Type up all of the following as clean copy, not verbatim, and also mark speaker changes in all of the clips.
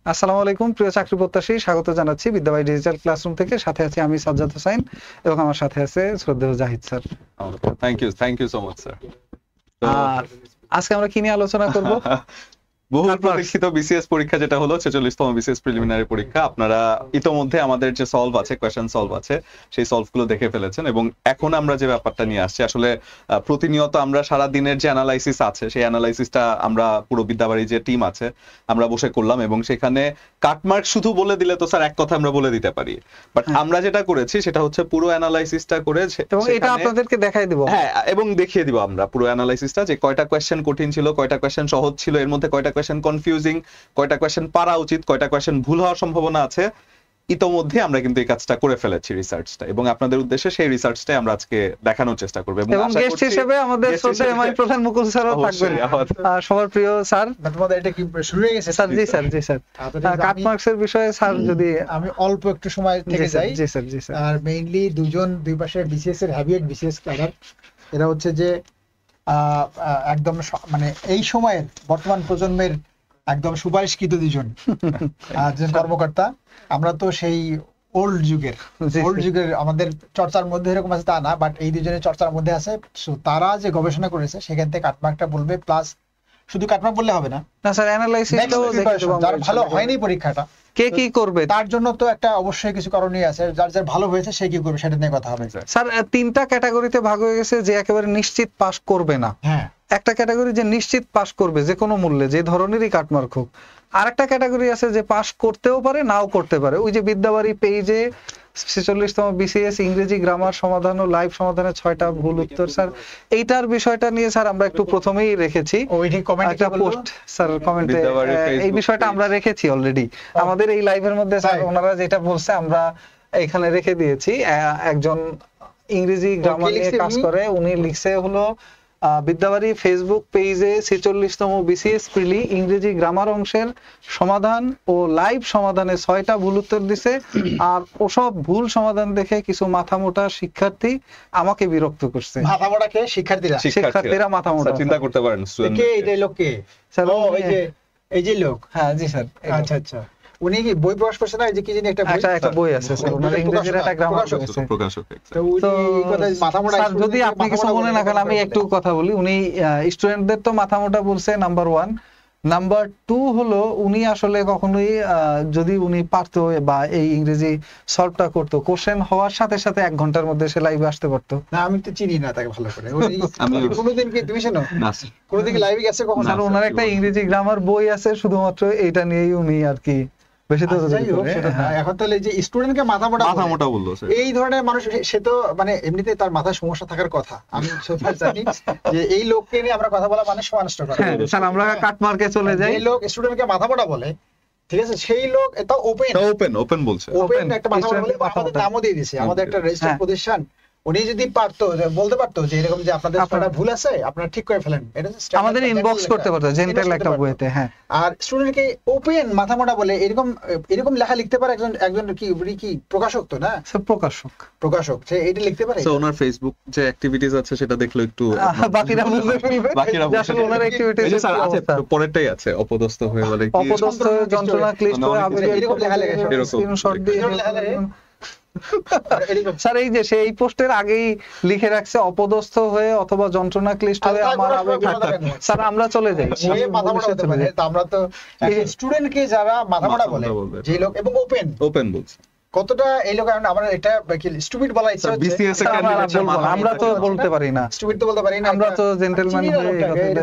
Speaker 1: আসসালামু আলাইকুম প্রিয় চাকরি প্রত্যাশী, স্বাগত জানাচ্ছি বিদ্যাবাড়ি ডিজিটাল ক্লাসরুম থেকে। সাথে আছি আমি সাজ্জাদ হোসেন এবং আমার সাথে আছে শ্রদ্ধেয় Zahid sir.
Speaker 2: Thank you so much sir.
Speaker 1: আর আজকে আমরা কি নিয়ে আলোচনা করব?
Speaker 2: বহু প্রতীক্ষিত বিসিএস পরীক্ষা যেটা হলো 46তম বিসিএস প্রিলিমিনারি পরীক্ষা। আপনারা ইতোমধ্যে আমাদের যে সলভ আছে, কোয়েশ্চেন সলভ আছে, সেই সলভ গুলো দেখে ফেলেছেন এবং এখন আমরা যে ব্যাপারটা নিয়ে আসছি, আসলে প্রতিনিয়ত আমরা সারা দিনের যে অ্যানালাইসিস আছে সেই অ্যানালাইসিসটা আমরা পুরো বিদ্যাবাড়ি যে টিম আছে আমরা বসে করলাম এবং সেখানে কাটমার্ক শুধু বলে দিলে তো স্যার এক কথা আমরা বলে দিতে পারি, বাট আমরা যেটা করেছি সেটা হচ্ছে পুরো অ্যানালাইসিসটা করে
Speaker 1: এবং এটা আপনাদেরকে দেখাই দেব।
Speaker 2: হ্যাঁ, এবং দেখিয়ে দিব আমরা পুরো অ্যানালাইসিসটা, যে কয়টা কোয়েশ্চেন কঠিন ছিল, কয়টা কোয়েশ্চেন সহজ ছিল, এর মধ্যে কয়টা কোয়েশ্চেন কনফিউজিং, কয়টা কোয়েশ্চেন পারা উচিত, কয়টা কোয়েশ্চেন ভুল হওয়ার সম্ভাবনা আছে। ইতোমধ্যে আমরা কিন্তু এই কাজটা করে ফেলেছি, রিসার্চটা, এবং আপনাদের উদ্দেশ্যে সেই রিসার্চটাই আমরা আজকে দেখানোর চেষ্টা করব।
Speaker 1: এবং গেস্ট হিসেবে আমাদের শ্রদ্ধেয় এমআই প্রধান মুকুল স্যারও থাকবেন, সবার প্রিয় স্যার।
Speaker 3: তোমাদের এটা কি শুরু হয়ে গেছে
Speaker 1: স্যার? জি স্যার, জি স্যার। কাটমার্কসের বিষয়ে স্যার যদি
Speaker 3: আমি অল্প একটু সময় থেকে যাই।
Speaker 1: জি স্যার, জি স্যার।
Speaker 3: আর মেইনলি দুই পাশে বিসিএস এর হেভিওয়েট বিসিএস ক্যাডার, এরা হচ্ছে যে একদম মানে এই সময়ের বর্তমান প্রজন্মের একদম সুপারিশকৃত দুজন কর্মকর্তা। আমরা তো সেই ওল্ড যুগের আমাদের চর্চার মধ্যে এরকম আছে তা না, বাট এই দুজনের চর্চার মধ্যে আছে। তারা যে গবেষণা করেছে সেখান থেকে কাটমার্কটা বলবে, প্লাস শুধু কাটমার্ক বললে হবে না,
Speaker 1: না স্যার, অ্যানালাইসিসটাও দেখে দেব।
Speaker 3: যার ভালো হয়নি পরীক্ষাটা
Speaker 1: কে কি করবে
Speaker 3: তার জন্য তো একটা অবশ্যই কিছু করণীয় আছে, যার যার ভালো হয়েছে সে কি করবে সেটা নিয়ে কথা হবে।
Speaker 1: স্যার, তিনটা ক্যাটাগরিতে ভাগ হয়ে গেছে। যে একেবারে নিশ্চিত পাস করবে না,
Speaker 3: হ্যাঁ, একটা
Speaker 1: ক্যাটাগরি যে নিশ্চিত পাস করবে যে কোনো মূল্যে, যে ধরনেরই কাটমার্ক হোক। আরেকটা ক্যাটাগরি আছে যে পাস করতেও পারে, নাও করতে পারে। ওই যে বিদ্যাবাড়ি পেজে 46তম বিসিএস ইংরেজি গ্রামার সমাধান ও লাইভ সমাধানের 6টা ভুল উত্তর। স্যার, এইটার বিষয়টা নিয়ে স্যার আমরা একটু প্রথমেই রেখেছি একটা পোস্ট, স্যার কমেন্টে এই বিষয়টা আমরা রেখেছি অলরেডি আমাদের এই লাইভের মধ্যে। স্যার, ওনারা যেটা বলছে আমরা এখানে রেখে দিয়েছি। একজন ইংরেজি গ্রামার নিয়ে কাজ করে, উনি লিখছে হলো বিদ্যাবাড়ি ফেসবুক পেজে 46তম বিসিএস প্রিলি ইংরেজি গ্রামার অংশের সমাধান ও লাইভ সমাধানে 6টা ভুল উত্তর দিছে। আর ওসব ভুল সমাধান দেখে কিছু মাথামোটা শিক্ষার্থী আমাকে বিরক্ত করছে।
Speaker 3: মাথামোটাকে শিক্ষার্থীরা
Speaker 2: মাথামোটা চিন্তা করতে পারেন।
Speaker 3: কে এই লোক? কে স্যার? এই যে লোক।
Speaker 1: হ্যাঁ জি স্যার।
Speaker 3: আচ্ছা আচ্ছা, উনি কি বই প্রকাশ করছে না? এই যে কি জানি একটা বই
Speaker 1: আছে স্যার, ওনার ইংরেজির একটা গ্রামার আছে, প্রকাশক। তো এই কথা মাথামোটা, স্যার যদি আপনি কিছু মনে না করেন আমি একটু কথা বলি। উনি স্টুডেন্টদের তো মাথামোটা বলছে, নাম্বার 1। নাম্বার 2 হলো উনি আসলে কখনোই যদি উনি পারতো বা এই ইংরেজি সলভটা করতো, কোশ্চেন হওয়ার সাথে সাথে 1 ঘন্টার মধ্যে সে লাইভে আসতে পারতো।
Speaker 3: না, আমি তো চিনি না তাকে ভালো করে। আমি কোনোদিন কি তুমি শোনো না কোনোদিন লাইভে গেছে কখনো?
Speaker 1: স্যার, ওনার একটা ইংরেজি গ্রামার বই আছে, শুধুমাত্র এইটা নিয়েই উনি আর কি বেশি তো
Speaker 3: এখন তাহলে যে স্টুডেন্টকে মাথামোটা বললো এই ধরনের মানুষ, সে তো মানে এমনিতে তার মাথায় সমস্যা থাকার কথা। আমি জানি যে এই লোককে নিয়ে আমরা কথা বলা মানে সমানষ্ট করা।
Speaker 1: স্যার, আমরা কাটমার্কে চলে যাই।
Speaker 3: এই লোক স্টুডেন্টকে মাথামোটা বলে, ঠিক আছে, সেই লোক এটা ওপেন বলছে, ওপেন একটা মাথামোটা বলে আমাদের নামও দিয়ে দিয়েছে। আমাদের একটা রেজিস্টার্ড প্রতিষ্ঠান, উনি যদি পারতো বলতে পারতো যে এরকম যে আপনাদের একটা ভুল আছে, আপনারা ঠিক করে ফেলেন, এটা
Speaker 1: আমাদের ইনবক্স করতে পারতো জেন্টাল একটা বইতে। হ্যাঁ,
Speaker 3: আর স্টুডেন্টকে ওপেন মাথামোটা বলে এরকম লেখা লিখতে পারে একজন কি প্রকাশক তো না?
Speaker 1: সব প্রকাশক সে এটা লিখতে পারে।
Speaker 2: সো ওনার ফেসবুক যে অ্যাক্টিভিটিস আছে সেটা দেখলে একটু
Speaker 1: বাকিরা বুঝতে ফেলবে যে আসলে ওনার অ্যাক্টিভিটিস
Speaker 2: আছে। পরেরটাই আছে, অপদস্থ হয়ে বলে কি
Speaker 1: অপদস্থ, যন্ত্রণা ক্লিষ্ট,
Speaker 3: এরকম লেখা লেখা
Speaker 1: স্ক্রিনশট দিয়ে স্যার, এই যে সেই পোস্টের আগেই লিখে রাখছে অপদস্থ হয়ে অথবা যন্ত্রণা ক্লিষ্ট হয়ে আমার আবেগ। স্যার, আমরা চলে যাই।
Speaker 3: আমরা তো স্টুডেন্টকে যারা মাথামোটা বলে যে লোক, এবং ওপেন বলছে কতটা এই লোক, আমরা এটা স্টুপিড বলা ইচ্ছা হচ্ছে।
Speaker 2: বিসিএস এর ক্যান্ডিডেট
Speaker 1: আমরা তো বলতে পারি না,
Speaker 3: স্টুপিড তো বলতে পারি না,
Speaker 1: আমরা তো জেন্টলম্যান হয়ে।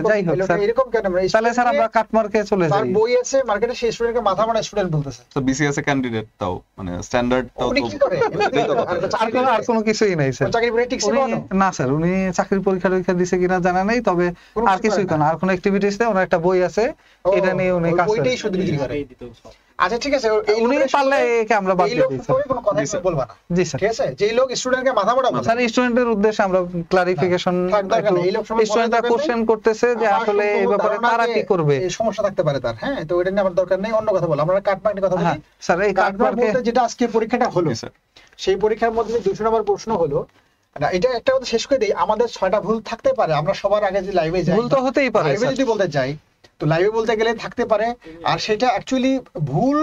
Speaker 1: যাই হোক স্যার,
Speaker 3: এরকম কেন?
Speaker 1: তাহলে স্যার আমরা কাটমার্কে চলে যাই।
Speaker 3: তার বই আছে মার্কেটে, সেই স্টুডেন্টকে মাথামোটা স্টুডেন্ট বলতেছে।
Speaker 2: তো বিসিএস এর ক্যান্ডিডেট তাও মানে স্ট্যান্ডার্ড তাও
Speaker 3: উনি কি করে?
Speaker 1: আর কোনো কিছুই নাই স্যার।
Speaker 3: চাকরি পরীক্ষা ঠিক ছিল
Speaker 1: না স্যার, উনি চাকরির পরীক্ষা দিছে কিনা জানা নাই, তবে আর কিছুই না, আর কোনো অ্যাক্টিভিটিস নেই। ওনার একটা বই আছে, এটা নিয়ে উনি কাজ করে।
Speaker 3: ওইটাই শুধু বিক্রি করে। আচ্ছা ঠিক আছে,
Speaker 1: উনি পারলে একে আমরা বাদ দিয়ে দিই স্যার।
Speaker 3: কোনো কথা বলবা না,
Speaker 1: জি স্যার।
Speaker 3: ঠিক আছে, যেই লোক স্টুডেন্টকে মাথামোটা বলে,
Speaker 1: স্যার স্টুডেন্টের উদ্দেশ্যে আমরা ক্লারিফিকেশন, স্টুডেন্টরা কোশ্চেন করতেছে যে আসলে এই ব্যাপারে তারা কি করবে,
Speaker 3: এই সমস্যা থাকতে পারে তার। হ্যাঁ, তো এটা নিয়ে আমার দরকার নেই, অন্য কথা বল। আমরা কাটমার্কের কথা বলি
Speaker 1: স্যার। এই কাটমার্কে
Speaker 3: যেটা আজকে পরীক্ষাটা হলো, সেই পরীক্ষার মধ্যে 200 নম্বর প্রশ্ন হলো না, এটা একটা কথা শেষ করে দিই, আমাদের 6টা ভুল থাকতে পারে, আমরা সবার আগে যে লাইভে যাই,
Speaker 1: ভুল তো হতেই পারে
Speaker 3: লাইভে
Speaker 1: স্যার।
Speaker 3: যদি বলতে যাই, তো লাইভে বলতে গেলে থাকতে পারে, আর সেটা অ্যাকচুয়ালি ভুল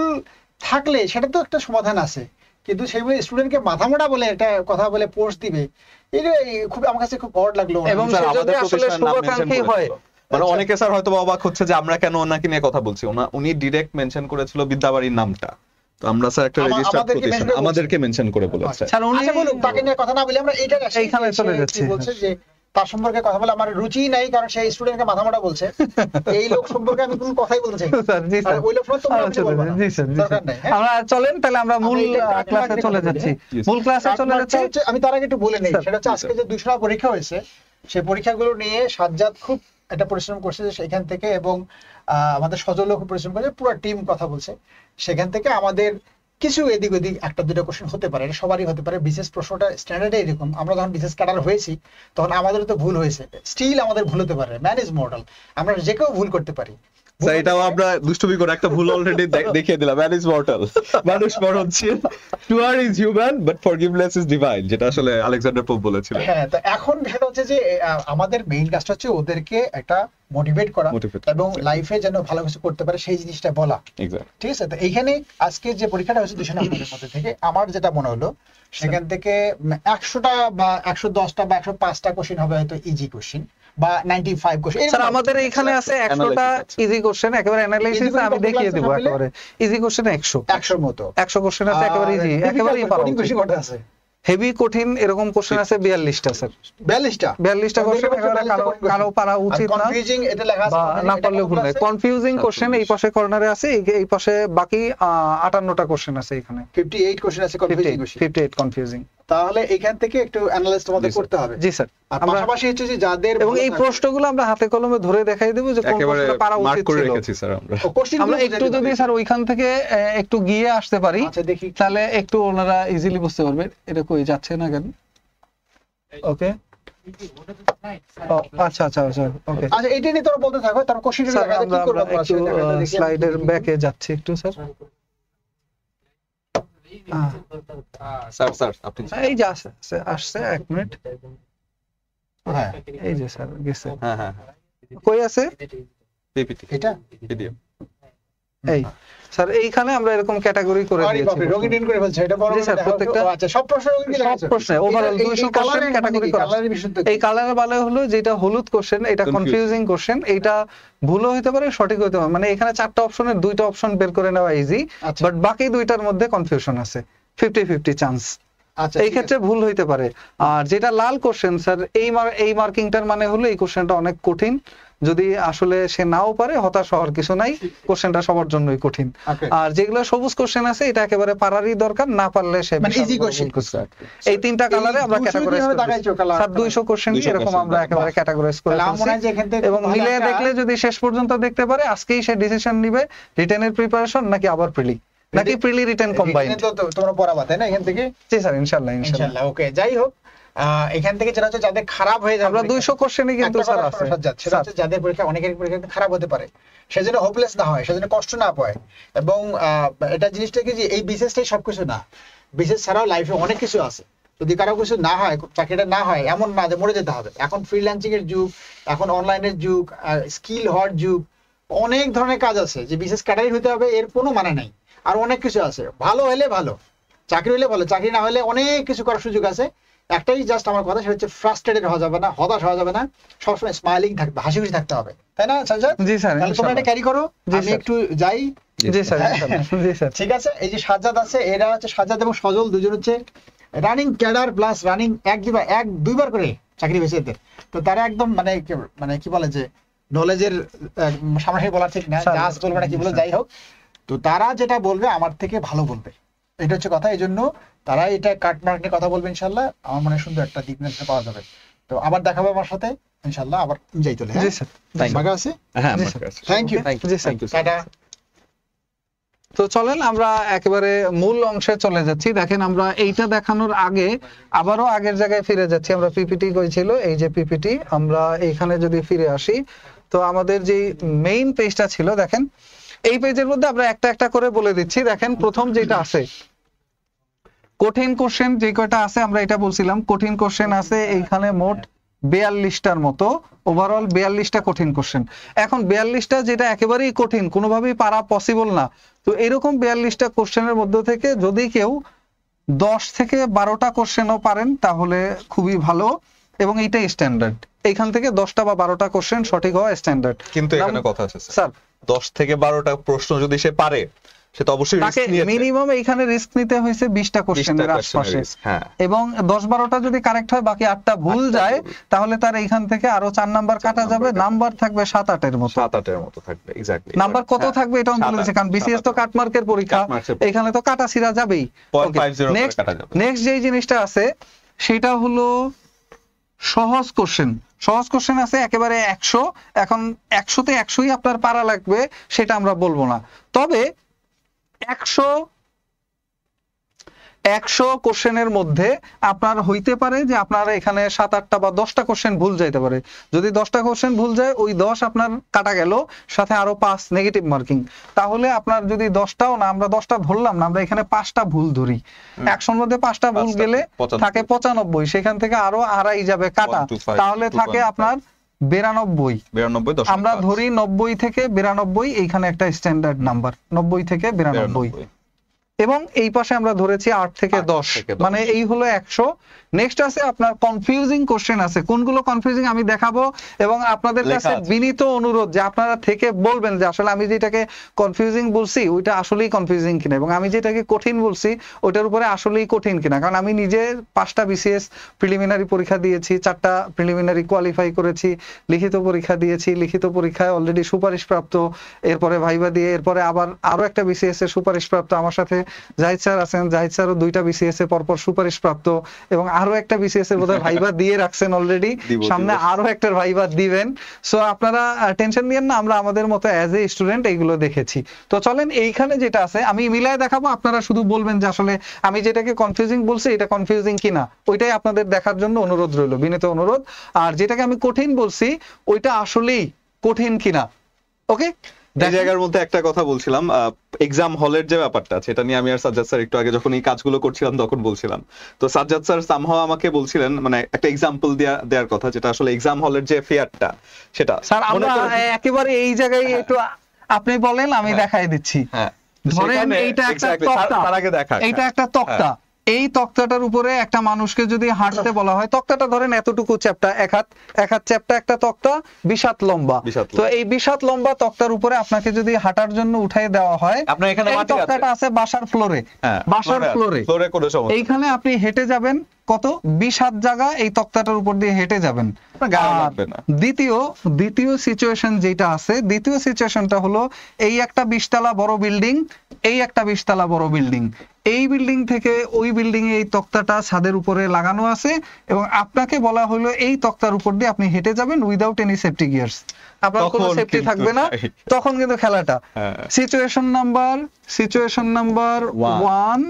Speaker 3: থাকলে সেটা তো একটা সমাধান আছে, কিন্তু সেইভাবে স্টুডেন্টকে মাথা মোটা বলে একটা কথা বলে পোস্ট দিবে, এটা খুব আমার কাছে খুব অড লাগলো।
Speaker 1: এবং
Speaker 2: স্যার,
Speaker 1: সে যদি
Speaker 2: আমাদের
Speaker 1: আসলে
Speaker 2: প্রতিষ্ঠানের নাম mention
Speaker 1: শুভাকাঙ্ক্ষী হয়,
Speaker 2: করেছিল। মানে অনেকে স্যার হয়তো অবাক হচ্ছে যে আমরা কেন ওনাকে নিয়ে কথা বলছি, উনি ডিরেক্ট মেনশন করেছিল বিদ্যাবাড়ির নামটা, তো আমরা স্যার একটা রেজিস্টার্ড
Speaker 3: আমাদেরকে
Speaker 2: প্রতিষ্ঠান,
Speaker 3: mention করে
Speaker 2: আমাদেরকে মেনশন করে বলেছে।
Speaker 1: স্যার উনি
Speaker 3: আচ্ছা বলুন, তাকে নিয়ে কথা না বলে আমরা এইটা আসি,
Speaker 1: এইখানে
Speaker 3: যে
Speaker 1: চলে
Speaker 3: সে
Speaker 1: যাচ্ছি।
Speaker 3: কি বলছে যে তার সম্পর্কে কথা বলে আমার রুচি নাই, কারণ সেই স্টুডেন্টকে মাথা মোটা বলছে, এই লোক সম্পর্কে আমি কোনো কথাই বলতে চাই না।
Speaker 1: স্যার, জি
Speaker 3: আর
Speaker 1: স্যার,
Speaker 3: ওই লোক সম্পর্কে তোমরা
Speaker 1: আচ্ছা,
Speaker 3: কিছু বলবে না,
Speaker 1: জি স্যার, জি
Speaker 3: দরকার
Speaker 1: স্যার।
Speaker 3: নাই, হ্যাঁ?
Speaker 1: আমরা চলেন তাহলে আমরা মূল
Speaker 3: আমরা এটা কাটমার্ক
Speaker 1: ক্লাসে
Speaker 3: নিয়ে
Speaker 1: চলে
Speaker 3: কথা বলি,
Speaker 1: যাচ্ছি,
Speaker 2: হ্যাঁ?
Speaker 1: মূল ক্লাসে চলে
Speaker 3: কাটমার্কটা
Speaker 1: যাচ্ছি।
Speaker 3: হচ্ছে, আমি তার আগে একটু বলে নেই,
Speaker 1: স্যার,
Speaker 3: সেটা হচ্ছে
Speaker 2: জি
Speaker 3: আজকে যে 200টা পরীক্ষা হয়েছে, সেই পরীক্ষাগুলো নিয়ে সাজ্জাদ খুব একটা পরিশ্রম করছে যে সেখান থেকে, এবং আমাদের সজলও খুব পরিশ্রম করেছে, পুরো টিম কথা বলছে, সেখান থেকে আমাদের কিছু এদিক ওদিক একটা দুটো কোশ্চেন হতে পারে, এটা সবারই হতে পারে। বিশেষ প্রশ্নটা স্ট্যান্ডার্ডে এরকম, আমরা যখন বিশেষ ক্যাডার হয়েছি তখন আমাদেরও তো ভুল হয়েছে, স্টিল আমাদের ভুল হতে পারে, ম্যান ইজ মর্টাল, আমরা যে কেউ ভুল করতে পারি।
Speaker 2: স্যার এটাও আমরা দুষ্টুমি করে একটা ভুল অলরেডি দেখিয়ে দিলাম, ম্যান ইজ মর্টাল, মানুষ মরণশীল, to err is human but forgiveness is divine, যেটা আসলে আলেকজান্ডার পোপ বলেছিলেন।
Speaker 3: হ্যাঁ, তো এখন বিষয়টা হচ্ছে যে আমাদের মেইন কাজটা হচ্ছে ওদেরকে একটা মোটিভেট করা,
Speaker 2: Motivate
Speaker 3: এবং লাইফে যেন ভালো কিছু করতে পারে সেই জিনিসটা বলা,
Speaker 2: এক্স্যাক্ট।
Speaker 3: ঠিক আছে? তো এইখানে আজকে যে পরীক্ষাটা হয়েছে 200 নম্বরের মধ্যে থেকে আমার যেটা মনে হলো, সেখান থেকে 100টা বা 110টা বা 105টা কোশ্চেন হবে হয়তো ইজি কোশ্চেন, বা 95 কোশ্চেন।
Speaker 1: স্যার আমাদের এইখানে আছে 100টা ইজি কোশ্চেন, একেবারে অ্যানালাইসিস আমি দেখিয়ে দেব, একেবারে ইজি কোশ্চেন 100
Speaker 3: 100 মতো
Speaker 1: 100 কোশ্চেন আছে, একেবারে ইজি, একেবারেই পারো।
Speaker 3: কোশ্চেন কত আছে?
Speaker 1: হেভি কঠিন এরকম কোশ্চেন আছে 42টা স্যার,
Speaker 3: 42টা
Speaker 1: 42টা কোশ্চেন, একেবারে কারো পারা উচিত না,
Speaker 3: কনফিউজিং এটা লেখা আছে,
Speaker 1: বা না পারলেও ভুল নাই। কনফিউজিং কোশ্চেন এই পাশে কর্নারে আছে, এই পাশে বাকি 58টা কোশ্চেন আছে এখানে,
Speaker 3: 58 কোশ্চেন আছে কনফিউজিং কোশ্চেন।
Speaker 1: 58 কনফিউজিং।
Speaker 3: তাহলে এখান থেকে একটু অ্যানালাইজ তোমাদের
Speaker 2: জি, স্যার।
Speaker 3: করতে হবে।
Speaker 1: জি স্যার,
Speaker 3: আর
Speaker 1: আমরা
Speaker 3: পাশাপাশি হচ্ছে যে যাদের
Speaker 1: এবং এই প্রশ্নগুলো আমরা হাতে কলমে ধরে দেখাই দেব যে কোন
Speaker 2: একেবারে
Speaker 1: প্রশ্নটা পারা
Speaker 2: মার্ক
Speaker 1: উচিত
Speaker 2: করে
Speaker 1: ছিল।
Speaker 2: রেখেছি স্যার আমরা।
Speaker 1: আমরা একটু যদি স্যার ওইখান থেকে একটু গিয়ে আসতে পারি,
Speaker 3: আচ্ছা দেখি
Speaker 1: তাহলে একটু ওনারা ইজিলি বুঝতে পারবে এটা কই যাচ্ছে না কেন। ওকে, আচ্ছা আচ্ছা আচ্ছা, ওকে
Speaker 3: আচ্ছা এটা নিয়ে তোমরা বলতে থাকো, তারপর কোশ্চেন
Speaker 1: স্যার,
Speaker 3: দেখা
Speaker 1: আমরা
Speaker 3: কি করব
Speaker 1: আমরা একটু স্লাইডের ব্যাকে যাচ্ছি একটু স্যার।
Speaker 2: স্যার আপনি
Speaker 1: এই যে আসছে আসছে, এক মিনিট,
Speaker 3: হ্যাঁ
Speaker 1: এই যে স্যার গেছে,
Speaker 2: হ্যাঁ হ্যাঁ
Speaker 1: কই আছে
Speaker 2: পিপিটি
Speaker 3: এটা
Speaker 2: পিডিএফ।
Speaker 1: এই স্যার, এইখানে আমরা এরকম ক্যাটাগরি করে
Speaker 3: আরে বাপরে, রঙিন
Speaker 1: দিয়েছি।
Speaker 3: করে ফেলছে, এটা বড়
Speaker 1: জি স্যার,
Speaker 3: করে দেখাও।
Speaker 1: প্রত্যেকটা
Speaker 3: ও, আচ্ছা সব প্রশ্ন রঙিন করে
Speaker 1: সব
Speaker 3: দেখাচ্ছো?
Speaker 1: প্রশ্নে ওভারঅল 200 কোশ্চেন ক্যাটাগরি করা।
Speaker 3: কালারের বিষয় তো
Speaker 1: এই কালারের বেলা হলো যেটা হলুদ কোশ্চেন, এটা
Speaker 2: Confusing.
Speaker 1: কনফিউজিং কোশ্চেন, এইটা ভুলও হতে পারে সঠিক হতে পারে, মানে এখানে 4টা অপশনের 2টা অপশন বের করে নেওয়া ইজি,
Speaker 3: আচ্ছা
Speaker 1: বাট বাকি 2টার মধ্যে কনফিউশন আছে, 50-50 চান্স,
Speaker 3: আচ্ছা
Speaker 1: এই ক্ষেত্রে ভুল হইতে পারে। আর যেটা লাল কোশ্চেন স্যার, এই মার্কিংটার মানে হলো এই কোশ্চেনটা অনেক কঠিন, যদি আসলে সে নাও পারে হতাশ হওয়ার কিছু নাই, কোশ্চেনটা সবার জন্যই কঠিন।
Speaker 3: Okay.
Speaker 1: আর যেগুলো সবুজ কোশ্চেন আছে এটা একেবারে পারারই দরকার, না পারলে সে
Speaker 3: মানে
Speaker 1: বিশাল
Speaker 3: easy
Speaker 1: বড়
Speaker 3: question.
Speaker 1: ভুল করছে। এই 3টা কালারে আমরা
Speaker 3: 200
Speaker 1: ক্যাটাগরাইজ
Speaker 3: কিভাবে
Speaker 1: করেছি
Speaker 3: দেখাইছো color?
Speaker 1: স্যার, 200 কোশ্চেন
Speaker 2: 200
Speaker 1: এরকম
Speaker 2: question
Speaker 1: আমরা একেবারে
Speaker 3: বাহ।
Speaker 1: ক্যাটাগরাইজ করে
Speaker 3: তাহলে আমার মনে হয় যে
Speaker 1: ফেলছি,
Speaker 3: এখান থেকে
Speaker 1: এবং
Speaker 3: খুব ভালো
Speaker 1: মিলিয়ে
Speaker 3: একটা-
Speaker 1: দেখলে যদি শেষ পর্যন্ত দেখতে পারে আজকেই সে ডিসিশন নিবে রিটেনের প্রিপারেশন নাকি আবার প্রিলি, নাকি প্রিলি রিটেন কম্বাইন্ড।
Speaker 3: এখানে তো তোমরা পড়াবা তাই না এখান থেকে?
Speaker 1: জি স্যার, ইনশাআল্লাহ ইনশাআল্লাহ।
Speaker 3: ইনশাআল্লাহ, ওকে। যাই হোক, এখান থেকে যেটা হচ্ছে যাদের খারাপ হয়ে যাবে,
Speaker 1: আমরা 200 কোশ্চেনই কিন্তু
Speaker 3: একটা
Speaker 1: স্যার
Speaker 3: কথা
Speaker 1: আছে
Speaker 3: শোনো সাজ্জাদ, সেটা হচ্ছে যাদের পরীক্ষা, অনেকের পরীক্ষা কিন্তু খারাপ হতে পারে, সেজন্য হোপলেস না হয়, সেজন্য কষ্ট না পায়, এবং এটা জিনিসটা কি যে এই বিশেষটাই সবকিছু না, বিশেষ ছাড়াও লাইফে অনেক কিছু আছে, যদি কারো কিছু না হয়, চাকরিটা না হয়, এমন না যে মরে যেতে হবে। এখন ফ্রিল্যান্সিং এর যুগ, এখন অনলাইনের যুগ, স্কিল হওয়ার যুগ, অনেক ধরনের কাজ আছে যে বিশেষ ক্যাটাগরি হতে হবে এর কোনো মানে নাই। আর অনেক কিছু আছে, ভালো হলে ভালো, চাকরি হলে ভালো, চাকরি না হলে অনেক কিছু করার সুযোগ আছে। একটাই জাস্ট আমার কথা, সেটা হচ্ছে ফ্রাস্ট্রেটেড হওয়া যাবে না, হতাশ হওয়া যাবে না, সবসময় স্মাইলিং থাকবে, হাসি খুশি থাকতে হবে, তাই না সাজ্জাদ?
Speaker 1: জি স্যার,
Speaker 3: তাহলে তোমরা এটা ক্যারি করো,
Speaker 1: জি
Speaker 3: আমি
Speaker 1: স্যার।
Speaker 3: একটু যাই।
Speaker 1: জি স্যার, ইনশাআল্লাহ। জি স্যার,
Speaker 3: ঠিক আছে, এই যে সাজ্জাদ আছে, এরা হচ্ছে সাজ্জাদ এবং সজল, দুজন হচ্ছে রানিং ক্যাডার প্লাস রানিং দুইবার করে চাকরি হয়েছে এদের। তো তারা একদম মানে কি বলে যে নলেজের সামনে বলা ঠিক না,
Speaker 1: স্যার,
Speaker 3: জাজ বলবে না কি বলে, যাই হোক, তো তারা যেটা বলবে আমার থেকে ভালো বলবে, এটা হচ্ছে কথা। এই জন্য তারা এটা কাটমার্ক নিয়ে কথা বলবে, ইনশাল্লাহ আমার মনে হয় সুন্দর একটা দিক নির্দেশনা পাওয়া যাবে। তো আবার দেখাবো আমার সাথে ইনশাল্লাহ, আবার যাই চলে।
Speaker 1: জি স্যার,
Speaker 3: ভালো আছে,
Speaker 2: হ্যাঁ
Speaker 1: জি,
Speaker 2: আমার
Speaker 1: স্যার।
Speaker 2: কাছে।
Speaker 3: থ্যাংক ইউ,
Speaker 1: জি স্যার।
Speaker 3: টাটা।
Speaker 1: তো চলেন আমরা একেবারে মূল অংশে চলে যাচ্ছি। দেখেন, আমরা এইটা দেখানোর আগে আবারও আগের জায়গায় ফিরে যাচ্ছি। আমরা পিপিটি কইছিল, এই যে পিপিটি, আমরা এইখানে যদি ফিরে আসি, তো আমাদের যে মেইন পেজটা ছিল, দেখেন এই পেজের মধ্যে আমরা একটা একটা করে বলে দিচ্ছি। দেখেন প্রথম যেটা আছে, কঠিন কোশ্চেন যে কয়টা আছে আমরা এটা বলছিলাম, কঠিন কোশ্চেন আছে এইখানে মোট 42টার মতো, ওভারঅল 42টা কঠিন কোশ্চেন। এখন 42টা যেটা একেবারেই কঠিন, কোনোভাবেই পারা পসিবল না, তো এরকম 42টা কোশ্চেনের মধ্যে থেকে যদি কেউ 10 থেকে 12টা কোশ্চেনও পারেন তাহলে খুবই ভালো, এবং এইটাই স্ট্যান্ডার্ড। এইখান থেকে 10টা বা 12টা কোশ্চেন সঠিক হওয়া স্ট্যান্ডার্ড।
Speaker 2: কিন্তু এখানে কথা আছে
Speaker 1: স্যার,
Speaker 2: 10 থেকে 12টা প্রশ্ন যদি সে পারে, সে তো অবশ্যই
Speaker 1: তাকে মিনিমাম এইখানে রিস্ক নিতে হয়েছে 20টা কোশ্চেনের আশপাশে, এবং 10-12টা যদি কারেক্ট হয়, বাকি 8টা ভুল যায়, তাহলে তার এইখান থেকে আরো 4 নাম্বার কাটা যাবে, নাম্বার থাকবে 7-8 এর মতো।
Speaker 2: 7-8 এর মতো থাকবে, এক্স্যাক্টলি।
Speaker 1: নাম্বার কত থাকবে এটা বলে দিয়েছে, কারণ বিসিএস তো কাটমার্কের পরীক্ষা, এখানে তো কাটা ছিড়া যাবেই।
Speaker 2: 0.50 করে কাটা যাবে।
Speaker 1: নেক্সট যেই জিনিসটা আছে সেটা হলো সহজ কোশ্চেন। সহজ কোশ্চেন আছে একেবারে 100। এখন 100তে 100ই আপনার পারা লাগবে সেটা আমরা বলবো না, তবে 100 কোশ্চেনের মধ্যে আপনার হইতে পারে যে আপনার এখানে 7-8টা বা 10টা কোশ্চেন ভুল যাইতে পারে। যদি 10টা কোশ্চেন ভুল যায়, ওই 10 আপনার কাটা গেল, সাথে আরো 5 নেগেটিভ মার্কিং। তাহলে আপনার যদি 10টাও না, আমরা 10টা ধরলাম না, আমরা এখানে 5টা ভুল ধরি, 100-র মধ্যে 5টা ভুল গেলে থাকে 95, সেখান থেকে আরো আড়াই যাবে কাটা, তাহলে থাকে আপনার 92। আমরা ধরি 90 থেকে 92, এইখানে একটা স্ট্যান্ডার্ড নাম্বার 90 থেকে 92, এবং এই পাশে আমরা ধরেছি 8 থেকে 10, মানে এই হলো 100। নেক্সট আছে আপনার কনফিউজিং কোশ্চেন আছে। কোনগুলো কনফিউজিং আমি দেখাবো, এবং আপনাদের কাছে বিনীত অনুরোধ যে আপনারা থেকে বলবেন যে আসলে আমি যেটাকে কনফিউজিং বলছি ওইটা আসলেই কনফিউজিং কিনা, এবং আমি যেটাকে কঠিন বলছি ওইটার উপরে আসলেই কঠিন কিনা। কারণ আমি নিজে 5টা বিসিএস প্রিলিমিনারি পরীক্ষা দিয়েছি, 4টা প্রিলিমিনারি কোয়ালিফাই করেছি, লিখিত পরীক্ষা দিয়েছি, লিখিত পরীক্ষায় অলরেডি সুপারিশপ্রাপ্ত, এরপরে ভাইবা দিয়ে, এরপরে আবার আরো একটা বিসিএস এর সুপারিশপ্রাপ্ত। আমার সাথে জাহিদ স্যার আছেন, জাহিদ স্যারও 2টা বিসিএস এ পরপর সুপারিশপ্রাপ্ত, এবং আরো একটা বিসিএস এর বোধহয় ভাইবা দিয়ে রাখছেন অলরেডি, সামনে আরো একটা ভাইবা দিবেন। সো আপনারা টেনশন নিয়েন না, আমরা আমাদের মতো অ্যাজ এ স্টুডেন্ট এইগুলো দেখেছি। তো চলেন এইখানে যেটা আছে আমি মিলায় দেখাবো, আপনারা শুধু বলবেন যে আসলে আমি যেটাকে কনফিউজিং বলছি এটা কনফিউজিং কিনা, ওইটাই আপনাদের দেখার জন্য অনুরোধ রইল, বিনীত অনুরোধ। আর যেটাকে আমি কঠিন বলছি ওইটা আসলেই কঠিন কিনা। ওকে,
Speaker 2: এই জায়গার মধ্যে একটা কথা বলছিলাম, এক্সাম হলের যে ব্যাপারটা আছে, এটা নিয়ে আমি আর সাজ্জাদ স্যার একটু আগে যখন এই কাজগুলো করছিলাম তখন বলছিলাম। তো সাজ্জাদ স্যার সামহাও আমাকে বলছিলেন, মানে একটা এক্সাম্পল দেওয়ার কথা, যেটা আসলে এক্সাম হলের যে ফেয়ারটা সেটা।
Speaker 1: স্যার আমরা একেবারে এই জায়গায় একটু আপনি বলেন, আমি দেখাই দিচ্ছি। ধরেন এইটা একটা তক্তা,
Speaker 2: তার আগে দেখা,
Speaker 1: এইটা একটা তক্তা, এই তক্তাটার উপরে একটা মানুষকে যদি হাঁটতে বলা হয়, তক্তাটা ধরেন এতটুকু চ্যাপ্টা, এক হাত চ্যাপ্টা একটা তক্তা, 20 হাত লম্বা। তো এই 20 হাত লম্বা তক্তার উপরে আপনাকে যদি হাঁটার জন্য উঠাই দেওয়া হয়,
Speaker 2: আপনার এখানে
Speaker 1: এই তক্তাটা আছে বাসার ফ্লোরে, বাসার ফ্লোরে, এইখানে আপনি হেঁটে যাবেন কত 20 হাত জায়গা, এই তক্তাটার উপর দিয়ে হেঁটে যাবেন। দ্বিতীয় সিচুয়েশন যেটা আছে, দ্বিতীয় সিচুয়েশনটা হলো এই একটা 20 তলা বড় বিল্ডিং, এই একটা 20 তলা বড় বিল্ডিং, এই বিল্ডিং থেকে ওই বিল্ডিং এ এই তক্তাটা ছাদের উপরে লাগানো আছে, এবং আপনাকে বলা হলো এই তক্তার উপর দিয়ে আপনি হেঁটে যাবেন উইদাউট এনি সেফটি গিয়ার্স, আপনার কোনো সেফটি থাকবে না, তখন কিন্তু খেলাটা সিচুয়েশন নাম্বার 1,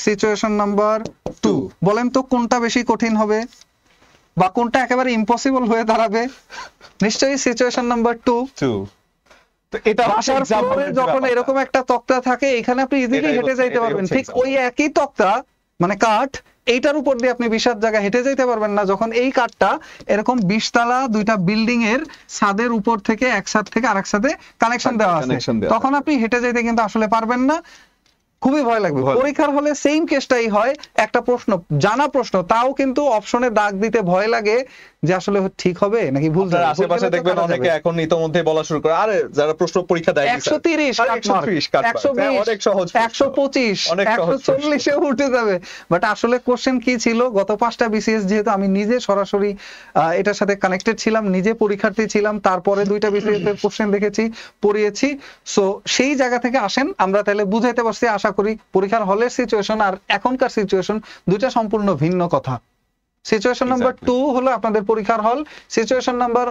Speaker 1: সিচুয়েশন নাম্বার 2, বলেন তো কোনটা বেশি কঠিন হবে বা কোনটা একেবারে ইম্পসিবল হয়ে দাঁড়াবে? নিশ্চয়ই সিচুয়েশন নাম্বার 2। তো এটা বাসার ফ্লোরে যখন এরকম একটা তক্তা থাকে, এখানে আপনি ইজিলি হেঁটে যাইতে পারবেন, ঠিক ওই একই তক্তা মানে কাঠ, এইটার উপর দিয়ে আপনি 20 হাত জায়গা হেঁটে যাইতে পারবেন না, যখন এই কাঠটা এরকম 20 তলা 2টা বিল্ডিং এর ছাদের উপর থেকে এক ছাদ থেকে আরেক ছাদে কানেকশন দেওয়া আছে, তখন আপনি হেঁটে যাইতে কিন্তু আসলে পারবেন না, খুবই ভয় লাগবে। পরীক্ষার হলে সেম কেসটাই হয়, একটা প্রশ্ন জানা প্রশ্ন, তাও কিন্তু অপশনে দাগ দিতে ভয় লাগে যে আসলে ঠিক হবে নাকি ভুল হবে।
Speaker 2: আশেপাশে দেখবেন অনেকে এখন ইতোমধ্যে বলা শুরু করে, আরে যারা প্রশ্ন পরীক্ষা দেয়
Speaker 1: 130 অনেক সহজ, 125 140 এ উঠে যাবে। বাট আসলে কোশ্চেন কি ছিল, গত 5টা বিসিএস যেহেতু আমি নিজে সরাসরি এটার সাথে কানেক্টেড ছিলাম, নিজে পরীক্ষার্থী ছিলাম, তারপরে 2টা বিসিএস এর কোশ্চেন দেখেছি, পড়িয়েছি, সো সেই জায়গা থেকে আসেন আমরা তাহলে বুঝাইতে পারছি আশা করি। পরীক্ষার হলের সিচুয়েশন আর এখনকার সিচুয়েশন দুইটা সম্পূর্ণ ভিন্ন কথা। সিচুয়েশন নাম্বার 2 হলো আপনাদের পরীক্ষার হল, সিচুয়েশন নাম্বার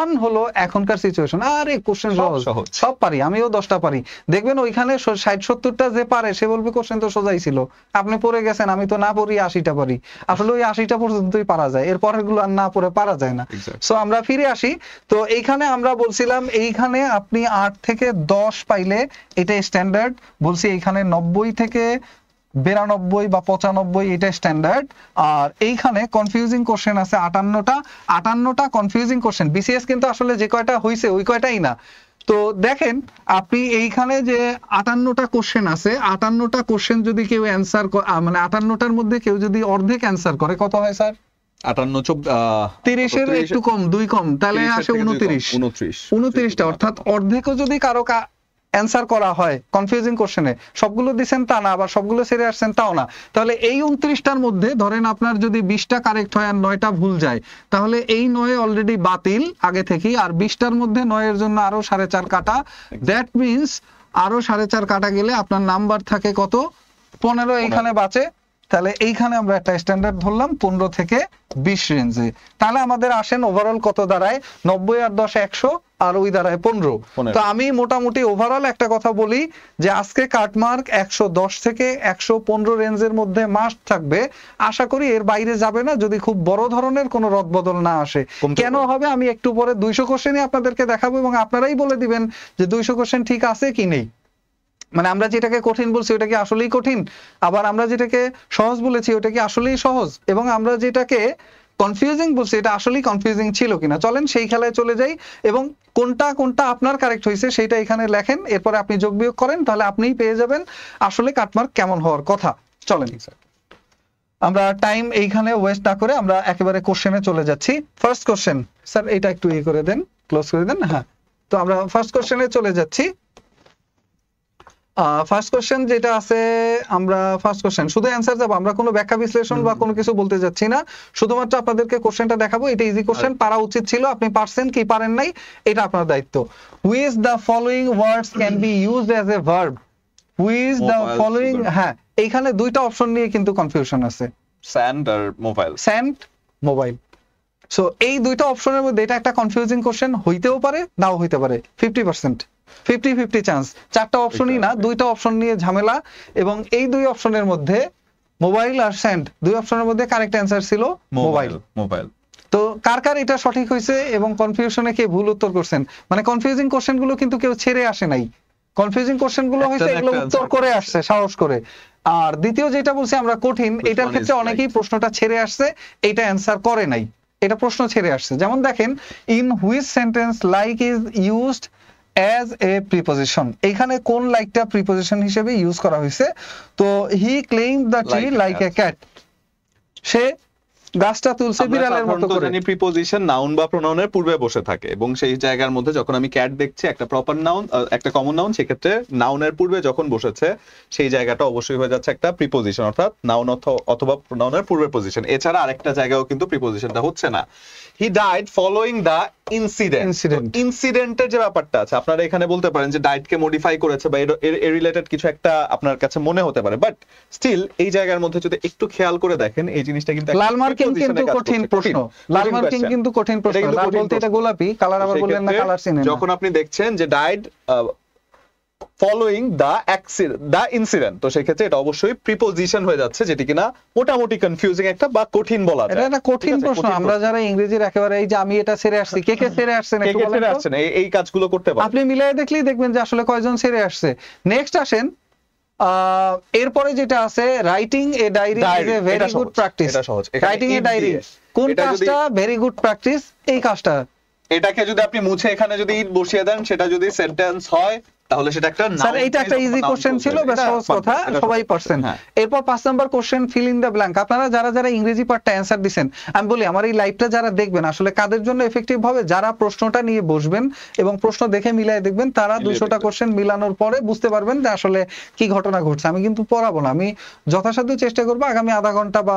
Speaker 1: 1 হলো এখনকার সিচুয়েশন। আরে কোশ্চেন সহজ, সব পারি, আমিও 10টা পারি। দেখবেন ওইখানে 60-70টা যে পারে সে বলবে কোশ্চেন তো সোজাই ছিল, আপনি পড়ে গেছেন, আমি তো না পড়ি 80টা পারি। আসলে ওই 80টা পর্যন্তই পারা যায়, এরপরের গুলো আর না পড়ে পারা যায় না। সো আমরা ফিরে আসি। তো এইখানে আমরা বলছিলাম এইখানে আপনি 8 থেকে 10 পাইলে এটা স্ট্যান্ডার্ড বলছি, এইখানে 90 থেকে 92 বা 95 এটা স্ট্যান্ডার্ড। আর এইখানে কনফিউজিং কোশ্চেন আছে 58টা কনফিউজিং কোশ্চেন। বিসিএস কিন্তু আসলে যে কয়টা হইছে ওই কয়টাই না। তো দেখেন আপনি এইখানে যে 58টা কোশ্চেন আছে, 58টা কোশ্চেন যদি কেউ অ্যানসার মানে 58টার মধ্যে কেউ যদি অর্ধেক অ্যানসার করে, কত হয় স্যার? 30-এর একটু কম, 2 কম, তাহলে আসে 29টা। অর্থাৎ অর্ধেকও যদি কারো অ্যানসার করা হয় কনফিউজিং কোশ্চেনে, সবগুলো দিবেন তা না, আবার সবগুলো সেরে আসছেন তাও না, তাহলে এই 29টার মধ্যে ধরেন আপনার যদি 20টা কারেক্ট হয় আর 9টা ভুল যায়, তাহলে এই 9 অলরেডি বাতিল আগে থেকেই। আর 20টার মধ্যে 9 এর জন্য আরো 4.5 কাটা, দ্যাট মিনস আরো 4.5 কাটা গেলে আপনার নাম্বার থাকে কত? 15 এইখানে বাঁচে। তাহলে এইখানে আমরা একটা স্ট্যান্ডার্ড ধরলাম 15 থেকে 20 রেঞ্জে। তাহলে আমাদের আসেন ওভারঅল কত দাঁড়ায়? 90 আর 10 100, আর ওই দাঁড়ায় 15। তো আমি মোটামুটি ওভারঅল একটা কথা বলি যে আজকে কাটমার্ক 110 থেকে 115 রেঞ্জের মধ্যে মাস্ট থাকবে। আশা করি এর বাইরে যাবে না যদি খুব বড় ধরনের কোনো রদবদল না আসে। কেন হবে আমি একটু পরে 200 কোশ্চেনই আপনাদেরকে দেখাবো এবং আপনারাই বলে দিবেন যে 200 কোশ্চেন ঠিক আছে কি নেই। মানে আমরা যেটাকে কঠিন বলছি ওটা কি আসলেই কঠিন, আবার আমরা যেটাকে সহজ বলেছি ওটা কি আসলেই সহজ, এবং আমরা যেটাকে কনফিউজিং বলছি এটা আসলেই কনফিউজিং ছিল কিনা। চলেন সেই খেলায় চলে যাই এবং কোনটা আপনার কারেক্ট হয়েছে সেটা এখানে লেখেন, এরপরে আপনি যোগ বিয়োগ করেন, তাহলে আপনিই পেয়ে যাবেন আসলে কাটমার্ক কেমন হওয়ার কথা। চলেন আমরা টাইম এইখানে ওয়েস্ট না করে আমরা একেবারে কোশ্চেনে চলে যাচ্ছি। ফার্স্ট কোশ্চেন স্যার এটা একটু ইয়ে করে দেন, ক্লোজ করে দেন। হ্যাঁ, তো আমরা ফার্স্ট কোশ্চেনে চলে যাচ্ছি। ফার্স্ট কোশ্চেন যেটা আছে, আমরা ফার্স্ট কোশ্চেন শুধু অ্যানসার যাব, আমরা কোনো ব্যাখ্যা বিশ্লেষণ বা কোনো কিছু বলতে যাচ্ছি না, শুধুমাত্র আপনাদেরকে কোশ্চেনটা দেখাবো। এটা ইজি কোশ্চেন, পারা উচিত ছিল, আপনি পারছেন কি পারেন নাই এটা আপনার দায়িত্ব। Which the following words can be used as a verb? Which the following, হ্যাঁ এইখানে দুইটা অপশন নিয়ে কিন্তু কনফিউশন আছে,
Speaker 2: স্যান্ড আর মোবাইল।
Speaker 1: Sand, mobile. সো এই দুইটা অপশনের মধ্যে এটা একটা কনফিউজিং কোশ্চেন হইতেও পারে নাও হইতে পারে, 50% 50-50 চান্স। চারটা অপশনই না, দুইটা অপশন নিয়ে ঝামেলা, এবং এই দুই অপশনের মধ্যে মোবাইল আর স্যান্ড, দুই অপশনের মধ্যে কারেক্ট অ্যান্সার ছিল মোবাইল। তো কার কার এটা সঠিক হয়েছে এবং কনফিউশনে কে ভুল উত্তর করছেন? মানে কনফিউজিং কোশ্চেন গুলো কিন্তু কেউ ছেড়ে আসে নাই, কনফিউজিং কোশ্চেন গুলো হয়েছে এগুলো উত্তর করে আসছে সাহস করে। আর দ্বিতীয় যেটা বলছি আমরা কঠিন, এটার ক্ষেত্রে অনেকেই প্রশ্নটা ছেড়ে আসছে, এইটা অ্যান্সার করে নাই, এটা প্রশ্ন ছেড়ে আসছে। যেমন দেখেন, in which sentence like is used as a preposition, এখানে কোন লাইকটা প্রিপোজিশন হিসেবে ইউজ করা হয়েছে? তো he climbed the tree like a cat, সে গাছটা তুলছে বিড়ালের মতো করে।
Speaker 2: জানি প্রিপোজিশন নাউন বা প্রোনাউনের পূর্বে বসে থাকে, এবং সেই জায়গার মধ্যে যখন আমি ক্যাট দেখছি একটা প্রপার নাউন, একটা কমন নাউন, সেক্ষেত্রে নাউনের পূর্বে যখন বসেছে সেই জায়গাটা অবশ্যই হয়ে যাচ্ছে একটা প্রিপোজিশন, অর্থাৎ নাউন অথবা প্রোনাউনের পূর্বে পজিশন। এছাড়া আরেকটা জায়গাও কিন্তু প্রিপোজিশনটা হচ্ছে না। হি ডাইড ফলোইং দ্য ইনসিডেন্টের যে ব্যাপারটা আছে, আপনারা এখানে বলতে পারেন যে ডাইট কে মডিফাই করেছে বা এর রিলেটেড কিছু একটা আপনার কাছে মনে হতে পারে, বাট স্টিল এই জায়গার মধ্যে যদি একটু খেয়াল করে দেখেন এই জিনিসটা কিন্তু
Speaker 1: লাল মার্কিং কিন্তু কঠিন প্রশ্ন, লাল মার্কিং কিন্তু কঠিন প্রশ্ন। লাল বলতে এটা গোলাপি কালার, আবার বললেন না কালার চিনেন না।
Speaker 2: যখন আপনি দেখছেন যে ডাইড ফলোইং দ্য ইনসিডেন্ট, তো সেই ক্ষেত্রে এটা অবশ্যই প্রিপোজিশন হয়ে যাচ্ছে, যেটি কিনা মোটামুটি কনফিউজিং একটা বা কঠিন বলা যায়।
Speaker 1: এটা একটা কঠিন প্রশ্ন। আমরা যারা ইংরেজির একেবারে এই যে আমি এটা ছেড়ে আসছি, কে কে ছেড়ে আসছেন একটু বলেন তো।
Speaker 2: এই কাজগুলো করতে পারেন,
Speaker 1: আপনি মিলাই দেখলেই দেখবেন যে আসলে কয়জন ছেড়ে আসছে। নেক্সট আসেন, এরপরে যেটা আছে, writing a diary is a very good practice. Writing a diary কোন কাজটা ভেরি গুড প্র্যাকটিস? এই কাজটা।
Speaker 2: এটাকে যদি আপনি মুছে এখানে যদি ইট বসিয়ে দেন, সেটা যদি সেন্টেন্স হয় তাহলে সেটা একটা নাউন।
Speaker 1: স্যার এটা একটা ইজি কোশ্চেন ছিল, বেশ সহজ কথা, সবাই পারছেন। এরপর 5 number question, fill in the blank. আপনারা যারা ইংরেজি পার্টটা অ্যানসার দিবেন, আমি বলি আমার এই লাইভটা যারা দেখবেন আসলে কাদের জন্য এফেক্টিভ হবে? যারা প্রশ্নটা নিয়ে বসবেন এবং প্রশ্ন দেখে মিলাই দেখবেন, তারা 200টা কোশ্চেন মিলানোর পরে বুঝতে পারবেন যে আসলে কি ঘটনা ঘটছে। আমি কিন্তু পড়াবো না, আমি যথাসাধ্য চেষ্টা করবো আগামী আধা ঘন্টা বা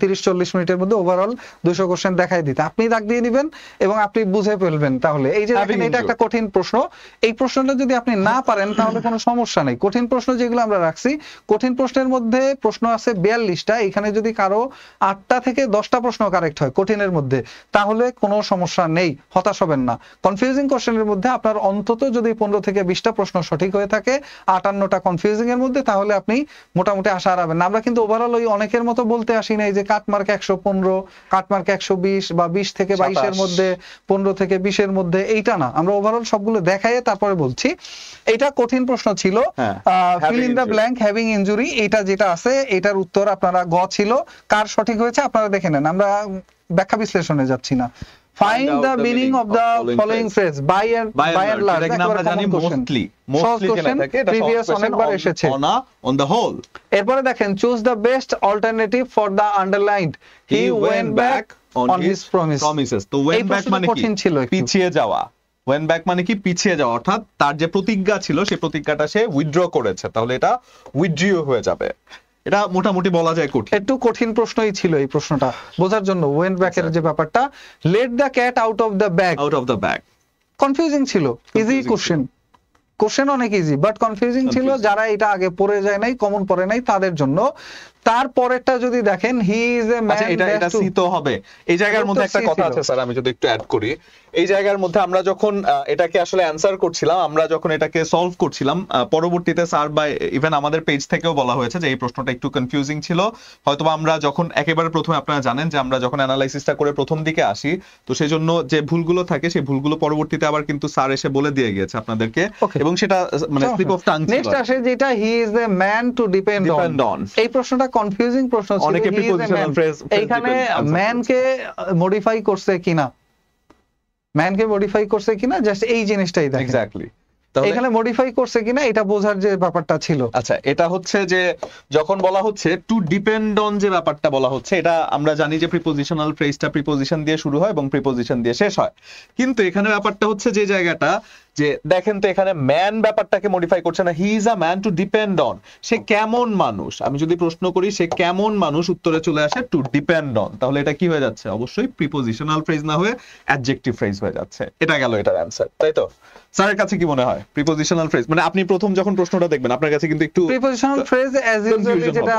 Speaker 1: 30-40 মিনিটের মধ্যে ওভারঅল 200 কোশ্চেন দেখাই দিতে। আপনি দাগ দিয়ে দিবেন এবং আপনি বুঝে ফেলবেন। তাহলে এই যে এটা একটা কঠিন প্রশ্ন, এই প্রশ্নটা যদি আপনি না পারেন তাহলে কোনো সমস্যা নেই। কঠিন প্রশ্ন যেগুলো আমরা রাখছি, কঠিন প্রশ্নের মধ্যে প্রশ্ন আছে 42টা, এখানে যদি কারো 8টা থেকে 10টা প্রশ্ন কারেক্ট হয় কঠিনের মধ্যে, তাহলে কোনো সমস্যা নেই, হতাশ হবেন না। কনফিউজিং কোশ্চেনের মধ্যে আপনার অন্তত যদি 15 থেকে 20টা প্রশ্ন সঠিক হয়ে থাকে 58টা কনফিউজিং এর মধ্যে, তাহলে আপনি মোটামুটি আশা হারাবেন না। আমরা কিন্তু ওভারঅল ওই অনেকের মতো বলতে আসি নাই যে কাটমার্ক 115, কাটমার্ক 120 বা 20 থেকে 22 এর মধ্যে, 15 থেকে 20 এর মধ্যে, এইটা না। আমরা ওভারঅল সবগুলো দেখাই তারপরে বলছি। এটা কঠিন প্রশ্ন ছিল।
Speaker 2: হ্যাঁ,
Speaker 1: fill in the
Speaker 2: injury.
Speaker 1: Blank having injury, এটা যেটা আছে এটার উত্তর আপনারা গ ছিল। কার সঠিক হয়েছে আপনারা দেখে নেন, আমরা ব্যাখ্যা বিশ্লেষণে যাচ্ছি না। Find
Speaker 2: out
Speaker 1: the
Speaker 2: the
Speaker 1: meaning
Speaker 2: meaning
Speaker 1: of the
Speaker 2: of following
Speaker 1: following phrase by and large,
Speaker 2: এটা কিন্তু আমরা জানি মোস্টলি
Speaker 1: কোশ্চেন প্রিভিয়াস অনেকবার এসেছে।
Speaker 2: On the whole.
Speaker 1: এরপরে দেখেন choose the best alternative for the underlined he went back on his
Speaker 2: promises. তো
Speaker 1: এই
Speaker 2: ওয়েন্ট ব্যাক
Speaker 1: প্রশ্নটা
Speaker 2: মানে কি?
Speaker 1: কঠিন ছিল একটু।
Speaker 2: পিছিয়ে যাওয়া। ওয়েন্ট ব্যাক মানে কি? পিছিয়ে যাওয়া, অর্থাৎ তার যে প্রতিজ্ঞা ছিল সেই প্রতিজ্ঞাটা সে উইথড্র করেছে, তাহলে এটা উইথড্রিও হয়ে যাবে। এটা মোটামুটি বলা যায় কঠিন।
Speaker 1: একটু কঠিন প্রশ্নই ছিল এই প্রশ্নটা বোঝার জন্য। ওয়েন্ট ব্যাকের যে ব্যাপারটা, let the cat out of the bag,
Speaker 2: out of the bag
Speaker 1: confusing ছিল। ইজি
Speaker 2: Confusing
Speaker 1: কোশ্চেন অনেক ইজি বাট কনফিউজিং ছিল।
Speaker 2: Confusing.
Speaker 1: যারা এটা আগে পড়ে যায় নাই, কমন পড়ে নাই, তাদের জন্য। তারপরেরটা যদি দেখেন, হি ইজ এ
Speaker 2: আচ্ছা,
Speaker 1: ম্যান
Speaker 2: এটা সি তো হবে। এই জায়গার মধ্যে একটা কথা আছে স্যার, আমি যদি একটু অ্যাড করি। এই জায়গার মধ্যে আমরা যখন এটাকে আসলে অ্যানসার করছিলাম, আমরা যখন এটাকে সলভ করছিলাম, পরবর্তীতে স্যার বা ইভেন আমাদের পেজ থেকেও বলা হয়েছে যে এই প্রশ্নটা একটু কনফিউজিং ছিল। হয়তোবা আমরা যখন একেবারে প্রথমে, আপনারা জানেন যে আমরা যখন অ্যানালাইসিসটা করে প্রথম দিকে আসি, তো সেই জন্য যে ভুলগুলো থাকে সেই ভুলগুলো পরবর্তীতে আবার কিন্তু স্যার এসে বলে দিয়ে গিয়েছে আপনাদেরকে,
Speaker 1: Okay.
Speaker 2: এবং সেটা মানে স্লিপ অফ টাং ছিল।
Speaker 1: নেক্সট আসে যেটা he is a man to depend
Speaker 2: Depend
Speaker 1: on.
Speaker 2: on.
Speaker 1: এই প্রশ্নটা কনফিউজিং প্রশ্ন ছিল।
Speaker 2: অনেকে
Speaker 1: He is a
Speaker 2: prepositional
Speaker 1: man।
Speaker 2: phrase
Speaker 1: এইখানে
Speaker 2: depend answer
Speaker 1: ম্যান কে মডিফাই করছে কিনা, ম্যান কে মডিফাই করছে কিনা, জাস্ট এই জিনিসটাই দেখেন।
Speaker 2: এক্স্যাক্টলি।
Speaker 1: এখানে মডিফাই করছে কিনা এটা বোঝার যে ব্যাপারটা ছিল।
Speaker 2: আচ্ছা, এটা হচ্ছে যে যখন বলা হচ্ছে টু ডিপেন্ড অন, যে ব্যাপারটা বলা হচ্ছে, এটা আমরা জানি যে প্রিপোজিশনাল ফ্রেজটা প্রিপোজিশন দিয়ে শুরু হয় এবং প্রিপোজিশন দিয়ে শেষ হয়। কিন্তু এখানে ব্যাপারটা হচ্ছে যে জায়গাটা, যে দেখেন তো এখানে ম্যান ব্যাপারটাকে মডিফাই করছে না, he is a man to depend on. সে কেমন মানুষ, আমি যদি প্রশ্ন করি সে কেমন মানুষ, উত্তরে চলে আসে টু ডিপেন্ড অন, তাহলে এটা কি হয়ে যাচ্ছে? অবশ্যই প্রিপোজিশনাল ফ্রেজ না হয়ে অ্যাডজেক্টিভ ফ্রেজ হয়ে যাচ্ছে। এটা গেল এটার অ্যানসার, তাই তো? স্যারের কাছে কি মনে হয় প্রিপোজিশনাল ফ্রেজ মানে, আপনি প্রথম যখন প্রশ্নটা দেখবেন আপনার কাছে কিন্তু একটু
Speaker 1: prepositional phrase as usually
Speaker 2: Confusion
Speaker 1: যেটা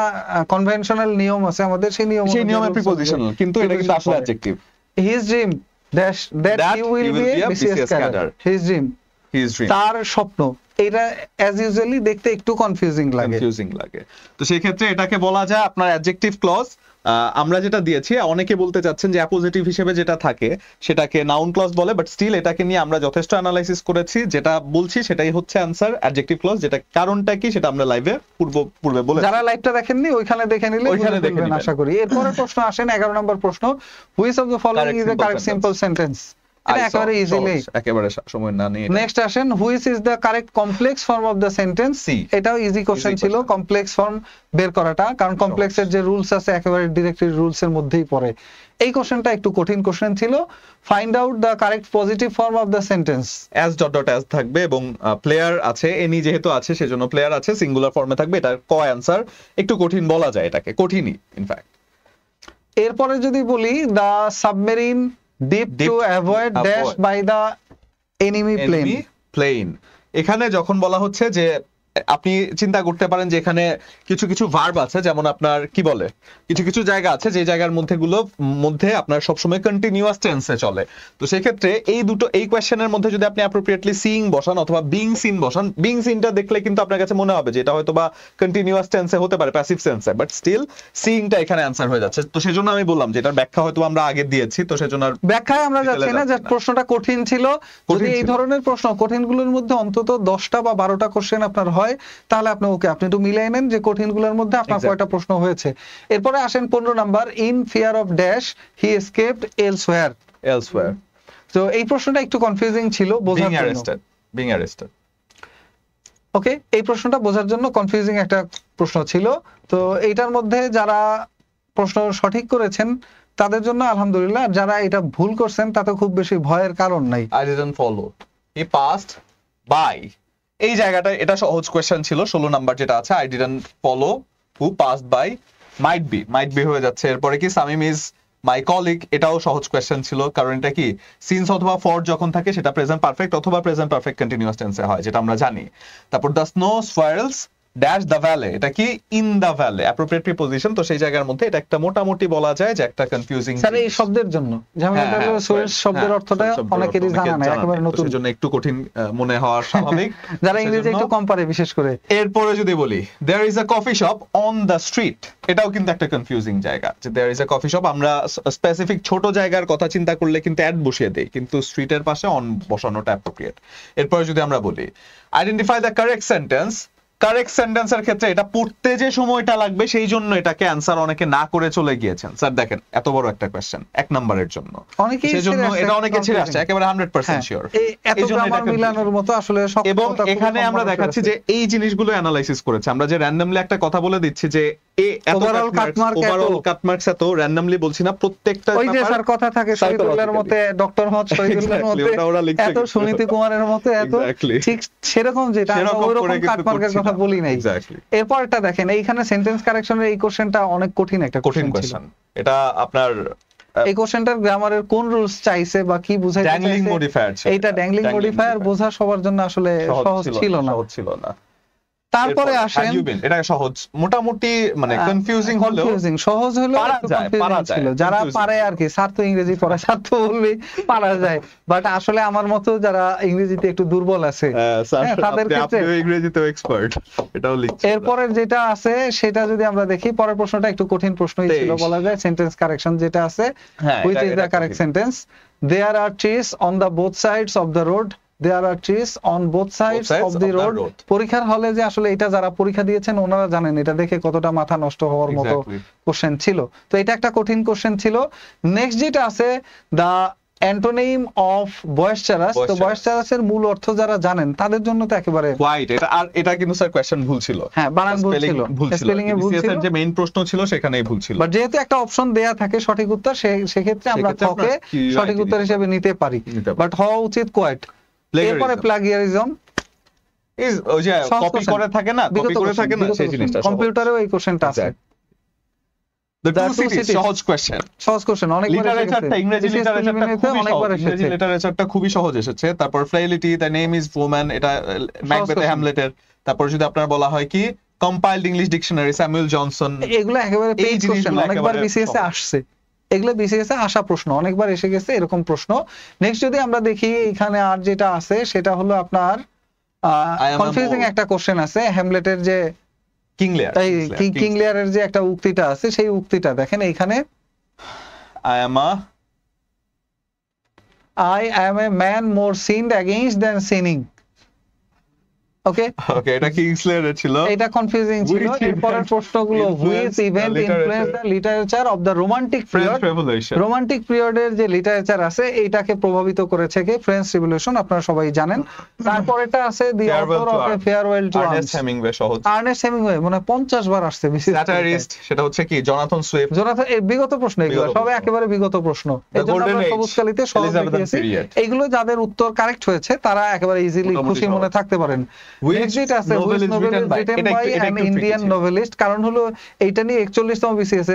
Speaker 1: কনভেনশনাল নিয়ম আছে আমাদের, সেই নিয়ম
Speaker 2: সেই নিয়মে প্রিপোজিশনাল, কিন্তু এটা কিন্তু আসলে adjective.
Speaker 1: His dream dash that
Speaker 2: That
Speaker 1: he will B A BCS cadre. His dream,
Speaker 2: his dream,
Speaker 1: তার স্বপ্ন। এটা অ্যাজ ইউজুয়ালি দেখতে একটু কনফিউজিং লাগে।
Speaker 2: কনফিউজিং লাগে। তো সেই ক্ষেত্রে এটাকে বলা যায় আপনার অ্যাডজেক্টিভ ক্লজ। আমরা যেটা দিয়েছি, অনেকে বলতে চাচ্ছেন যে অ্যাপোজিটিভ হিসেবে যেটা থাকে সেটাকে নাউন ক্লজ বলে, বাট স্টিল এটাকে নিয়ে আমরা যথেষ্ট অ্যানালাইসিস করেছি। যেটা বলছি সেটাই হচ্ছে অ্যানসার, অ্যাডজেক্টিভ ক্লজ। যেটা কারণটা কি সেটা আমরা লাইভে পূর্বে বলে,
Speaker 1: যারা লাইভটা দেখেননি ওইখানে দেখে নিলে
Speaker 2: ওইখানে দেখে
Speaker 1: বুঝবেন
Speaker 2: নিবেন।
Speaker 1: আশা করি। এরপরে প্রশ্ন আসেন 11 নম্বর প্রশ্ন, which of the following is the correct simple sentence. এটা একেবারে ইজিলি,
Speaker 2: একেবারে সময় না নিয়ে।
Speaker 1: নেক্সট আসেন, which is the correct complex form of the sentence. এটাও ইজি কোশ্চেন ছিল, কমপ্লেক্স ফর্ম বের করাটা, কারণ কমপ্লেক্সের যে রুলস আছে একেবারে ডিরেক্টলি রুলস এর মধ্যেই পড়ে। এই কোশ্চেনটা একটু কঠিন কোশ্চেন ছিল। Find out the correct positive form of the sentence.
Speaker 2: As dot dot as থাকবে এবং প্লেয়ার আছে, এনি যেহেতু আছে সেজন্য প্লেয়ার আছে, সিঙ্গুলার ফর্মে থাকবে। এটা ক অ্যানসার, একটু কঠিন বলা যায় এটাকে, কঠিনই ইনফ্যাক্ট।
Speaker 1: এরপরে যদি বলি, the submarine dip to avoid dash by the enemy plane.
Speaker 2: Plane, এখানে যখন বলা হচ্ছে যে, আপনি চিন্তা করতে পারেন যে এখানে কিছু কিছু ভার্ব আছে, যেমন আপনার কি বলে, কিছু কিছু জায়গা আছে যে জায়গার মধ্যে আপনার সবসময় কন্টিনিউয়াস টেন্সে চলে। তো সেই ক্ষেত্রে এই কোয়েশ্চেনের মধ্যে যদি আপনি অ্যাপ্রোপ্রিয়েটলি সিইং বসান অথবা বিং সিন বসান, বিং সিনটা দেখলে কিন্তু আপনার কাছে মনে হবে যে এটা হয়তো বা কন্টিনিউয়াস টেন্সে হতে পারে, প্যাসিভ টেন্সে, বাট স্টিল সিইংটা এখানে অ্যানসার হয়ে যাচ্ছে। তো সেজন্য আমি বললাম যে এটার ব্যাখ্যা হয়তো আমরা আগে দিয়েছি, তো সেজন্য আর
Speaker 1: ব্যাখ্যায় আমরা যাচ্ছি না, যে প্রশ্নটা কঠিন ছিল। যদি এই
Speaker 2: ছিল।
Speaker 1: ধরনের প্রশ্ন কঠিনগুলোর মধ্যে অন্তত 10টা বা 12টা কোশ্চেন আপনার হয়, তাহলে আপনি ওকে, আপনি একটু মিলিয়ে নেন যে কঠিনগুলোর মধ্যে আপনার
Speaker 2: Exactly.
Speaker 1: কয়টা প্রশ্ন হয়েছে। এরপরে আসেন 15 number, in fear of dash he escaped elsewhere. তো এই প্রশ্নটা একটু কনফিউজিং ছিল বোঝার জন্য।
Speaker 2: being arrested
Speaker 1: ওকে, এই প্রশ্নটা বোঝার জন্য কনফিউজিং একটা প্রশ্ন ছিল। তো এইটার মধ্যে যারা প্রশ্ন সঠিক করেছেন তাদের জন্য আলহামদুলিল্লাহ, আর যারা এটা ভুল করছেন তাতে খুব বেশি ভয়ের কারণ নাই।
Speaker 2: I didn't follow, he passed by, এই জায়গাটা এটা সহজ কোয়েশ্চেন ছিল। 16 নাম্বার যেটা আছে, I didn't follow who passed by, might be হয়ে যাচ্ছে। এরপরে কি, সামিম is my colleague, এটাও সহজ কোয়েশ্চেন ছিল, কারণ এটা কি, সিন্স অথবা ফর যখন থাকে সেটা প্রেজেন্ট পারফেক্ট অথবা প্রেজেন্ট পারফেক্ট কন্টিনিউয়াস টেন্সে হয়, যেটা আমরা জানি। তারপর the snow swirls dash the valley, এটা কি in the valley appropriate preposition, তো সেই জায়গার মধ্যে এটা একটা মোটামুটি বলা যায় যে একটা কনফিউজিং।
Speaker 1: স্যার এই শব্দের জন্য ঝামেলাটা হলো সোর্স শব্দের অর্থটা অনেকেরই জানা নাই, একেবারে নতুন,
Speaker 2: সেজন্য একটু কঠিন মনে হওয়া স্বাভাবিক
Speaker 1: যারা ইংরেজি একটু কম পারে বিশেষ করে।
Speaker 2: এরপরে যদি বলি there is a coffee shop on the street, এটাও কিন্তু একটা কনফিউজিং জায়গা, যে there is a coffee shop, আমরা স্পেসিফিক ছোট জায়গার কথা চিন্তা করলে কিন্তু অ্যাড বসিয়ে দেই, কিন্তু স্ট্রিটের পাশে অন বসানোটা অ্যাপ্রোপ্রিয়েট। এরপরে যদি আমরা বলি identify the correct sentence, correct সেন্টেন্সের ক্ষেত্রে এটা পড়তে যে সময়টা লাগবে সেই জন্য এটাকে অ্যানসার অনেকে না করে চলে গিয়েছেন। স্যার দেখেন এত বড় একটা কোশ্চেন 1 নম্বরের জন্য,
Speaker 1: অনেকেই
Speaker 2: সেজন্য এটা অনেকে ছেড়ে আসছে একেবারে 100% শিওর।
Speaker 1: এত গ্রামার মিলানোর মতো আসলে
Speaker 2: এবং এখানে আমরা দেখাচ্ছি যে এই জিনিসগুলো অ্যানালাইসিস করেছে, আমরা যে র্যান্ডমলি একটা কথা বলে দিচ্ছি যে
Speaker 1: ওভারঅল
Speaker 2: কাটমার্কস এত র্যান্ডমলি বলছি না, প্রত্যেকটা
Speaker 1: ওই যে স্যার কথা থাকে শহীদুল্লাহর মতে, ডক্টর মোহাম্মদ শহীদুল্লাহর মতে, এত সুনীতি কুমারের মতে, এত ঠিক সেরকম, যেটা আমরা ওইরকম কাটমার্কের কথা বলি নাই। এরপরটা দেখেন এইখানে সেন্টেন্স কারেকশনের এই কোশ্চেনটা অনেক কঠিন একটা
Speaker 2: কঠিন কোশ্চেন। এটা আপনার
Speaker 1: এই কোশ্চেনটার গ্রামারের কোন রুলস চাইছে বা কি বুঝাইতে চাইছে,
Speaker 2: ড্যাংলিং মডিফায়ার,
Speaker 1: এইটা ড্যাংলিং মডিফায়ার বোঝা সবার জন্য আসলে সহজ ছিল না। তারপরে আসেন,
Speaker 2: এটা সহজ মোটামুটি, মানে কনফিউজিং হলেও
Speaker 1: সহজ হলো, ছিল যারা পারে আর কি, স্যার তো ইংরেজি পড়া, স্যার তো বলবি পারা যায়, বাট আসলে আমার মতো যারা ইংরেজিতে একটু দুর্বল আছে তাদের ক্ষেত্রে
Speaker 2: ইংরেজিতে এক্সপার্ট এটাও লিখছি।
Speaker 1: এরপরের যেটা আছে সেটা যদি আমরা দেখি, পরের প্রশ্নটা একটু কঠিন প্রশ্নই ছিল বলা যায়, সেন্টেন্স কারেকশন যেটা আছে, which is the correct sentence, there are trees on the both sides of the road, there are trees on both sides of the road. পরীক্ষার হলে যে আসলে এটা যারা পরীক্ষা দিয়েছেন ওনারা জানেন এটা দেখে কতটা মাথা নষ্ট হওয়ার মতো কোশ্চেন ছিল, তো এটা একটা কঠিন কোশ্চেন ছিল। নেক্সট যেটা আছে দা অ্যান্টোনিম অফ বয়েসচারাস, তো বয়েসচারাসের মূল অর্থ যারা জানেন তাদের জন্য তো একেবারে
Speaker 2: হোয়াইট, এটা আর এটা কিন্তু স্যার কোশ্চেন ভুল ছিল,
Speaker 1: হ্যাঁ বানান ভুল ছিল, স্পেলিং এ ভুল ছিল,
Speaker 2: যে মেইন প্রশ্ন ছিল সেখানেই ভুল ছিল,
Speaker 1: বাট যেহেতু একটা অপশন দেয়া থাকে সঠিক উত্তর, সেক্ষেত্রে আমরা খকে সঠিক উত্তর হিসেবে নিতে পারি, বাট হওয়া উচিত কোয়াইট। এরপরে প্লাগিয়ারিজম,
Speaker 2: ওই যে কপি করে থাকে না, কপি করে থাকে না, সেই জিনিসটা
Speaker 1: কম্পিউটারেও এই কোশ্চেনটা আছে।
Speaker 2: The two cities, সহজ কোশ্চেন অনেকবার এসেছে, ইংরেজি লিটারেচারটা খুবই সহজ এসেছে। তারপর ফ্লেইলিটি, দ্য নেম ইজ ওম্যান, এটা ম্যাকবেথ হ্যামলেটের। তারপর যদি আপনার বলা হয় কি compiled English dictionary, Samuel Johnson,
Speaker 1: এগুলো একেবারে পেজ কোশ্চেন, অনেকবার বিসিএস এ আসছে, এগুলো বিসিএস এ আসা প্রশ্ন, অনেকবার এসে গেছে এরকম প্রশ্ন। নেক্সট যদি আমরা দেখি এখানে আর যেটা আছে সেটা হলো আপনার কনফিউজিং একটা কোশ্চেন আছে, হ্যামলেটের যে কিং লিয়ারের যে একটা উক্তিটা আছে, সেই উক্তিটা দেখেন এইখানে, I am a man more sinned against than sinning. ওকে
Speaker 2: এটা কিংসলেয়ার ছিল,
Speaker 1: এটা কনফিউজিং ছিল। এরপরের প্রশ্নগুলো which event influenced the literature of the romantic period, romantic পিরিয়ডের যে লিটারেচার আছে এইটাকে প্রভাবিত করেছে কি ফ্রেঞ্চ রিভলিউশন, আপনারা সবাই জানেন। তারপর এটা আছে দি author of a farewell to Ernest
Speaker 2: Hemingway, সহজ
Speaker 1: আর্নেস্ট হেমিংওয়ে মানে 50 বার আসছে বিসিএস।
Speaker 2: স্যাটারিস্ট, সেটা হচ্ছে কি জোনাথন সুইফট,
Speaker 1: এই বিগত প্রশ্ন, এগুলো সব একেবারে বিগত প্রশ্ন, এজন্য আমরা সবুজকালিতে সহজ দেখিয়েছি। এইগুলো যাদের উত্তর কারেক্ট হয়েছে তারা একেবারে ইজিলি খুশি মনে থাকতে পারেন। ইন্ডিয়ান নোভেলিস্ট, কারণ হলো এইটা নিয়ে 41তম বিসিএস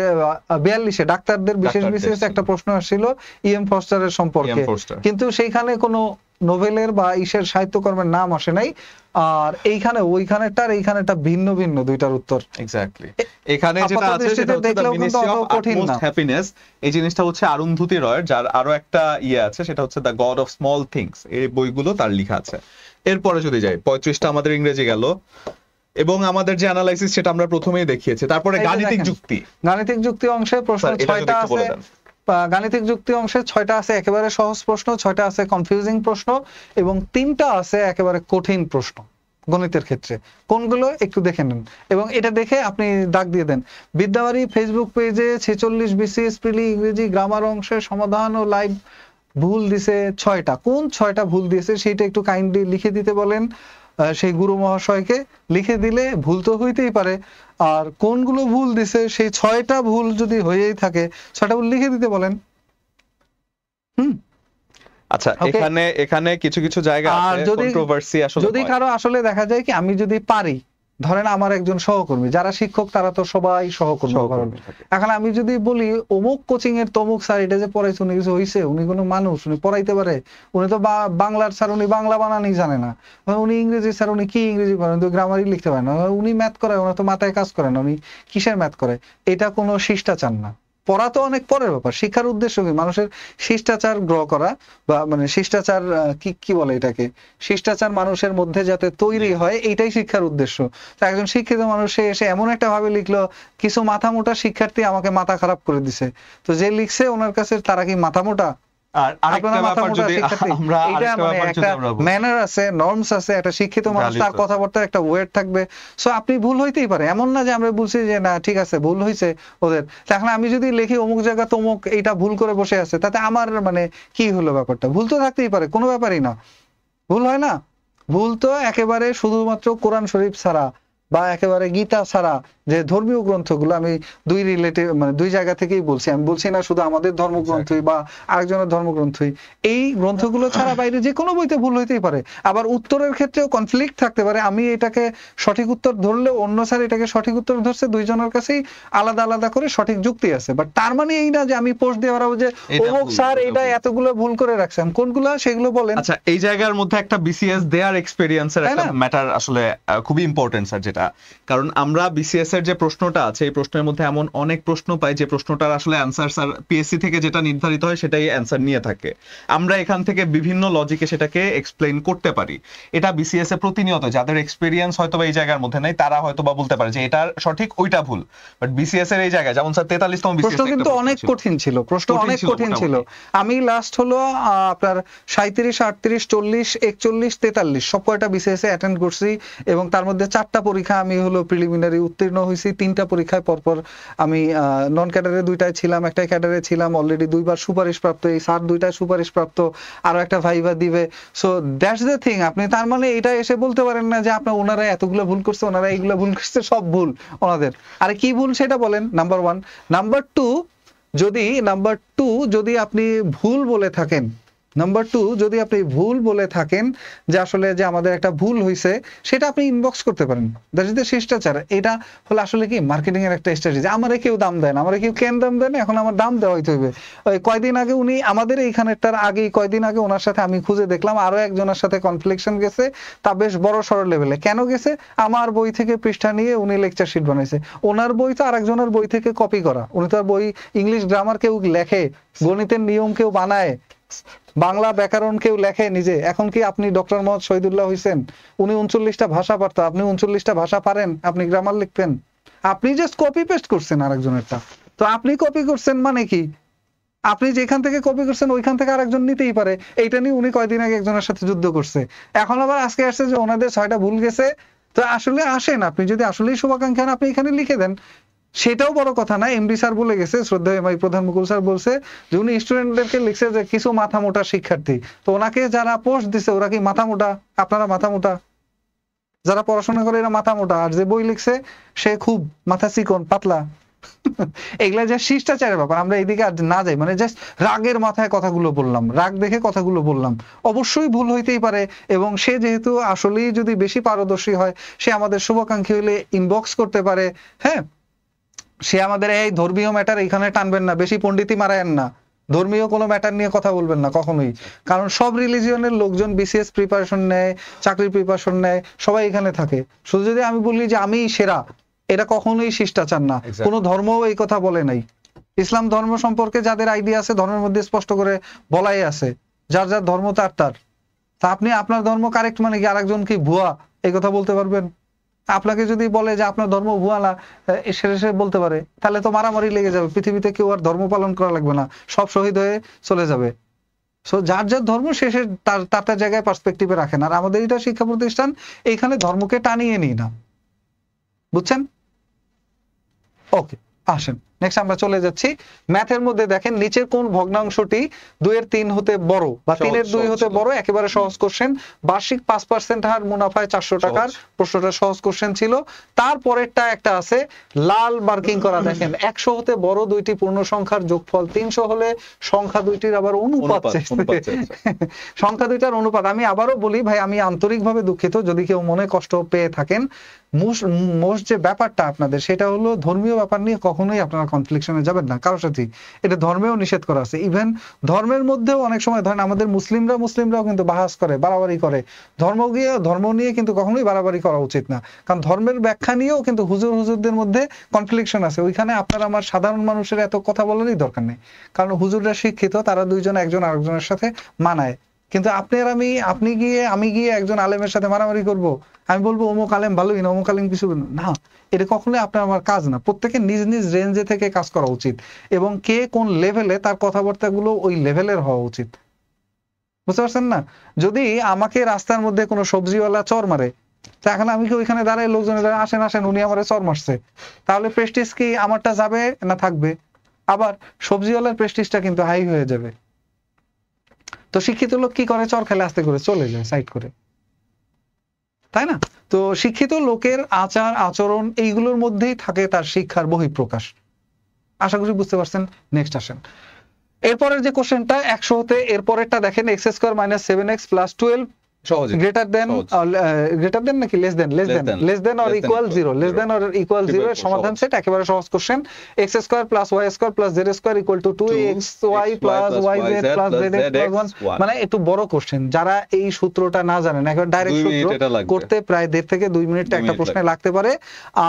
Speaker 1: 42 ডাক্তারদের বিশেষ বিসিএস একটা প্রশ্ন আসছিল ইএম ফস্টারের সম্পর্কে, কিন্তু সেইখানে কোনো নোভেলের বা ইসের সাহিত্যকর্মের নাম আসে নাই, আর এইখানে ওইখানেরটার এইখানেরটা ভিন্ন ভিন্ন দুইটার উত্তর।
Speaker 2: এক্স্যাক্টলি, এখানে যেটা আছে সেটা হচ্ছে the ministry of utmost happiness, এই জিনিসটা হচ্ছে অরুন্ধতী রয়ের, যার আরো একটা আছে সেটা হচ্ছে the god of small things, এই বইগুলো তার লেখা আছে। এরপরে যদি যাই 35টা আমাদের ইংরেজি গেল, এবং আমাদের যে অ্যানালাইসিস সেটা আমরা প্রথমেই দেখিয়েছি। তারপরে গাণিতিক যুক্তি অংশে প্রশ্ন 6টা আছে, গাণিতিক যুক্তি অংশে 6টা আছে একেবারে সহজ প্রশ্ন, 6টা আছে কনফিউজিং প্রশ্ন, এবং 3টা আছে একেবারে কঠিন প্রশ্ন গণিতের ক্ষেত্রে। কোনগুলো একটু দেখে নেন, এবং এটা দেখে আপনি দাগ দিয়ে দেন। বিদ্যাবাড়ি ফেসবুক পেজে 46 বিসিএস প্রিলি ইংরেজি গ্রামার অংশের সমাধান ও লাইভ ভুল দিছে 6টা, কোন 6টা ভুল দিয়েছে সেটা একটু কাইন্ডলি লিখে দিতে বলেন সেই গুরু মহাশয়কে। লিখে দিলে ভুল তো হইতেই পারে, আর কোনগুলো ভুল দিছে সেই 6টা ভুল যদি হয়েই থাকে 6টা ভুল লিখে দিতে বলেন। আচ্ছা, এখানে কিছু জায়গা আছে কন্ট্রোভার্সি আসলে,
Speaker 1: যদি কারো আসলে দেখা যায় কি আমি যদি পারি ধরেন আমার একজন সহকর্মী, যারা শিক্ষক তারা তো সবাই সহকর্মী। এখন আমি যদি বলি অমুক কোচিং এর তমুক স্যার এটা যে পড়াইছে উনি কিছু হইছে, উনি কোনো মানুষ, উনি পড়াইতে পারে? উনি তো বাংলার স্যার, উনি বাংলা বানানই জানে না। উনি ইংরেজি স্যার, উনি কি ইংরেজি করেন, তো গ্রামারই লিখতে পারে না। উনি ম্যাথ করে, ওনার তো মাথায় কাজ করে না, উনি কিসের ম্যাথ করে? এটা কোনো শিষ্টাচার না। পড়া তো অনেক পরের ব্যাপার। শিক্ষার উদ্দেশ্য কি? মানুষের শিষ্টাচার গ্রহ করা, বা মানে শিষ্টাচার কি বলে এটাকে, শিষ্টাচার মানুষের মধ্যে যাতে তৈরি হয়, এইটাই শিক্ষার উদ্দেশ্য। তো একজন শিক্ষিত মানুষ এসে এমন একটা ভাবে লিখলো, কিছু মাথা মোটা শিক্ষার্থী আমাকে মাথা খারাপ করে দিছে, তো যে লিখছে ওনার কাছে তারা কি মাথা মোটা?
Speaker 2: আর আরেকটা ব্যাপার যদি আমরা
Speaker 1: ম্যানার আছে, নর্মস আছে, একটা শিক্ষিত মানুষ তার কথাবার্তার একটা ওয়েট থাকবে। সো আপনি ভুল হইতেই পারে, এমন না যে আমরা বলছি যে না ঠিক আছে ভুল হয়েছে ওদের। এখন আমি যদি লিখি অমুক জায়গা তমুক এইটা ভুল করে বসে আছে, তাতে আমার মানে কি হলো ব্যাপারটা? ভুল তো থাকতেই পারে, কোনো ব্যাপারই না। ভুল হয় না? ভুল তো একেবারে শুধুমাত্র কোরআন শরীফ ছাড়া বা একেবারে গীতা ছাড়া যে ধর্মীয় গ্রন্থগুলো, আমি দুই জায়গা থেকেই বলছি, আমি বলছি না শুধু আমাদের ধর্মগ্রন্থই বা আরেকজনের ধর্মগ্রন্থই, এই গ্রন্থগুলো ছাড়া বাইরে যে কোনো বইতে ভুল হইতেই পারে। আবার উত্তরের ক্ষেত্রেও কনফ্লিক্ট থাকতে পারে, আমি এটাকে সঠিক উত্তর ধরলেও অন্য স্যার এটাকে সঠিক উত্তর ধরছে, দুইজনের কাছেই আলাদা আলাদা করে সঠিক যুক্তি আছে। বাট তার মানে এই না যে আমি পোস্ট দিয়ে বেড়াবো যে অমুক স্যার এটা এতগুলো ভুল করে রাখছেন। কোনগুলো সেগুলো বলেন।
Speaker 2: আচ্ছা, এই জায়গার মধ্যে একটা বিসিএস দেয়ার এক্সপেরিয়েন্সের একটা ম্যাটার আসলে খুবই ইম্পর্টেন্ট স্যার, যেটা কারণ আমরা বিসিএস এর যে প্রশ্নটা আছে এই প্রশ্নের মধ্যে এমন অনেক প্রশ্ন পাই যে প্রশ্নটার আসলে অ্যানসার স্যার পিএসসি থেকে যেটা নির্ধারিত হয় সেটাই অ্যানসার নিয়ে থাকে। আমরা এখান থেকে বিভিন্ন লজিকে সেটাকে এক্সপ্লেইন করতে পারি। এটা বিসিএস এ প্রতিনিয়ত যাদের এক্সপেরিয়েন্স হয়তো বা এই জায়গার মধ্যে নাই তারা হয়তো বা বলতে পারে যে এটা সঠিক ওইটা ভুল, বাট বিসিএস এর এই জায়গায় যেমন স্যার 43তম বিসিএস
Speaker 1: প্রশ্ন কিন্তু অনেক কঠিন ছিল, প্রশ্ন অনেক কঠিন ছিল। আমি লাস্ট হলো আপনার 37, 38, 40, 41, 43 সব কয়টা বিসিএস এ অ্যাটেন্ড করছি, এবং তার মধ্যে 4টা পরীক্ষা আমি হলো প্রিলিমিনারি উত্তীর্ণ হয়েছি। 3টা পরীক্ষায় পরপর আমি নন ক্যাডারে 2টায় ছিলাম, একটাই ক্যাডারে ছিলাম, অলরেডি 2বার সুপারিশ প্রাপ্ত, এই স্যার 2টায় সুপারিশ প্রাপ্ত, আরো একটা ভাইভা দিবে। So that's the thing. আপনি তার মানে এটা এসে বলতে পারেন না যে আপনার ওনারা এতগুলো ভুল করছে, ওনারা এইগুলো ভুল করছে, সব ভুল ওনাদের। আরে কি ভুল সেটা বলেন, নাম্বার 1। নাম্বার 2, যদি আপনি ভুল বলে থাকেন, যদি আপনি ভুল বলে থাকেন যে আসলে যে আমাদের একটা ভুল হয়েছে, সেটা আপনি ইনবক্স করতে পারেন। দ্যাট ইজ দ্য শিষ্টাচার। এটা হলো আসলে কি মার্কেটিং এর একটা স্ট্র্যাটেজি। আমারে কেউ দাম দেয় না, আমারে কেউ কেন দাম দেয় না, এখন আমার দাম দেওয়া হইতে হইবে। ওই কয়দিন আগে উনি আমাদের এইখানেরটার আগেই কয়দিন আগে ওনার সাথে আমি খুঁজে দেখলাম আরো একজনের সাথে কনফ্লিকশন গেছে, তা বেশ বড় সড় লেভেলে। কেন গেছে? আমার বই থেকে পৃষ্ঠা নিয়ে উনি লেকচার শিট বানাইছে। ওনার বই তো আরেকজনের বই থেকে কপি করা। উনি তো আর বই ইংলিশ গ্রামার কেউ লেখে, গণিতের নিয়ম কেউ বানায়, বাংলা ব্যাকরণ কেউ লেখে নিজে। এখন কি আপনি ডক্টর মোহাম্মদ শহীদুল্লাহ হইছেন? উনি 39টা ভাষা পারতো, আপনি 39টা ভাষা পারেন, আপনি গ্রামার লিখতেন? আপনি জাস্ট কপি পেস্ট করছেন আরেকজনেরটা। তো আপনি কপি করছেন মানে কি? আপনি যেখান থেকে কপি করছেন ওইখান থেকে আরেকজন নিতেই পারে। এইটা নিয়ে উনি কয়দিন আগে একজনের সাথে যুদ্ধ করছে, এখন আবার আজকে আসছে যে ওনাদের 6টা ভুল গেছে। তো আসলে আসেন, আপনি যদি আসলেই শুভাকাঙ্ক্ষী হন আপনি এখানে লিখে দেন, সেটাও বড় কথা না। এমডি স্যার বলে গেছে, শ্রদ্ধেয় এমআই প্রধান মুকুল স্যার বলছে যে উনি স্টুডেন্টদেরকে লিখছে যে কিছু মাথা মোটা শিক্ষার্থী, তো ওনাকে যারা পোস্ট দিছে ওরা কি মাথা মোটা? আপনারা মাথা মোটা? যারা পড়াশোনা করে এরা মাথা মোটা, আর যে বই লিখছে সে খুব মাথা চিকন পাতলা। এগুলা যে শিষ্টাচারের ব্যাপার, আমরা এইদিকে আর না যাই, মানে জাস্ট রাগের মাথায় কথাগুলো বললাম, রাগ দেখে কথাগুলো বললাম। অবশ্যই ভুল হইতেই পারে, এবং সে যেহেতু আসলেই যদি বেশি পারদর্শী হয়, সে আমাদের শুভাকাঙ্ক্ষী হইলে ইনবক্স করতে পারে। হ্যাঁ, সে আমাদের এই ধর্মীয় ম্যাটার এখানে টানবেন না, বেশি পণ্ডিতি মারায়েন না, ধর্মীয় কোনো ম্যাটার নিয়ে কথা বলবেন না কখনোই। কারণ সব রিলিজিয়নের লোকজন বিসিএস প্রিপারেশন নেয়, চাকরির প্রিপারেশন নেয়, সবাই এখানে থাকে। শুধু যদি আমি বলি যে আমি সেরা, এটা কখনোই শিষ্টাচার না। কোনো ধর্মও এই কথা বলে নাই। ইসলাম ধর্ম সম্পর্কে যাদের আইডিয়া আছে ধর্মের মধ্যে স্পষ্ট করে বলাই আছে, যার যার ধর্ম তার তার। তা আপনি আপনার ধর্ম কারেক্ট মানে কি আরেকজন কি ভুয়া এই কথা বলতে পারবেন? আপনাকে যদি বলে যে আপনার ধর্ম ভুয়া না, সে বলতে পারে, তাহলে তো মারামারি লেগে যাবে, পৃথিবীতে কেউ আর ধর্ম পালন করা লাগবে না, সব শহীদ হয়ে চলে যাবে। সো যার যার ধর্ম শেষে তার জায়গায় পার্সপেক্টিভে রাখেন। আর আমাদের এটা শিক্ষা প্রতিষ্ঠান, এইখানে ধর্মকে টানিয়ে নিই না, বুঝছেন? ওকে, আসেন। নেক্সট আমরা চলে যাচ্ছি ম্যাথের মধ্যে। দেখেন নিচের কোন ভগ্নাংশটি 2 এর 3 হতে বড় বা 3 এর 2 হতে বড়, একেবারে সহজ কোশ্চেন। বার্ষিক 5% হার মুনাফায় 400 টাকার, প্রশ্নটা সহজ কোশ্চেন ছিল। তারপরেরটা একটা আছে লাল মার্কিং করা, দেখেন 100 হতে বড় দুইটি পূর্ণ সংখ্যার যোগফল 300 হলে সংখ্যা দুইটির আবার অনুপাত চাইছে। সংখ্যা দুইটার অনুপাত। আমি আবারও বলি ভাই, আমি আন্তরিকভাবে দুঃখিত যদি কেউ মনে কষ্ট পেয়ে থাকেন। মোস্ট যে ব্যাপারটা আপনাদের, সেটা হলো ধর্মীয় ব্যাপার নিয়ে কখনোই আপনারা কনফ্লিকশনে যাবেন না কারোর সাথে। এটা ধর্মেও নিষেধ করা আছে। ইভেন ধর্মের মধ্যেও অনেক সময় ধরেন আমাদের মুসলিমরাও কিন্তু বাহাস করে, বাড়াবাড়ি করে। ধর্ম নিয়ে কিন্তু কখনোই বাড়াবাড়ি করা উচিত না, কারণ ধর্মের ব্যাখ্যা নিয়েও কিন্তু হুজুরদের মধ্যে কনফ্লিকশন আছে। ওইখানে আপনার আমার সাধারণ মানুষের এত কথা বলারই দরকার নেই, কারণ হুজুররা শিক্ষিত, তারা দুইজন একজন আরেকজনের সাথে মানায়। কিন্তু আমি গিয়ে একজন আলেমের সাথে মারামারি করব, আমি বলবো অমুক আলেম ভালোই না, অমুক আলেম কিছু না, এটা কখনোই আপনার আমার কাজ না। প্রত্যেকে নিজ নিজ রেঞ্জে থেকে কাজ করা উচিত, এবং কে কোন লেভেলে তার কথাবার্তাগুলো ওই লেভেলের হওয়া উচিত। বুঝতে পারছেন না? যদি আমাকে রাস্তার মধ্যে কোনো সবজিওয়ালা চর মারে, এখন আমি কি ওইখানে দাঁড়ায় লোকজনের আসেন উনি আমারে চর মারছে, তাহলে প্রেস্টিজ কি আমারটা যাবে না থাকবে? আবার সবজিওয়ালার প্রেস্টিজটা কিন্তু হাই হয়ে যাবে। তো শিক্ষিত লোক কি করে? চর খেলে আস্তে করে চলে যায় সাইড করে, তাই না? তো শিক্ষিত লোকের আচার আচরণ এইগুলোর মধ্যেই থাকে তার শিক্ষার বহিঃপ্রকাশ। আশা করি বুঝতে পারছেন। নেক্সট আসেন, এরপরের যে কোশ্চেনটা 100 হতে এরপরেরটা দেখেন, x² - 7x + 12 গ্রেটার দেন নাকি less than or equal 0, less than or equal 0 এর সমাধান সেট। একেবারে সহজ question. x² + y² + z² = 2xy + yz + zx + 1। মানে একটু বড় কোশ্চেন, যারা এই সূত্রটা না জানেন, একবার ডাইরেক্ট সূত্র করতে প্রায় 1.5 থেকে 2 মিনিট একটা প্রশ্নে লাগতে পারে।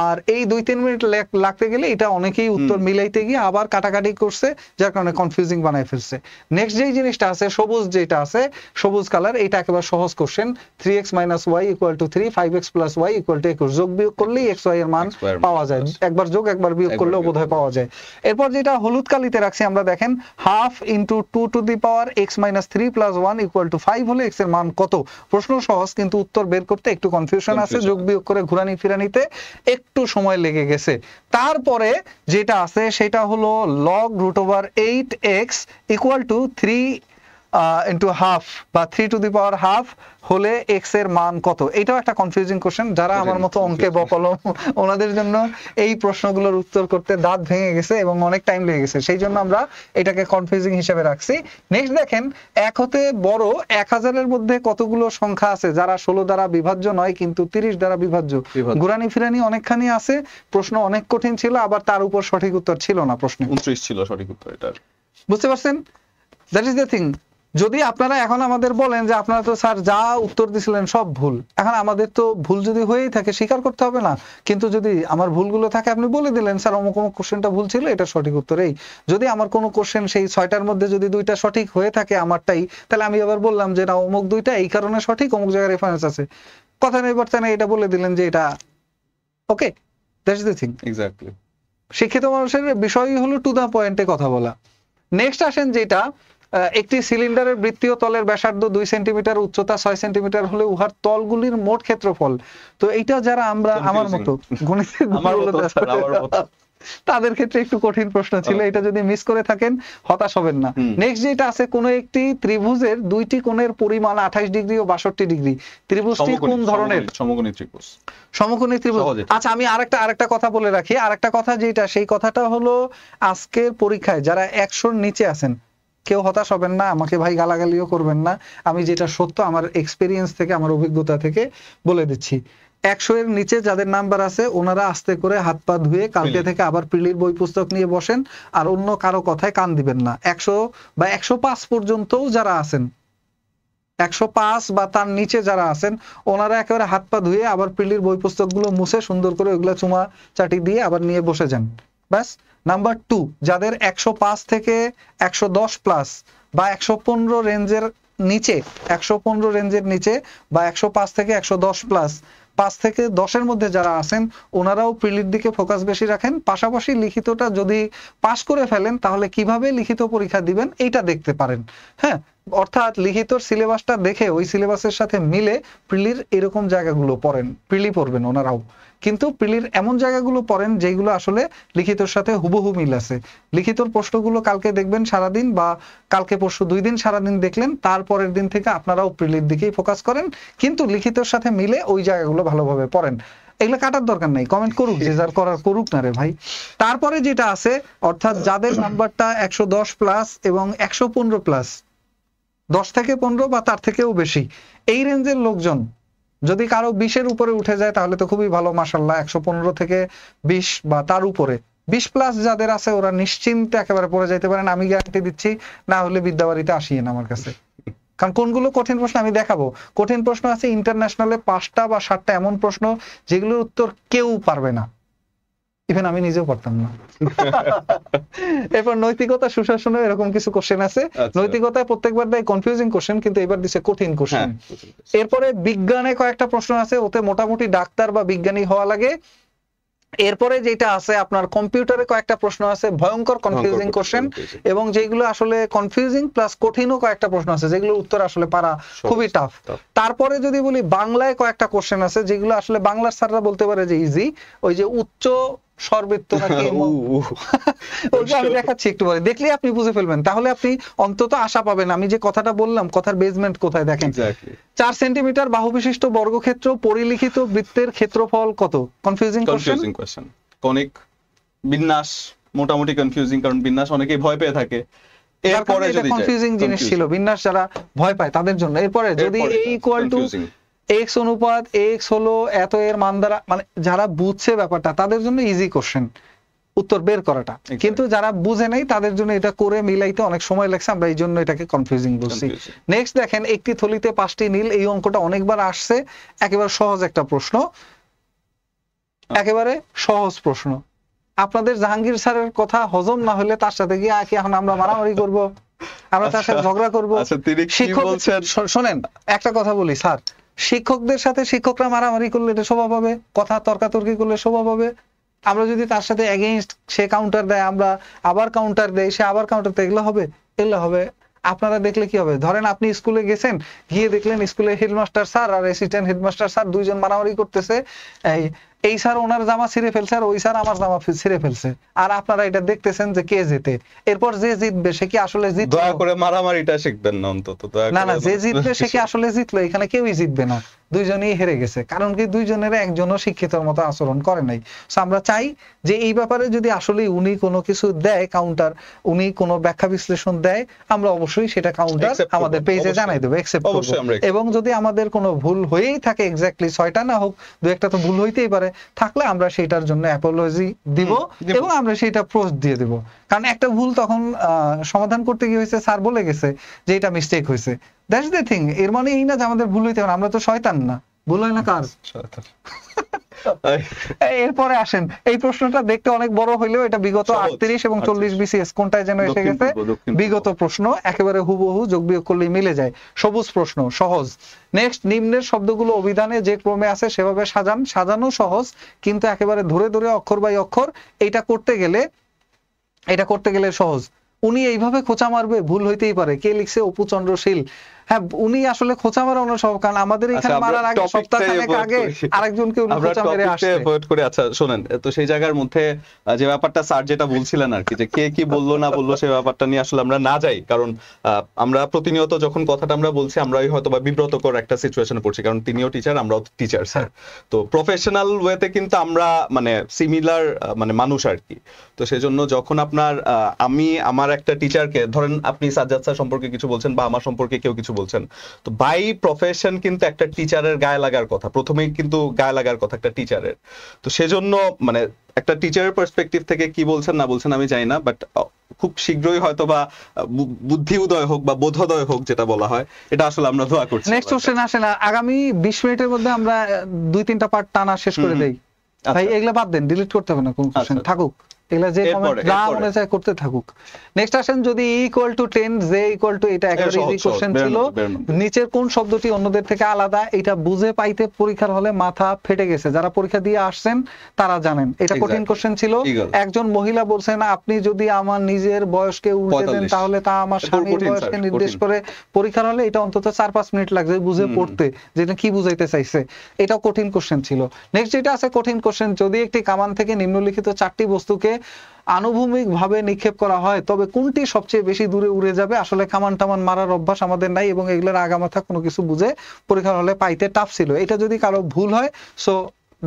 Speaker 1: আর এই 2-3 মিনিট লাগতে গেলে এটা অনেকেই উত্তর মিলাইতে গিয়ে আবার কাটাকাটি করছে, যার কারণে কনফিউজিং বানায় ফেলছে। নেক্সট যেই জিনিসটা আছে সবুজ, যেটা আছে সবুজ কালার, এটা একেবারে সহজ question. 3x - y = 3, 5x + y = 21। যোগ বিয়োগ করলেই x y এর মান পাওয়া যায়, একবার যোগ একবার বিয়োগ করলেও বোধহয় পাওয়া যায়। এরপর যেটা হলুদ কালিতে রাখছি আমরা, দেখেন ½ × 2⁻x - 3 + 1 = 5 হলে x এর মান কত? প্রশ্ন সহজ, কিন্তু উত্তর বের করতে একটু কনফিউশন আছে, যোগ বিয়োগ করে ঘুরানি ফিরানিতে একটু সময় লেগে গেছে। তারপরে যেটা আছে সেটা হলো log √8x = 3 into half বা 3½ হলে x এর মান কত? এটাও একটা কনফিউজিং কোশ্চেন। যারা আমার মতো অঙ্কে বকলম, ওনাদের জন্য এই প্রশ্নগুলোর উত্তর করতে দাঁত ভেঙে গেছে এবং অনেক টাইম লেগে গেছে, সেই জন্য আমরা এটাকে কনফিউজিং হিসেবে রাখছি। নেক্সট দেখেন, 1 হতে বড় 1000 এর মধ্যে কতগুলো সংখ্যা আছে যারা 16 দ্বারা বিভাজ্য নয় কিন্তু 30 দ্বারা বিভাজ্য? ঘুরানি ফিরানি অনেকখানি আছে, প্রশ্ন অনেক কঠিন ছিল, আবার তার উপর সঠিক উত্তর ছিল না প্রশ্নে।
Speaker 2: 29 ছিল সঠিক উত্তর এটার।
Speaker 1: বুঝতে পারছেন? That is the thing. যদি আপনারা এখন আমাদের বলেন যে আপনারা তো স্যার যা উত্তর দিছিলেন সব ভুল, এখন আমাদের তো ভুল যদি হয়েই থাকে স্বীকার করতে হবে না? কিন্তু যদি আমার ভুলগুলো থাকে, আপনি বলে দিলেন স্যার অমুক অমুক কোশ্চেনটা ভুল ছিল, এটা সঠিক উত্তর এই। যদি আমার কোনো কোশ্চেন সেই 6টার মধ্যে যদি 2টা সঠিক হয়ে থাকে আমারটাই, তাহলে আমি আবার বললাম যে না অমুক 2টা এই কারণে সঠিক, অমুক জায়গায় রেফারেন্স আছে, কথা নেই বার্তা নেই, এটা বলে দিলেন যে এটা okay. That is the thing.
Speaker 2: Exactly.
Speaker 1: শিক্ষিত মানুষের বিষয়ই হলো টু দা পয়েন্টে কথা বলা। নেক্সট আসেন যেটা, একটি সিলিন্ডারের বৃত্তীয় তলের ব্যাসার্ধ 2 সেন্টিমিটার, উচ্চতা 6 সেন্টিমিটার হলে উহার তলগুলির মোট ক্ষেত্রফল। তো এইটা যারা আমরা আমার মতো গণিতের তাদের ক্ষেত্রে একটু কঠিন প্রশ্ন ছিল, এটা যদি মিস করে থাকেন হতাশ হবেন না। নেক্সট যেটা আছে, কোন একটি ত্রিভুজের দুইটি কোণের পরিমাণ 28 ডিগ্রি ও 62 ডিগ্রি, ত্রিভুজটি কোন ধরনের?
Speaker 2: সমকোণী ত্রিভুজ।
Speaker 1: সমকোণী ত্রিভুজ। আচ্ছা, আমি আরেকটা কথা বলে রাখি, আরেকটা কথা যেটা, সেই কথাটা হলো আজকের পরীক্ষায় যারা 100-র নিচে আছেন কেউ হতাশ হবেন না, আমাকে ভাই গালাগালিও করবেন না, আমি যেটা সত্য আমার এক্সপেরিয়েন্স থেকে, আমার অভিজ্ঞতা থেকে বলে দিচ্ছি। 100-এর নিচে যাদের নাম্বার আছে ওনারা আস্তে করে হাত পা ধুয়ে কালকে থেকে আবার প্রিলির বই পুস্তক নিয়ে বসেন, আর অন্য কারো কথায় কান দিবেন না। 100 বা 105 পর্যন্তও যারা আছেন, 105 বা তার নিচে যারা আছেন, ওনারা একেবারে হাত পা ধুয়ে আবার প্রিলির বই পুস্তকগুলো মুছে সুন্দর করে ওগুলা চুমা চাটি দিয়ে আবার নিয়ে বসে যান, ব্যাস। নাম্বার 2, যাদের 105 থেকে 110 প্লাস বা 115 রেঞ্জের নিচে, 115 রেঞ্জের নিচে বা 105 থেকে 110 প্লাস, 5 থেকে 10-এর মধ্যে যারা আছেন ওনারাও প্রিলির দিকে ফোকাস বেশি রাখেন। পাশাপাশি লিখিতটা যদি পাস করে ফেলেন তাহলে কিভাবে লিখিত পরীক্ষা দিবেন এইটা দেখতে পারেন। হ্যাঁ, অর্থাৎ লিখিত সিলেবাসটা দেখে ওই সিলেবাসের সাথে মিলে প্রিলির এরকম জায়গাগুলো পড়েন, প্রিলি পড়বেন ওনারাও, কিন্তু প্রিলির এমন জায়গাগুলো পড়েন যেগুলো আসলে লিখিতর সাথে হুবহু মিল আছে। লিখিতর প্রশ্নগুলো কালকে দেখবেন সারাদিন, বা কালকে পরশু 2 দিন সারাদিন দেখলেন, তারপরের দিন থেকে আপনারাও প্রিলির দিকেই ফোকাস করেন, কিন্তু লিখিতর সাথে মিলে ওই জায়গাগুলো ভালোভাবে পড়েন। এগুলো কাটার দরকার নাই, কমেন্ট করুক, যে যার করার করুক না রে ভাই। তারপরে যেটা আছে, অর্থাৎ যাদের নাম্বারটা 110 প্লাস এবং 115 প্লাস, 10 থেকে 15 বা তার থেকেও বেশি, এই রেঞ্জের লোকজন যদি কারো 20-এর উপরে উঠে যায় তাহলে তো খুবই ভালো, মাশাআল্লাহ। 115 থেকে 20 বা তার উপরে 20 প্লাস যাদের আছে ওরা নিশ্চিন্তে একেবারে পড়ে যাইতে পারেন, আমি গ্যারান্টি দিচ্ছি। না হলে বিদ্যাবাড়িতে আসিয়েন আমার কাছে, কারণ কোনগুলো কঠিন প্রশ্ন আমি দেখাবো। কঠিন প্রশ্ন আছে ইন্টারন্যাশনালে 5টা বা 7টা এমন প্রশ্ন যেগুলোর উত্তর কেউ পারবে না, ইভেন আমি নিজেও পারতাম না। এরপর নৈতিকতা সুশাসনে এরকম কিছু কোশ্চেন আছে। নৈতিকতায় প্রত্যেকবার দেয় কনফিউজিং কোশ্চেন, কিন্তু এবার দিছে কঠিন কোশ্চেন। এরপরে বিজ্ঞানে কয়েকটা প্রশ্ন আছে, ওতে মোটামুটি ডাক্তার বা বিজ্ঞানী হওয়া লাগে। এরপরে যেটা আছে আপনার কম্পিউটারে কয়েকটা প্রশ্ন আছে ভয়ঙ্কর কনফিউজিং কোশ্চেন, এবং যেগুলো আসলে কনফিউজিং প্লাস কঠিনও কয়েকটা প্রশ্ন আছে যেগুলোর উত্তর আসলে পারা খুবই টাফ। তারপরে যদি বলি বাংলায় কয়েকটা কোশ্চেন আছে যেগুলো আসলে বাংলার স্যাররা বলতে পারে যে ইজি, ওই যে উচ্চ স্বরবৃত্ত নাকি ওটা আমি দেখাচ্ছি একটু পরে, দেখলে আপনি বুঝে ফেলবেন, তাহলে আপনি অন্তত আশা পাবেন আমি যে কথাটা বললাম কথার বেসমেন্ট কোথায়। দেখেন 4 সেন্টিমিটার বাহু বিশিষ্ট বর্গক্ষেত্র পরিলিখিত বৃত্তের ক্ষেত্রফল কত? Confusing
Speaker 2: question. কনিক বিন্যাস মোটামুটি কনফিউজিং, কারণ বিন্যাস অনেকেই ভয় পেয়ে থাকে। এরপরে যদি
Speaker 1: কনফিউজিং জিনিস ছিল বিন্যাস, যারা ভয় পায় তাদের জন্য। এরপরে যদি a ইকুয়াল টু x অনুপাত x হলো এত এর মান দ্বারা, মানে যারা বুঝছে ব্যাপারটা তাদের জন্য ইজি কোশ্চেন উত্তর বের করাটা, কিন্তু যারা বুঝে নাই তাদের জন্য এটা করে মিলাইতে অনেক সময় লাগছে, আমরা এই জন্য এটাকে কনফিউজিং বলছি। নেক্সট দেখেন, একটি থলিতে 5টি নীল, এই অঙ্কটা অনেকবার আসছে, একেবারে সহজ একটা প্রশ্ন, একেবারে সহজ প্রশ্ন। আপনাদের জাহাঙ্গীর স্যারের কথা হজম না হলে তার সাথে গিয়ে কি এখন আমরা মারামারি করব, আমরা তার সাথে ঝগড়া করব? শিক্ষক শোনেন, একটা কথা বলি স্যার, শিক্ষকদের সাথে শিক্ষকরা মারামারি করলে এটা স্বভাব হবে, কথা তর্কাতর্কি করলে স্বভাব হবে। আমরা যদি তার সাথে এগেইনস্ট, সে কাউন্টার দেয় আমরা আবার কাউন্টার দেয়, সে আবার কাউন্টার দেয়, এগুলো হবে? এগুলো হবে। আপনারা দেখলে কি হবে? ধরেন আপনি স্কুলে গেছেন, গিয়ে দেখলেন স্কুলে হেডমাস্টার স্যার আর অ্যাসিস্ট্যান্ট হেডমাস্টার স্যার দুইজন মারামারি করতেছে, এই স্যার ওনার জামা ছিঁড়ে ফেলছে আর ওই স্যার আমার জামা ছিঁড়ে ফেলছে, আর আপনারা এটা দেখতেছেন যে কে জেতে। এরপর যে জিতবে সে কি আসলে জিতলো?
Speaker 2: দয়া করে মারামারিটা শিখবেন না অন্তত,
Speaker 1: না না, যে জিতবে সে কি আসলে জিতলো? এখানে কেউই জিতবে না, দুইজনই হেরে গেছে, কারণ কি দুইজনের একজনও শিক্ষিতর মতো আচরণ করে নাই। আমরা চাই যে এই ব্যাপারে যদি আসলে উনি কোনো কিছু দেয় কাউন্টার, উনি কোনো ব্যাখ্যা বিশ্লেষণ দেয়, আমরা অবশ্যই সেটা কাউন্টার আমাদের পেজে জানাই দেবো, একসেপ্ট করব। এবং যদি আমাদের কোনো ভুল হয়েই থাকে, এক্স্যাক্টলি 6টা না হোক, 2-1টা তো ভুল হইতেই পারে, থাকলে আমরা সেটার জন্য অ্যাপোলজি দিব এবং আমরা সেটা পোস্ট দিয়ে দেব। কারণ একটা ভুল তখন সমাধান করতে গিয়ে হয়েছে, স্যার বলে গেছে যে এটা মিস্টেক হয়েছে, দ্যাটস দ্য থিং। এর মানে এই না যে আমাদের ভুল হইতে পারে, আমরা তো শয়তান না, ভুল হয় না কার? এরপরে আসেন, এই প্রশ্নটা দেখতে অনেক বড় হইলেও এটা বিগত 38 এবং 40 বিসিএস কোনটায় যেন এসে গেছে, বিগত প্রশ্ন একেবারে হুবহু যোগ বিয়োগ করলেই মিলে যায়। সবুজ প্রশ্ন, সহজ। নেক্সট, নিম্নের শব্দগুলো অভিধানে যে ক্রমে আছে সেভাবে সাজান। সাজানো সহজ, কিন্তু একেবারে ধরে ধরে অক্ষর বাই অক্ষর এটা করতে গেলে সহজ। উনি এইভাবে খোঁচা মারবে, ভুল হইতেই পারে। কে লিখছে? অপু চন্দ্রশীল। হ্যাঁ, উনি আসলে খোঁচা মারানো সব, কারণ আমাদের এখানে মারার আগে সপ্তাহখানেক আগে আরেকজনকে উনি খোঁচা মেরে আসছে।
Speaker 2: অ্যাভয়েড করে। আচ্ছা শুনেন, তো সেই জায়গার মধ্যে যে ব্যাপারটা স্যার যেটা বলছিলেন আর কি, যে কে কি বললো না বললো সেই ব্যাপারটা নিয়ে আসলে আমরা না যাই, কারণ আমরা প্রতিনিয়ত যখন কথাটা আমরা বলছি আমরাই হয়তো বা বিব্রতকর একটা সিচুয়েশনে পড়ছি, কারণ তিনিও টিচার, আমরাও টিচার স্যার। তো প্রফেশনাল ওয়েতে কিন্তু আমরা মানে সিমিলার মানে মানুষ আর কি। তো সেজন্য যখন আপনার আমি আমার একটা টিচারকে, ধরেন আপনি সাজ্জাদ স্যার সম্পর্কে কিছু বলছেন বা আমার সম্পর্কে কেউ কিছু বলছেন, তো বাই প্রফেশন কিন্তু একটা টিচারের গায়ে লাগার কথা, প্রথমেই কিন্তু গায়ে লাগার কথা একটা টিচারের। তো সেজন্য মানে একটা টিচারের পার্সপেক্টিভ থেকে কি বলছেন না বলছেন আমি জানি না, বাট খুব শীঘ্রই হয়তো বা বুদ্ধি উদয় হোক বা বোধোদয় হোক, যেটা বলা হয়, এটা আসলে আমরা দোয়া করছি।
Speaker 1: নেক্সট কোশ্চেন আসেন, আগামী 20 মিনিটের মধ্যে আমরা 2-3টা পার্ট টানা শেষ করে দেই ভাই, এগুলা বাদ দেন, ডিলিট করতে হবে না, কোন কোশ্চেন থাকুক, এগুলা যে
Speaker 2: এরপরে,
Speaker 1: কমেন্ট যা
Speaker 2: এরপরে।
Speaker 1: মনে চায় করতে থাকুক। নেক্সট আসেন, যদি =10 j এটা একেবারে
Speaker 2: সহজ,
Speaker 1: ইজি কোশ্চেন
Speaker 2: সহজ,
Speaker 1: ছিল।
Speaker 2: বেরোনো।
Speaker 1: নিচের কোন শব্দটি অন্যদের থেকে আলাদা, এটা বুঝে পাইতে পরীক্ষার হলে মাথা ফেটে গেছে। যারা পরীক্ষা দিয়ে আসছেন তারা জানেন এটা কঠিন
Speaker 2: Exactly.
Speaker 1: কোশ্চেন ছিল।
Speaker 2: Eagle.
Speaker 1: একজন মহিলা বলছেন, আপনি যদি আমার নিজের বয়সকে উল্টে দেন
Speaker 2: 45
Speaker 1: তাহলে তা আমার
Speaker 2: এটা
Speaker 1: স্বামীর
Speaker 2: কঠিন,
Speaker 1: বয়সকে
Speaker 2: স্যার,
Speaker 1: নির্দেশ
Speaker 2: কঠিন।
Speaker 1: করে। পরীক্ষার হলে এটা অন্তত 4-5 মিনিট লাগবে বুঝে পড়তে, যেটা কি বুঝাইতে চাইছে। এটাও কঠিন কোশ্চেন ছিল। নেক্সট যেটা আছে কঠিন কোশ্চেন, যদি একটি কামান থেকে নিম্নলিখিত 4টি বস্তুকে আনুভূমিক ভাবে নিক্ষেপ করা হয় তবে কোনটি সবচেয়ে বেশি দূরে উড়ে যাবে। আসলে কামান টামান মারার অভ্যাস আমাদের নাই এবং এগুলোর আগামাথা কোনো কিছু বুঝে পরীক্ষার হলে পাইতে টাফ ছিল। এটা যদি কারো ভুল হয় সো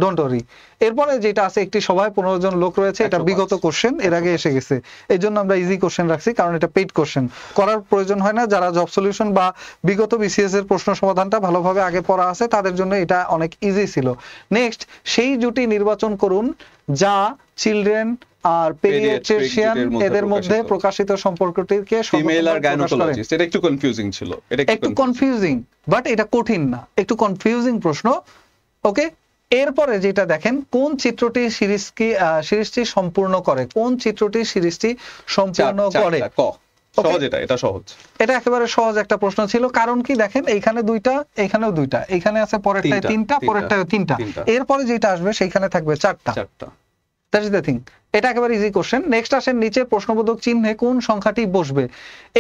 Speaker 1: ডোন্ট ওয়ারি। এরপরে যেটা আছে, একটি সভায় 15 জন লোক রয়েছে, এটা
Speaker 2: 105
Speaker 1: বিগত কোশ্চেন, এর আগে এসে গেছে। এই জন্য আমরা ইজি কোশ্চেন রাখছি, কারণ এটা পেইড কোশ্চেন, করার প্রয়োজন হয় না। যারা জব সলিউশন বা বিগত বিসিএস এর প্রশ্ন সমাধানটা ভালোভাবে আগে পড়া আছে তাদের জন্য এটা অনেক ইজি ছিল। নেক্সট, সেই জুটি নির্বাচন করুন যা চিলড্রেন আর পেডিয়াট্রিশিয়ান
Speaker 2: জুটির মধ্যে
Speaker 1: এদের মধ্যে প্রকাশিত সম্পর্কটিকে
Speaker 2: ফিমেল আর
Speaker 1: সর্বোত্তম প্রকাশ করে।
Speaker 2: গাইনোকোলজিস্ট, এটা একটু কনফিউজিং ছিল, এটা
Speaker 1: একটু কনফিউজিং, বাট এটা কঠিন না, একটু কনফিউজিং প্রশ্ন। ওকে, এরপরে যেটা দেখেন, কোন চিত্রটি সিরিজটি সম্পূর্ণ করে, কোন চিত্রটি সিরিজটি সম্পূর্ণ করে।
Speaker 2: সহজ, এটা সহজ।
Speaker 1: এটা একেবারে সহজ একটা প্রশ্ন ছিল, কারণ কি দেখেন, এইখানে দুইটা, এইখানেও দুইটা, এইখানে আছে পরেরটায় তিনটা, পরেরটায় তিনটা, এরপরে যেটা আসবে সেইখানে থাকবে চারটা। That's the thing. এটা একেবারে ইজি কোশ্চেন। নেক্সট আসেন, নিচে প্রশ্নবোধক চিহ্নে কোন সংখ্যাটি বসবে।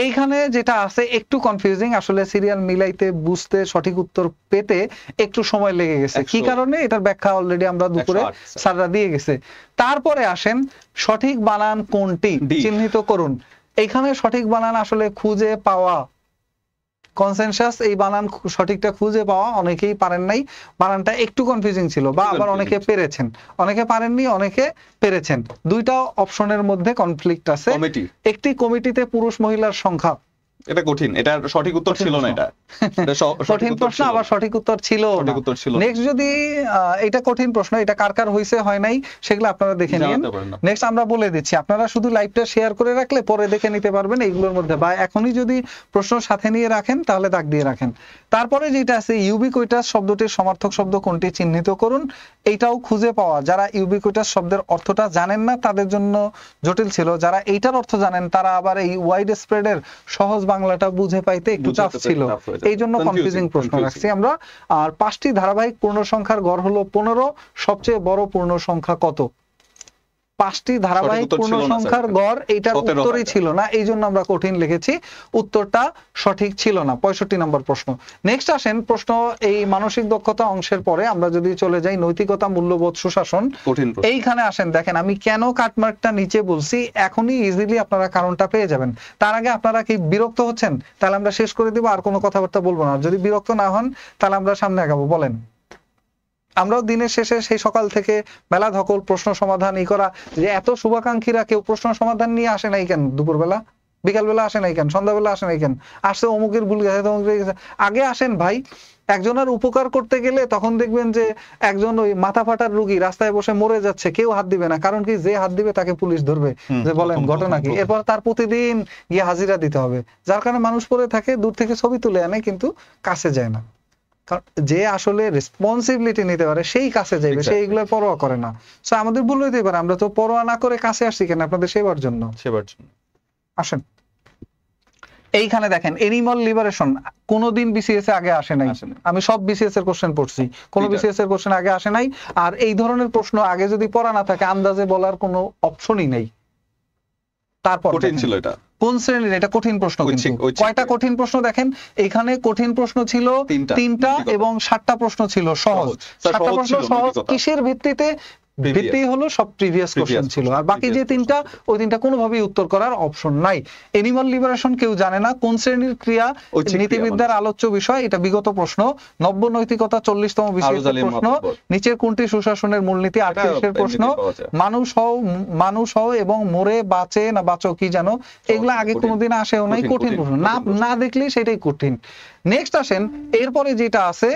Speaker 1: এইখানে যেটা আছে একটু কনফিউজিং, আসলে সিরিয়াল মিলাইতে বুঝতে সঠিক উত্তর পেতে একটু সময় লেগে গেছে। কি কারণে, এটার ব্যাখ্যা অলরেডি আমরা দুপুরে স্যাররা দিয়ে গেছে। তারপরে আসেন, সঠিক বানান কোনটি চিহ্নিত করুন। এইখানে সঠিক বানান আসলে খুঁজে পাওয়া, কনসেনসাস, এই বানান সঠিকটা খুঁজে পাওয়া অনেকেই পারেন নাই। বানানটা একটু কনফিউজিং ছিল, বা আবার অনেকে পেরেছেন, অনেকে পারেননি, অনেকে পেরেছেন। দুইটা অপশনের মধ্যে কনফ্লিক্ট আছে। একটি কমিটিতে পুরুষ মহিলার সংখ্যা,
Speaker 2: এটা কঠিন, এটা সঠিক উত্তর ছিল না। এটা
Speaker 1: কঠিন প্রশ্ন, আবার সঠিক উত্তর ছিল। নেক্সট যদি এটা কঠিন প্রশ্ন, এটা কার কার হইছে হয় নাই সেগুলো আপনারা দেখে নিন। নেক্সট আমরা বলে দিচ্ছি, আপনারা শুধু লাইভটা শেয়ার করে রাখলে পরে দেখে নিতে পারবেন এইগুলোর মধ্যে, বা এখনই যদি প্রশ্ন সাথে নিয়ে রাখেন তাহলে দাগ দিয়ে রাখেন। তারপরে যেটা আছে, ইউবিকুইটাস শব্দটির সমার্থক শব্দ কোনটি চিহ্নিত করুন। এইটাও খুঁজে পাওয়া, যারা ইউবিকুইটাস শব্দের অর্থটা জানেন না তাদের জন্য জটিল ছিল, যারা এইটার অর্থ জানেন তারা আবার এই ওয়াইড স্প্রেডের সহজ বাংলাটা বুঝে পাইতে একটু চাপ ছিল, এই জন্য কনফিউজিং প্রশ্ন রাখছি আমরা। আর 5টি ধারাবাহিক পূর্ণ সংখ্যার গড় হলো 15, সবচেয়ে বড় পূর্ণ সংখ্যা কত। 5টি ধারাবাহিক পূর্ণ সংখ্যার গড়, এইটার উত্তরই ছিল না, এই জন্য আমরা কঠিন লিখেছি, উত্তরটা সঠিক ছিল না। 65 নম্বর প্রশ্ন। নেক্সট আসেন, প্রশ্ন এই মানসিক দক্ষতা অংশের পরে আমরা যদি চলে যাই, নৈতিকতা, মূল্যবোধ, সুশাসন, এইখানে আসেন। দেখেন, আমি কেন কাটমার্কটা নিচে বলছি, এখনই ইজিলি আপনারা কারণটা পেয়ে যাবেন। তার আগে আপনারা কি বিরক্ত হচ্ছেন? তাহলে আমরা শেষ করে দিব, আর কোনো কথাবার্তা বলবো না। যদি বিরক্ত না হন তাহলে আমরা সামনে আগাবো। বলেন, আমরাও দিনের শেষে সেই সকাল থেকে বেলা ধকল প্রশ্ন সমাধান এই করা, যে এত শুভাকাঙ্ক্ষীরা কেউ প্রশ্ন সমাধান নিয়ে আসে নাই কেন? দুপুরবেলা, বিকালবেলা আসে নাই কেন? সন্ধ্যাবেলা আসে নাই কেন? আসছে অমুকের ভুল গেছে, তমুকের গেছে। আগে আসেন ভাই। একজনের উপকার করতে গেলে তখন দেখবেন যে একজন ওই মাথা ফাটার রুগী রাস্তায় বসে মরে যাচ্ছে, কেউ হাত দিবে না, কারণ কি, যে হাত দিবে তাকে পুলিশ ধরবে, যে বলেন ঘটনা কি, এরপর তার প্রতিদিন গিয়ে হাজিরা দিতে হবে। যার কারণে মানুষ পড়ে থাকে, দূর থেকে ছবি তুলে আনে কিন্তু কাছে যায় না। যে আসলে রেসপন্সিবিলিটি নিতে পারে সেই কাছে যাইবে, সে এইগুলোর পরোয়া করে না। সো আমাদের ভুল হইতে পারে, আমরা তো পরোয়া না করে কাছে আসছি কেন? আপনাদের সেবার জন্য। আসেন, এইখানে দেখেন, এনিমাল লিবারেশন কোনদিন বিসিএস এ আগে আসে নাই। আমি সব বিসিএস এর কোশ্চেন পড়ছি, কোন বিসিএস এর কোশ্চেন আগে আসে নাই। আর এই ধরনের প্রশ্ন আগে যদি পড়া না থাকে, আন্দাজে বলার কোনো অপশনই নেই। তারপর
Speaker 2: কঠিন ছিল এটা।
Speaker 1: কোন শ্রেণীর? এটা কঠিন প্রশ্ন। কিন্তু কয়টা কঠিন প্রশ্ন দেখেন, এখানে কঠিন প্রশ্ন ছিল 3টা এবং 7টা প্রশ্ন ছিল সহজ। 7টা প্রশ্ন সহজ কিসের ভিত্তিতে? ভিত্তি হলো সব প্রিভিয়াস কোশ্চেন ছিল, আর বাকি যে 3টা, ওই 3টা কোনোভাবেই উত্তর করার অপশন নাই। এনিমাল লিবারেশন কেউ জানে না, কোন শ্রেণীর ক্রিয়া নীতিবিদ্যার আলোচ্য বিষয়, এটা বিগত প্রশ্ন। নব্য নৈতিকতা 40তম বিসিএস প্রশ্ন। নিচের কোনটি সুশাসনের মূলনীতি? 38 এর প্রশ্ন। মানুষ হও এবং মরে বাঁচে না বাঁচো কি জানো, এগুলা আগে কোনোদিন আসেও নাই, কঠিন প্রশ্ন, না দেখলেই সেটাই কঠিন। নেক্সট আসেন, এরপরে যেটা আছে,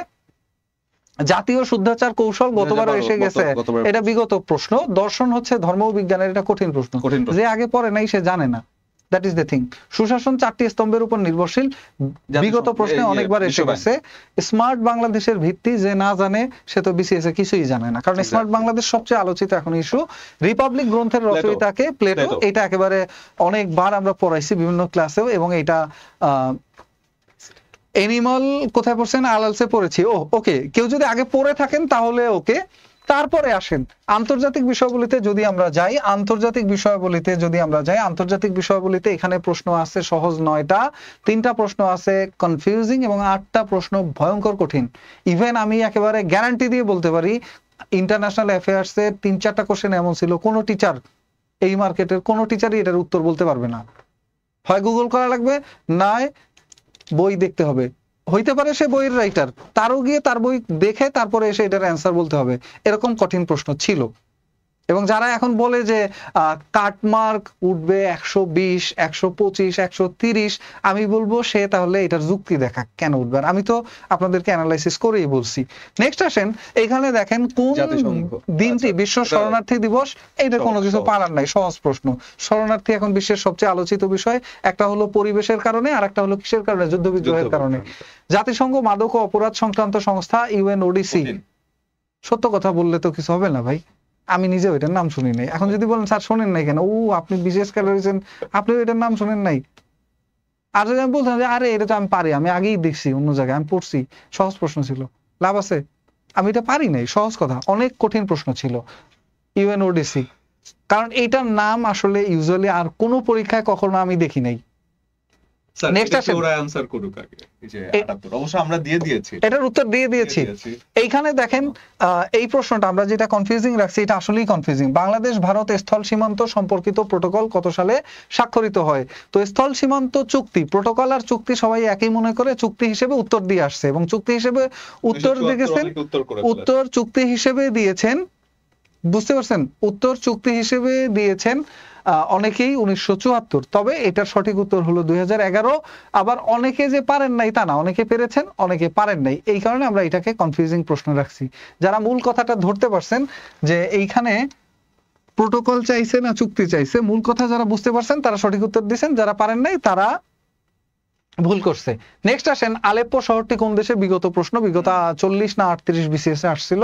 Speaker 1: জাতীয় শুদ্ধাচার কৌশল, গতবারও এসে গেছে, এটা বিগত প্রশ্ন। দর্শন হচ্ছে ধর্ম ও বিজ্ঞানের, এটা কঠিন প্রশ্ন, যে আগে পড়ে নাই সে জানে না। That is the thing. সুশাসন 4টি স্তম্ভের উপর নির্ভরশীল, বিগত প্রশ্নে অনেকবার এসে গেছে। স্মার্ট বাংলাদেশের ভিত্তি যে না জানে সে তো বিসিএস এ কিছুই জানে না, কারণ স্মার্ট বাংলাদেশ সবচেয়ে আলোচিত এখন ইস্যু। রিপাবলিক গ্রন্থের রচয়িতাকে প্লেটো, এটা একেবারে অনেকবার আমরা পড়াইছি বিভিন্ন ক্লাসেও, এবং এটা এনিমাল কোথায় পড়ছেন, আলালসে পড়েছি। ওকে, কেউ যদি আগে পড়ে থাকেন তাহলে ওকে। তারপরে আসেন আন্তর্জাতিক বিষয়গুলিতে যদি আমরা যাই, আন্তর্জাতিক বিষয়গুলিতে এখানে প্রশ্ন আছে সহজ 9টা, 3টা প্রশ্ন আছে কনফিউজিং এবং 8টা প্রশ্ন ভয়ঙ্কর কঠিন। ইভেন আমি একেবারে গ্যারান্টি দিয়ে বলতে পারি ইন্টারন্যাশনাল অ্যাফেয়ার্স এর 3-4টা কোশ্চেন এমন ছিল কোনো টিচার, এই মার্কেটের কোনো টিচারই এটার উত্তর বলতে পারবে না। হয় গুগল করা লাগবে, নয় বই দেখতে হবে। হইতে পারে সে বইয়ের রাইটার, তারও গিয়ে তার বই দেখে তারপরে এসে এটার অ্যান্সার বলতে হবে, এরকম কঠিন প্রশ্ন ছিল। এবং যারা এখন বলে যে কাটমার্ক উঠবে 120, 125, 130, আমি বলবো সে তাহলে এটার যুক্তি দেখা কেন উঠবে। আমি তো আপনাদেরকে অ্যানালাইসিস করেই বলছি। নেক্সট আসেন, এখানে দেখেন কোন দিনটি বিশ্ব শরণার্থী দিবস, এটা কোনো কিছু পারার নাই, সহজ প্রশ্ন। শরণার্থী এখন বিশ্বের সবচেয়ে আলোচিত বিষয়, একটা হলো পরিবেশের কারণে আর একটা হলো কিসের কারণে, যুদ্ধ বিগ্রহের কারণে। জাতিসংঘ মাদক ও অপরাধ সংক্রান্ত সংস্থা ইউএনওডিসি, সত্য কথা বললে তো কিছু হবে না ভাই, আমি নিজে ওইটার নাম শুনি নাই। এখন যদি বলেন স্যার শোনেন নাই কেন, আপনি বিশেষ কালে রয়েছেন, আপনি ওইটার নাম শোনেন নাই। আর যদি আমি বলতাম যে আরে এটা তো আমি পারি, আমি আগেই দেখছি অন্য জায়গায়, আমি পড়ছি, সহজ প্রশ্ন ছিল, লাভ আছে? আমি এটা পারি নাই, সহজ কথা, অনেক কঠিন প্রশ্ন ছিল ইউএনওডিসি। কারণ এইটার নাম আসলে ইউজুয়ালি আর কোনো পরীক্ষায় কখনো আমি দেখি নাই। এটার উত্তর দিয়ে দিয়েছি। এইখানে দেখেন এই প্রশ্নটা আমরা যেটা কনফিউজিং রাখছি, এটা আসলেই কনফিউজিং। বাংলাদেশ ভারত স্থল সীমান্ত সম্পর্কিত প্রোটোকল কত সালে স্বাক্ষরিত হয়? তো স্থল সীমান্ত চুক্তি, প্রোটোকল আর চুক্তি সবাই একই মনে করে, চুক্তি হিসেবে উত্তর দিয়ে আসছে, এবং চুক্তি হিসেবে উত্তর দিয়েছেন, উত্তর চুক্তি হিসেবে দিয়েছেন, বুঝতে পারছেন, উত্তর চুক্তি হিসেবে দিয়েছেন অনেকেই 1974। তবে এটার সঠিক উত্তর হলো 2011। আবার অনেকে যে পারেন নাই তা না, অনেকে পেরেছেন, অনেকে পারেন নাই, এই কারণে আমরা এটাকে কনফিউজিং প্রশ্ন রাখছি। যারা মূল কথাটা ধরতে পারছেন যে এইখানে প্রোটোকল চাইছে না চুক্তি চাইছে, মূল কথা যারা বুঝতে পারছেন তারা সঠিক উত্তর দিয়েছেন, যারা পারেন নাই তারা ভুল করছে। নেক্সট আসেন, আলেপ্পো শহরটি কোন দেশে? বিগত প্রশ্ন, বিগত 40 না 38 বিসিএস এ আসছিল।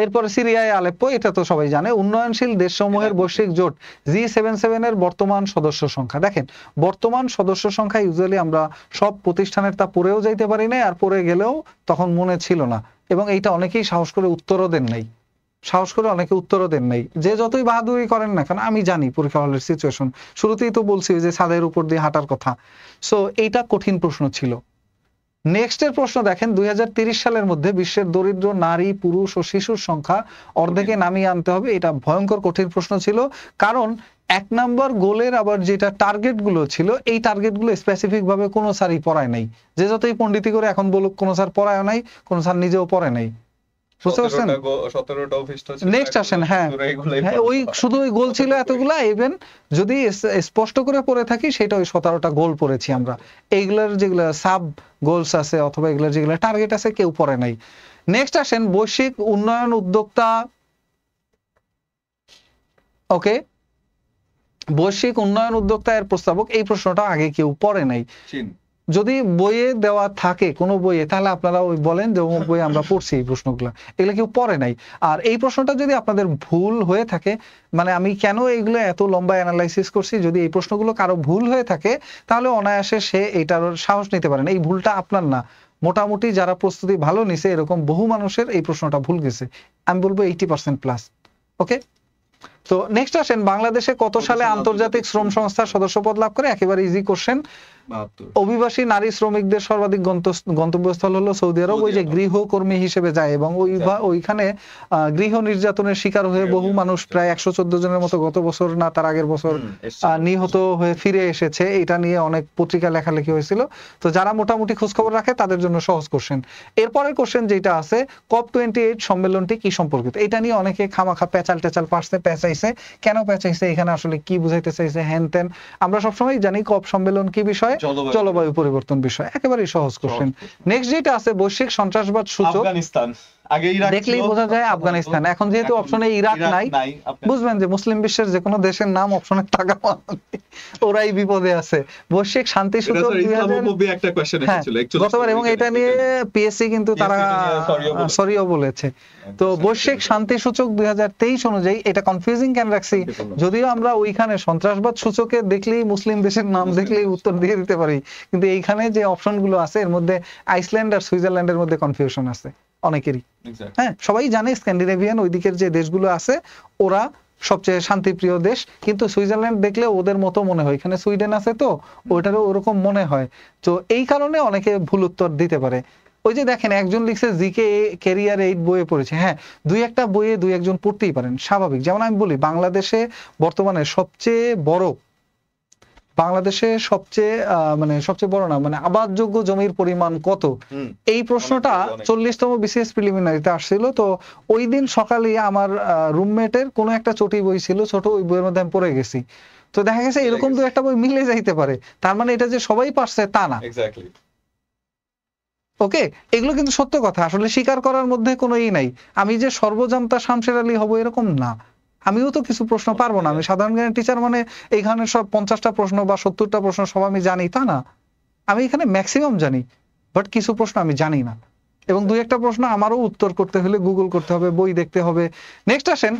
Speaker 1: এরপরে সিরিয়ায় আলেপ্পো, এটা তো সবাই জানে। উন্নয়নশীল দেশসমূহের বৈশ্বিক জোট G77 এর বর্তমান সদস্য সংখ্যা। দেখেন বর্তমান সদস্য সংখ্যা ইউজুয়ালি আমরা সব প্রতিষ্ঠানের তা পড়েও যাইতে পারি না, আর পড়ে গেলেও তখন মনে ছিল না, এবং এইটা অনেকেই সাহস করে উত্তরও দেন নাই, অনেকে উত্তরও দেন নাই, যে যতই বাহাদুরি করেন না কেন। আমি জানি পরীক্ষা হলের সিচুয়েশন, শুরুতেই তো বলছি যে ছাদের উপর দিয়ে হাঁটার কথা। সো এইটা কঠিন প্রশ্ন ছিল। নেক্সটের প্রশ্ন দেখেন, 2030 সালের মধ্যে বিশ্বের দরিদ্র নারী, পুরুষ ও শিশুর সংখ্যা অর্ধেকে নামিয়ে আনতে হবে। এটা ভয়ঙ্কর কঠিন প্রশ্ন ছিল, কারণ 1 নম্বর গোলের আবার যেটা টার্গেট গুলো ছিল, এই টার্গেট গুলো স্পেসিফিক ভাবে কোনো স্যারই পড়ায় নাই। যে যতই পণ্ডিতি করে এখন বলুক, কোনো স্যার পড়ায় নাই, কোনো স্যার নিজেও পড়ে নাই, বুঝতে পারছেন? নেক্সট আসেন, হ্যাঁ ওই শুধু ওই গোল ছিল এতগুলা। ইভেন যদি স্পষ্ট করে পড়ে থাকি, সেটা ওই 17টা গোল পড়েছি আমরা। এইগুলার যেগুলো সাব গোলস আছে অথবা এগুলোর যেগুলো টার্গেট আছে, কেউ পড়ে নাই। নেক্সট আসেন, বৈশ্বিক উন্নয়ন উদ্যোক্তা, ওকে, বৈশ্বিক উন্নয়ন উদ্যোক্তা এর প্রস্তাবক, এই প্রশ্নটা আগে কেউ পড়ে নাই। যদি বইয়ে দেওয়া থাকে কোনো বইয়ে, তাহলে আপনারা ওই বলেন যে অমুক বইয়ে আমরা পড়ছি এই প্রশ্নগুলো, এগুলো কেউ পড়ে নাই। আর এই প্রশ্নটা যদি আপনাদের ভুল হয়ে থাকে, মানে আমি কেন এইগুলো এত লম্বা অ্যানালাইসিস করছি, যদি এই প্রশ্নগুলো কারো ভুল হয়ে থাকে তাহলে অনায়াসে সে এইটার সাহস নিতে পারেন। এই ভুলটা আপনার না, মোটামুটি যারা প্রস্তুতি ভালো নিছে এরকম বহু মানুষের এই প্রশ্নটা ভুল গেছে, আমি বলবো 80% প্লাস। ওকে, তো নেক্সট আসেন, বাংলাদেশে কত সালে আন্তর্জাতিক শ্রম সংস্থার সদস্যপদ লাভ করে? একেবারে ইজি কোশ্চেন। অভিবাসী নারী শ্রমিকদের সর্বাধিক গন্তব্যস্থল হলো সৌদি আরব। ওই যে গৃহকর্মী হিসেবে যায়, এবং ওইখানে গৃহ নির্যাতনের শিকার হয়ে বহু মানুষ, প্রায় 114 জনের মতো গত বছর না তার আগের বছর নিহত হয়ে ফিরে এসেছে। এটা নিয়ে অনেক পত্রিকা লেখালেখি হয়েছিল। তো যারা মোটামুটি খোঁজখবর রাখে তাদের জন্য সহজ কোশ্চেন। এরপরের কোশ্চেন যেটা আছে, COP28 সম্মেলনটি কি সম্পর্কিত? এটা নিয়ে অনেকে খামাখা পেঁচাল পারছে, পেঁচাইছে। কেন পেঁচাইছে, এখানে আসলে কি বুঝাইতে চাইছে, হ্যান ত্যান। আমরা সবসময় জানি COP সম্মেলন কি বিষয়, জলবায়ু পরিবর্তন বিষয়, একেবারেই সহজ কোশ্চেন। নেক্সট যেটা আছে, বৈশ্বিক সন্ত্রাসবাদ সূচক,
Speaker 2: আগে ইরাক
Speaker 1: দেখলেই
Speaker 2: ছিল,
Speaker 1: বোঝা যায় আফগানিস্তান। এখন যেহেতু অপশনে ইরাক নাই, বুঝবেন যে মুসলিম বিশ্বের যে কোনো দেশের নাম অপশনে থাকা মানে ওরাই বিপদে আছে। বৈশ্বিক শান্তি
Speaker 2: এটা
Speaker 1: সূচক
Speaker 2: স্যার
Speaker 1: 2000
Speaker 2: ইসলামোফোবিয়া একটা কোশ্চেন
Speaker 1: হ্যাঁ
Speaker 2: এসেছিল 41
Speaker 1: গতবার, এবং এটা নিয়ে পিএসসি কিন্তু তারা সরিও বলেছে। তো বৈশ্বিক শান্তি সূচক 2023 অনুযায়ী এটা কনফিউজিং কেন রাখছি, যদিও আমরা ওইখানে সন্ত্রাসবাদ সূচকে দেখলেই মুসলিম দেশের নাম দেখলেই উত্তর দিয়ে দিতে পারি, কিন্তু এইখানে যে অপশনগুলো আছে এর মধ্যে আইসল্যান্ড আর সুইজারল্যান্ডের মধ্যে কনফিউশন আছে অনেকেরই। হ্যাঁ সবাই জানে স্ক্যান্ডিনেভিয়ান ওই দিকের যে দেশগুলো আছে ওরা সবচেয়ে শান্তিপ্রিয় দেশ, কিন্তু সুইজারল্যান্ড দেখলে ওদের মতো মনে হয়, এখানে সুইডেন আছে তো ওইটারও ওরকম মনে হয়। তো এই কারণে অনেকে ভুল উত্তর দিতে পারে। ওই যে দেখেন একজন লিখছে জিকে ক্যারিয়ার 8 বইয়ে পড়েছে, হ্যাঁ দুই একটা বইয়ে দুই একজন পড়তেই পারেন, স্বাভাবিক। যেমন আমি বলি বাংলাদেশে বর্তমানে সবচেয়ে বড় বড় না মানে আবাদযোগ্য জমির পরিমাণ কত, এই প্রশ্নটা 40তম বিসিএস প্রিলিমিনারিতে আসছিল। তো ওই দিন সকালে আমার রুমমেটের কোন একটা চটি বই ছিল ছোট, ওই বইয়ের মধ্যে আমি পড়ে গেছি। তো দেখা গেছে এরকম দু একটা বই মিলে যাইতে পারে, তার মানে এটা যে সবাই পারছে তা না। ওকে, এগুলো কিন্তু সত্য কথা, আসলে স্বীকার করার মধ্যে কোনো ই নাই। আমি যে সর্বজান্তা শামশের আলী হব এরকম না, আমিও তো কিছু প্রশ্ন পারবো না। আমি সাধারণ জ্ঞানের টিচার মানে এইখানে সব 50টা প্রশ্ন বা 70টা প্রশ্ন সব আমি জানি তা না, আমি এখানে ম্যাক্সিমাম জানি, বাট কিছু প্রশ্ন আমি জানি না, এবং দুই একটা প্রশ্ন আমারও উত্তর করতে হলে গুগল করতে হবে, বই দেখতে হবে। নেক্সট আসেন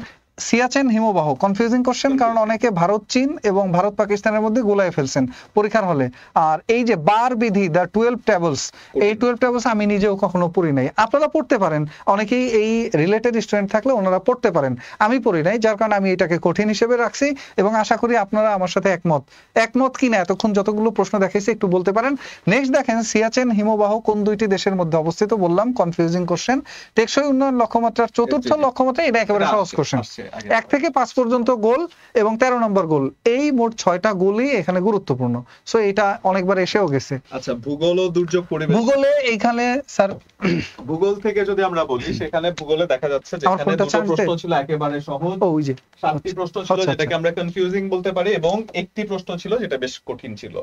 Speaker 1: সিয়াচেন হিমবাহ, কনফিউজিং কোশ্চেন, কারণ অনেকে ভারত চীন এবং ভারত পাকিস্তানের মধ্যে গোলায় ফেলছেন পরীক্ষার হলে। আর এই যে বার বিধি দা 12 টেবলস, এই 12 টেবলস আমি নিজেও কখনো পড়ি নাই, আপনারা পড়তে পারেন, অনেকেই এই রিলেটেড স্টুডেন্ট থাকলে ওনারা পড়তে পারেন, আমি পড়ি নাই, যার কারণে আমি এটাকে কঠিন হিসেবে রাখছি, এবং আশা করি আপনারা আমার সাথে একমত কিনা এতক্ষণ যতগুলো প্রশ্ন দেখাইছি একটু বলতে পারেন। নেক্সট দেখেন সিয়াচেন হিমবাহ কোন দুইটি দেশের মধ্যে অবস্থিত, বললাম কনফিউজিং কোশ্চেন। টেকসই উন্নয়ন লক্ষ্যমাত্রার চতুর্থ লক্ষ্যমাত্রা, এটা একেবারে সহজ কোশ্চেন, 1 থেকে 5 পর্যন্ত গোল এবং 13 নম্বর গোল, এই মোট 6টা গোলই এখানে গুরুত্বপূর্ণ। সো এটা অনেকবার এসেও গেছে।
Speaker 2: আচ্ছা, ভূগোল ও দুর্যোগ পরিবেশ, ভূগোলে
Speaker 1: এইখানে স্যার
Speaker 2: ভূগোল থেকে যদি আমরা বলি, সেখানে ভূগোলে দেখা যাচ্ছে যে এখানে দুটো প্রশ্ন ছিল একেবারে সহজ, ওই যে 7টি প্রশ্ন ছিল যেটাকে আমরা কনফিউজিং বলতে পারি, এবং একটি প্রশ্ন ছিল যেটা বেশ কঠিন ছিল,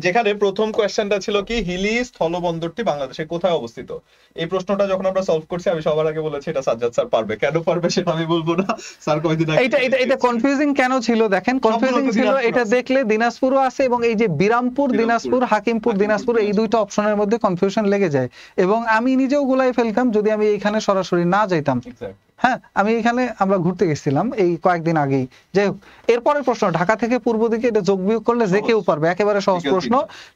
Speaker 2: যেখানে প্রথম কোয়েশ্চেনটা ছিল কি হিলি স্থলবন্দরটি বাংলাদেশে কোথায় অবস্থিত। এই প্রশ্নটা যখন আমরা সলভ করছি আমি সবার আগে বলেছি এটা সাজ্জাদ স্যার পারবে, কেন পারবে সেটা আমি বলবো না, স্যার কয়দিন আগে
Speaker 1: এটা কনফিউজিং কেন ছিল দেখেন, কনফিউজিং ছিল এটা দেখলে দিনাজপুরও আছে, এবং এই যে বিরামপুর দিনাজপুর, হাকিমপুর দিনাজপুর, এই দুইটা অপশনের মধ্যে কনফিউশন লেগে যায়, এবং আমি নিজেও গোলাই ফেলতাম যদি আমি এইখানে সরাসরি না যাইতাম। হ্যাঁ আমি এখানে আমরা ঘুরতে গেছিলাম এই কয়েকদিন আগেই। যাই হোক, এরপরের প্রশ্ন, ঢাকা থেকে পূর্ব দিকে এটা যোগ বিয়োগ করলে যে কেউ পারবে, একেবারে সহজ প্রশ্ন।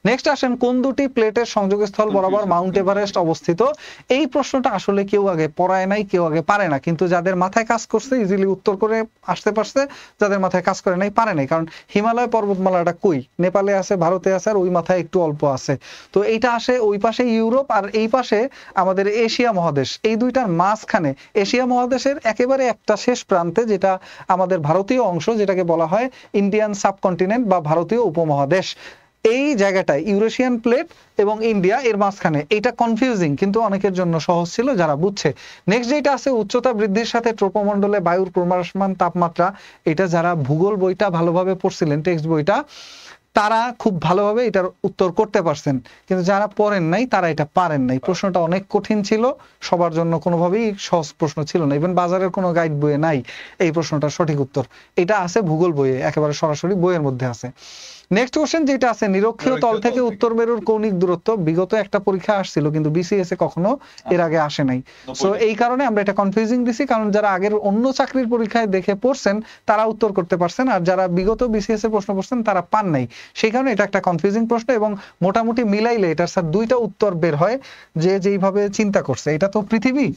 Speaker 1: নেক্সট আসেন কোন দুটি প্লেটের সংযোগস্থল বরাবর মাউন্ট এভারেস্ট অবস্থিত। এই প্রশ্নটা আসলে কেউ আগে পড়ায় নাই, কেউ আগে পারে না, কিন্তু যাদের মাথায় কাজ করছে ইজিলি উত্তর করে আসতে পারছে, যাদের মাথায় কাজ করে নাই পারে নাই। কারণ হিমালয় পর্বতমালাটা কই, নেপালে আছে, ভারতে আছে, আর ওই মাথায় একটু অল্প আছে। তো এইটা আসে ওই পাশে ইউরোপ, আর এই পাশে আমাদের এশিয়া মহাদেশ, এই দুইটার মাঝখানে এশিয়া মহাদেশের একেবারে একটা শেষ প্রান্তে যেটা আমাদের ভারতীয় অংশ, যেটাকে বলা হয় ইন্ডিয়ান সাবকন্টিনেন্ট বা ভারতীয় উপমহাদেশ, এই জায়গাটায় ইউরেশিয়ান প্লেট এবং ইন্ডিয়া এর মাঝখানে। এটা কনফিউজিং কিন্তু অনেকের জন্য সহজ ছিল যারা বুঝছে। নেক্সট যেটা আছে উচ্চতা বৃদ্ধির সাথে ট্রোপোমণ্ডলে বায়ুর ক্রমহ্রাসমান তাপমাত্রা, এটা যারা ভূগোল বইটা ভালোভাবে পড়ছিলেন, টেক্সট বইটা, তারা খুব ভালোভাবে এটার উত্তর করতে পারছেন, কিন্তু যারা পড়েন নাই তারা এটা পারেন নাই। প্রশ্নটা অনেক কঠিন ছিল, সবার জন্য কোনোভাবেই সহজ প্রশ্ন ছিল না, ইভেন বাজারের কোনো গাইড বইয়ে নাই এই প্রশ্নটার সঠিক উত্তর, এটা আছে ভূগোল বইয়ে, একেবারে সরাসরি বইয়ের মধ্যে আছে। নেক্সট কোশ্চেন যেটা আছে নিরক্ষীয় তল থেকে উত্তর মেরুর কৌণিক দূরত্ব, বিগত একটা পরীক্ষা আসছিল কিন্তু বিসিএস এ কখনো এর আগে আসে নাই। সো এই কারণে আমরা এটা কনফিউজিং দিছি, কারণ যারা আগের অন্য চাকরির পরীক্ষায় দেখে পড়ছেন তারা উত্তর করতে পারছেন, আর যারা বিগত বিসিএস এর প্রশ্ন পড়ছেন তারা পান নাই, সেই কারণে এটা একটা কনফিউজিং প্রশ্ন। এবং মোটামুটি মিলাইলে এটার স্যার দুইটা উত্তর বের হয়, যে যেইভাবে চিন্তা করছে। এটা তো পৃথিবী,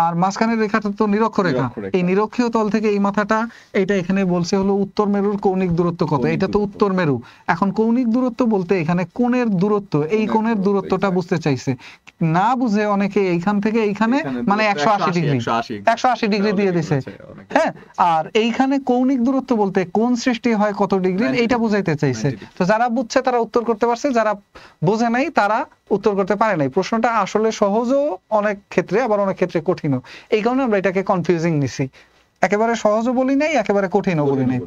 Speaker 1: আর মাঝখানের রেখাটা তো নিরক্ষরেখা, এই নিরক্ষীয় তল থেকে এই মাথাটা, এটা এখানে বলছে হলো উত্তর মেরুর কৌণিক দূরত্ব কত, এটা তো উত্তর মেরু। এখন কৌণিক দূরত্ব বলতে এখানে কোণের দূরত্ব, এই কোণের দূরত্বটা বুঝতে চাইছে, না বুঝে অনেকে এইখান থেকে এইখানে মানে 180 ডিগ্রি 180 ডিগ্রি দিয়ে দিছে। হ্যাঁ, আর এইখানে কৌণিক দূরত্ব বলতে কোণ সৃষ্টি হয় কত ডিগ্রি, এইটা বুঝাইতে চাইছে। তো যারা বুঝছে তারা উত্তর করতে পারছে, যারা বোঝে নাই তারা উত্তর করতে পারে নাই। প্রশ্নটা আসলে সহজও অনেক ক্ষেত্রে, আবার অনেক ক্ষেত্রে কঠিনও, এই কারণে আমরা এটাকে কনফিউজিং নিছি, একেবারে সহজও বলি নাই, একেবারে কঠিনও বলি নাই।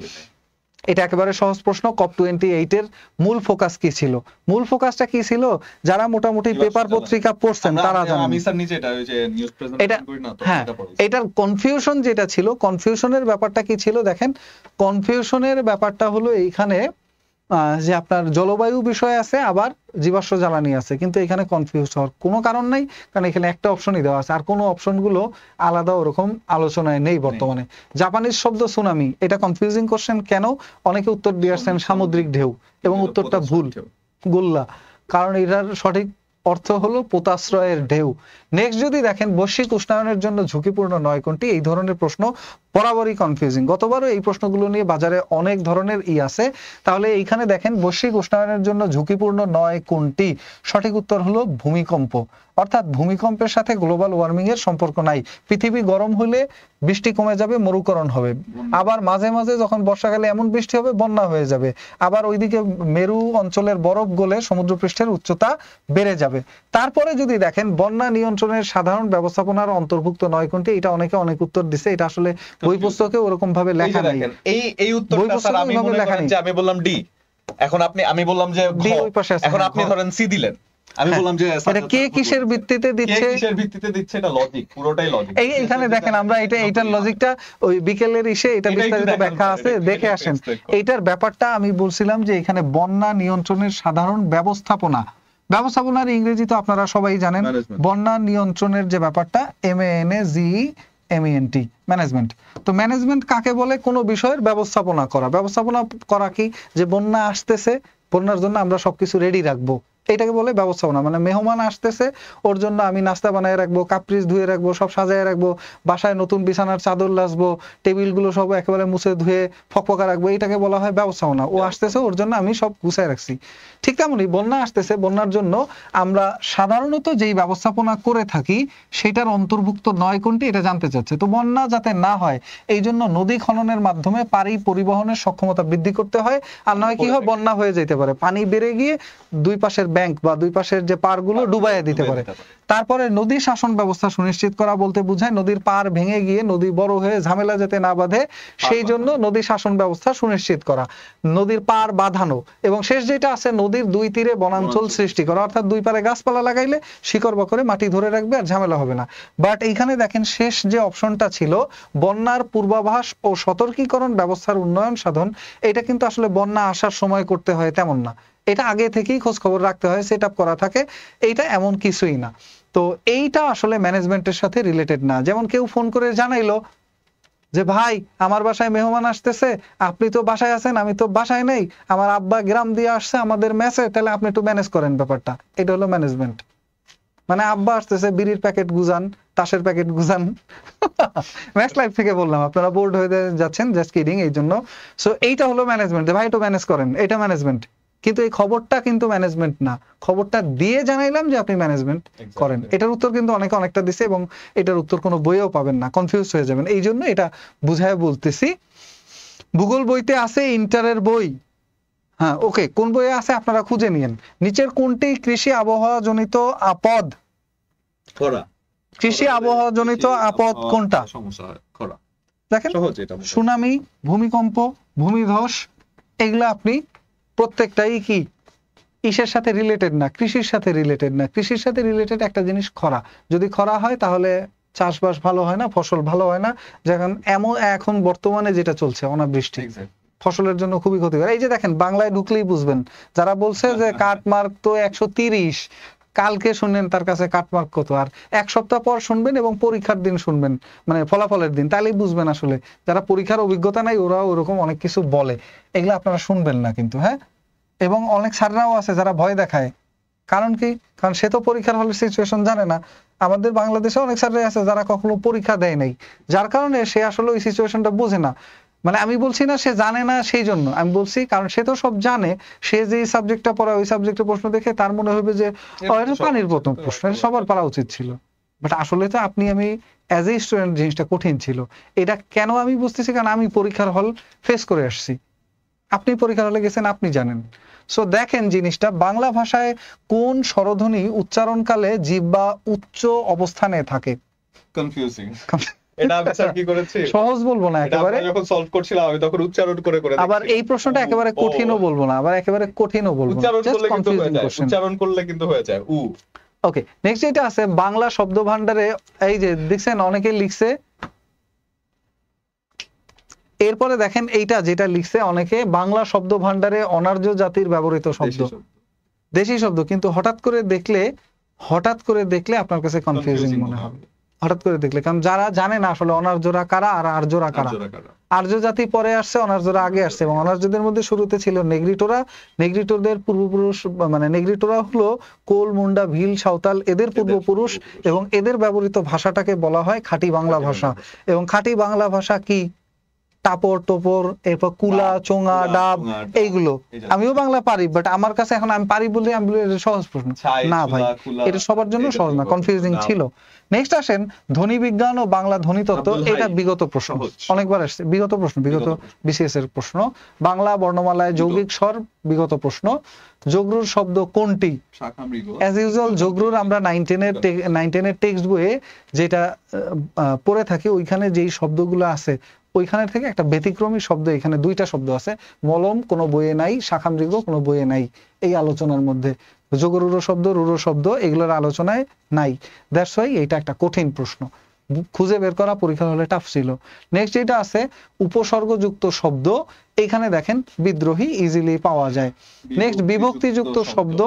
Speaker 1: এটা একেবারে সহজ প্রশ্ন। COP28 এর মূল ফোকাস কি ছিল? মূল ফোকাসটা কি ছিল? যারা মোটামুটি পেপার পত্রিকা পড়ছেন তারা জানেন।
Speaker 2: আমি স্যার নিচে এটা ওই যে নিউজ
Speaker 1: এটা
Speaker 2: প্রেজেন্টেশন করি না তো
Speaker 1: হ্যাঁ,
Speaker 2: এটা পড়েছি।
Speaker 1: এটার কনফিউশন যেটা ছিল, কনফিউশনের ব্যাপারটা কি ছিল দেখেন। কনফিউশনের ব্যাপারটা হলো এইখানে যে আপনার জলবায়ু বিষয় আছে, আবার জীবাশ্ম জ্বালানি আছে, কিন্তু এখানে কনফিউজ হওয়ার কোনো কারণ নাই, কারণ এখানে একটা অপশনই দেওয়া আছে, আর কোনো অপশনগুলো আলাদা ওরকম আলোচনায় নেই বর্তমানে। জাপানিজ শব্দ সুনামি, এটা কনফিউজিং কোশ্চেন কেন? অনেকে উত্তর দিয়ে আসছেন সামুদ্রিক ঢেউ, এবং উত্তরটা ভুল, গোল্লা, কারণ এটার সঠিক অর্থ হলো পোতাশ্রয়ের ঢেউ। নেক্সট যদি দেখেন বৈশ্বিক উষ্ণায়নের জন্য ঝুঁকিপূর্ণ নয় কোনটি, এই ধরনের প্রশ্ন বরাবরই কনফিউজিং। গতবারও এই প্রশ্নগুলো নিয়ে বাজারে অনেক ধরনের আছে। তাহলে এইখানে দেখেন বৈশ্বিক উষ্ণায়নের জন্য ঝুঁকিপূর্ণ নয় কোনটি, সঠিক উত্তর হলো ভূমিকম্প। অর্থাৎ ভূমিকম্পের সাথে গ্লোবাল ওয়ার্মিং এর সম্পর্ক নাই। পৃথিবী গরম হলে বৃষ্টি কমে যাবে, মরুকরণ হবে, আবার মাঝে মাঝে যখন বর্ষাকালে এমন বৃষ্টি হবে বন্যা হয়ে যাবে, আবার ওইদিকে মেরু অঞ্চলের বরফ গলে সমুদ্রপৃষ্ঠের উচ্চতা বেড়ে যাবে। তারপরে যদি দেখেন বন্যা নিয়ন্ত্রণের সাধারণ ব্যবস্থাপনার অন্তর্ভুক্ত নয় কোনটি, এটা অনেকে অনেক উত্তর দিছে, এটা আসলে বই পুস্তকে ওরকম ভাবে লেখা নাই।
Speaker 2: এই উত্তরটা স্যার আমি মনে করেন যে আমি বললাম ডি, এখন আমি বললাম যে
Speaker 1: ডি ওই পাশে আছে,
Speaker 2: এখন আপনি ধরেন সি দিলেন, আমি বললাম যে
Speaker 1: এটা কে কিসের ভিত্তিতে দিচ্ছে,
Speaker 2: কিসের ভিত্তিতে দিচ্ছে, এটা লজিক, পুরোটাই লজিক।
Speaker 1: এইখানে দেখেন আমরা এইটার লজিকটা ওই বিকেলের ইসে এটা বিস্তারিত ব্যাখ্যা আছে, দেখে আসেন। এইটার ব্যাপারটা আমি বলছিলাম যে এখানে বন্যা নিয়ন্ত্রণের সাধারণ ব্যবস্থাপনার ইংরেজি তো আপনারা সবাই জানেন। বন্যা নিয়ন্ত্রণের যে ব্যাপারটা MANAGEMENT, ম্যানেজমেন্ট। তো ম্যানেজমেন্ট কাকে বলে? কোনো বিষয়ের ব্যবস্থাপনা করা কি, যে বন্যা আসতেছে, বন্যার জন্য আমরা সবকিছু রেডি রাখবো, এটাকে বলে ব্যবস্থাপনা। মানে মেহমান আসতেছে, ওর জন্য আমি নাস্তা বানায় রাখবো, কাপড় ধুয়ে রাখবো, সব সাজায় রাখবো, বাসায় নতুন বিছানার চাদর লাসবো, টেবিলগুলো সব একেবারে মুছে ধুয়ে ফকফকা রাখবো, এটাকে বলা হয় ব্যবস্থাপনা। ও আসতেছে, ওর জন্য আমি সব গুছায় রাখছি। ঠিক তেমনই বন্যা আসতেছে, বন্যার জন্য আমরা সাধারণত যেই ব্যবস্থাপনা করে থাকি সেটার অন্তর্ভুক্ত নয় কোনটি, এটা জানতে চাচ্ছে। তো বন্যা যাতে না হয় এই জন্য নদী খননের মাধ্যমে পানি পরিবহনের সক্ষমতা বৃদ্ধি করতে হয়, আর নয় কি হয় বন্যা হয়ে যেতে পারে, পানি বেড়ে গিয়ে দুই পাশের ব্যাংক বা দুই পাশের যে পারগুলো ডুবাইয়া দিতে পারে। তারপরে নদী শাসন ব্যবস্থা সুনিশ্চিত করা বলতে বোঝায় নদীর পার ভেঙে গিয়ে নদী বড় হয়ে ঝামেলা যাতে না বাঁধে, সেই জন্য নদী শাসন ব্যবস্থা সুনিশ্চিত করা, নদীর পার বাঁধানো, এবং শেষ যেটা আছে নদীর দুই তীরে বনাঞ্চল সৃষ্টি করা, অর্থাৎ দুই পারে গাছপালা লাগাইলে শিকড় বাকড়ে মাটি ধরে রাখবে আর ঝামেলা হবে না। বাট এইখানে দেখেন শেষ যে অপশনটা ছিল বন্যার পূর্বাভাস ও সতর্কীকরণ ব্যবস্থার উন্নয়ন সাধন, এটা কিন্তু আসলে বন্যা আসার সময় করতে হয় তেমন না, এটা আগে থেকেই খোঁজ খবর রাখতে হয়, সেট আপ করা থাকে, এইটা এমন কিছুই না। তো এইটা আসলে ম্যানেজমেন্টের সাথে রিলেটেড না। যেমন কেউ ফোন করে জানাইলো যে ভাই আমার বাসায় মেহমান আসতেছে, আপনি তো বাসায় আছেন, আমি তো বাসায় নেই, আমার আব্বা গ্রাম দিয়ে আসছে আমাদের মেসে, তাহলে আপনি একটু ম্যানেজ করেন ব্যাপারটা, এটা হলো ম্যানেজমেন্ট। মানে আব্বা আসতেছে, বিড়ির প্যাকেট গুজান, তাসের প্যাকেট গুজান। ম্যাক্স লাইফ থেকে বললাম, আপনারা বোর্ড হয়ে যাচ্ছেন, জাস্ট কিডিং, এই জন্য। সো এইটা হলো ম্যানেজমেন্ট, ভাই একটু ম্যানেজ করেন, এটা ম্যানেজমেন্ট। কিন্তু এই খবরটা কিন্তু ম্যানেজমেন্ট না, খবরটা দিয়ে জানাইলাম যে আপনি ম্যানেজমেন্ট করেন। এটার উত্তর কিন্তু অনেকটা দিছে, এবং এটার উত্তর কোনো বইয়েও পাবেন না, কনফিউজ হয়ে যাবেন। এই জন্য এটা বুঝায় বলতেছি। ভূগোল বইতে আছে, ইন্টারের বই, হ্যাঁ ওকে, কোন বইয়ে আছে আপনারা খুঁজে নিয়েন। নিচের কোনটি কৃষি আবহাওয়া জনিত আপদ? কৃষি আবহাওয়া জনিত আপদ কোনটা? দেখেন সুনামি, ভূমিকম্প, ভূমিধস, এগুলা আপনি প্রত্যেকটাই কি ইসের সাথে রিলেটেড না, কৃষির সাথে রিলেটেড না। কৃষির সাথে রিলেটেড একটা জিনিস খরা, যদি খরা হয় তাহলে চাষবাস ভালো হয় না, ফসল ভালো হয় না। যেমন এখন বর্তমানে যেটা চলছে অনাবৃষ্টি, ফসলের জন্য খুবই ক্ষতিকর। এই যে দেখেন বাংলায় ঢুকলেই বুঝবেন, যারা বলছে যে কাটমার্ক তো 130, কালকে শুনলেন তার কাছে কাটমার্ক কত, আর এক সপ্তাহ পর শুনবেন এবং পরীক্ষার দিন শুনবেন, মানে ফলাফলের দিন, তাহলেই বুঝবেন আসলে যারা পরীক্ষার অভিজ্ঞতা নাই ওরা ওরকম অনেক কিছু বলে, এগুলো আপনারা শুনবেন না কিন্তু। হ্যাঁ, এবং অনেক স্যাররাও আছে যারা ভয় দেখায়, কারণ কি, কারণ সে তো পরীক্ষার হলের সিচুয়েশন জানে না। আমাদের বাংলাদেশে অনেক স্যাররাই আছে যারা কখনো পরীক্ষা দেয় নাই, যার কারণে সে আসলে ওই সিচুয়েশনটা বোঝে না। মানে আমি বলছি না সে জানে না সেই জন্য, আমি বলছি কারণ সে তো সব জানে, সে যে সাবজেক্টটা পড়ায় ওই সাবজেক্টের প্রশ্ন দেখে তার মনে হবে যে এটা পানির প্রথম প্রশ্ন, এটা সবার পারা উচিত ছিল। বাট আসলে তো আপনি আমি অ্যাজ এ স্টুডেন্ট জিনিসটা কঠিন ছিল। এটা কেন আমি বুঝতেছি, কারণ আমি পরীক্ষার হল ফেস করে আসছি, আপনি পরীক্ষার হলে গেছেন, আপনি জানেন। সো দেখেন জিনিসটা, বাংলা ভাষায় কোন স্বরধ্বনি উচ্চারণকালে জিহ্বা উচ্চ অবস্থানে থাকে?
Speaker 2: কনফিউজিং। এটা আমি স্যার কি করেছি,
Speaker 1: সহজ বলবো না
Speaker 2: এটা
Speaker 1: একেবারে,
Speaker 2: আমরা যখন সলভ করছিলাম আমি তখন উচ্চারণ করে করে
Speaker 1: আবার
Speaker 2: দেখছি।
Speaker 1: এই প্রশ্নটা একেবারে
Speaker 2: ও,
Speaker 1: কঠিনও বলবো না, আবার একেবারে কঠিনও বলবো না,
Speaker 2: উচ্চারণ
Speaker 1: জাস্ট
Speaker 2: করলে কিন্তু হয়ে
Speaker 1: কনফিউজিং
Speaker 2: যায়,
Speaker 1: কোশ্চেন।
Speaker 2: উচ্চারণ করলে কিন্তু হয়ে যায় উ।
Speaker 1: ওকে, নেক্সট যেটা আছে বাংলা শব্দ ভান্ডারে, এই যে দেখছেন অনেকে লিখছে, এরপরে দেখেন এইটা যেটা লিখছে অনেকে, বাংলা শব্দ ভান্ডারে অনার্য জাতির ব্যবহৃত শব্দ,
Speaker 2: দেশি শব্দ।
Speaker 1: দেশি শব্দ, কিন্তু হঠাৎ করে দেখলে আপনার কাছে কনফিউজিং মনে হবে, হঠাৎ করে দেখলে, কারণ যারা জানে না আসলে অনার্যরা কারা আর আর্যরা কারা।
Speaker 2: আর্যরা কারা?
Speaker 1: আর্য জাতি পরে আসছে, অনার্যরা আগে আসছে, এবং অনার্যদের মধ্যে শুরুতে ছিল নেগ্রিটোরা। নেগ্রিটোরদের পূর্বপুরুষ, মানে নেগ্রিটোরা হলো কোল, মুন্ডা, ভিল, সাঁওতাল, এদের পূর্বপুরুষ, এবং এদের ব্যবহৃত ভাষাটাকে বলা হয় খাঁটি বাংলা ভাষা। এবং খাঁটি বাংলা ভাষা কি? টাপর টোপর, এরপর কুলা, চোঙা, ডাব, এইগুলো। আমিও বাংলা পারি, বাট আমার কাছে এখন আমি পারি বলে আমি বলি এটা সহজ প্রশ্ন না ভাই, এটা সবার জন্য সহজ না, কনফিউজিং ছিল। নেক্সট আসেন ধ্বনি বিজ্ঞান ও বাংলা ধ্বনি তত্ত্ব, এটা বিগত প্রশ্ন, অনেকবার আসছে, বিগত প্রশ্ন, বিগত বিসিএস এর প্রশ্ন। বাংলা বর্ণমালায় যৌগিক স্বর, বিগত প্রশ্ন। যোগরুর শব্দ কোনটি? অ্যাজ ইউজুয়াল যোগরুর আমরা 9-10 এর টেক্সট বইয়ে যেটা পড়ে থাকি, ওইখানে যেই শব্দগুলো আছে ওইখানে থেকে একটা ব্যতিক্রমী শব্দ, এখানে দুইটা শব্দ আছে, মলম কোনো বইয়ে নাই, শাখামৃগ কোনো বইয়ে নাই, এই আলোচনার মধ্যে যোগরুর শব্দ, রুরো শব্দ এগুলোর আলোচনায় নাই। দ্যাটস ওয়াই এটা একটা কঠিন প্রশ্ন, খুঁজে বের করা পরীক্ষা হলে টাফ ছিল। নেক্সট যেটা আছে উপসর্গযুক্ত শব্দ, এখানে দেখেন বিদ্রোহী ইজিলি পাওয়া যায়। নেক্সট বিভক্তিযুক্ত শব্দ,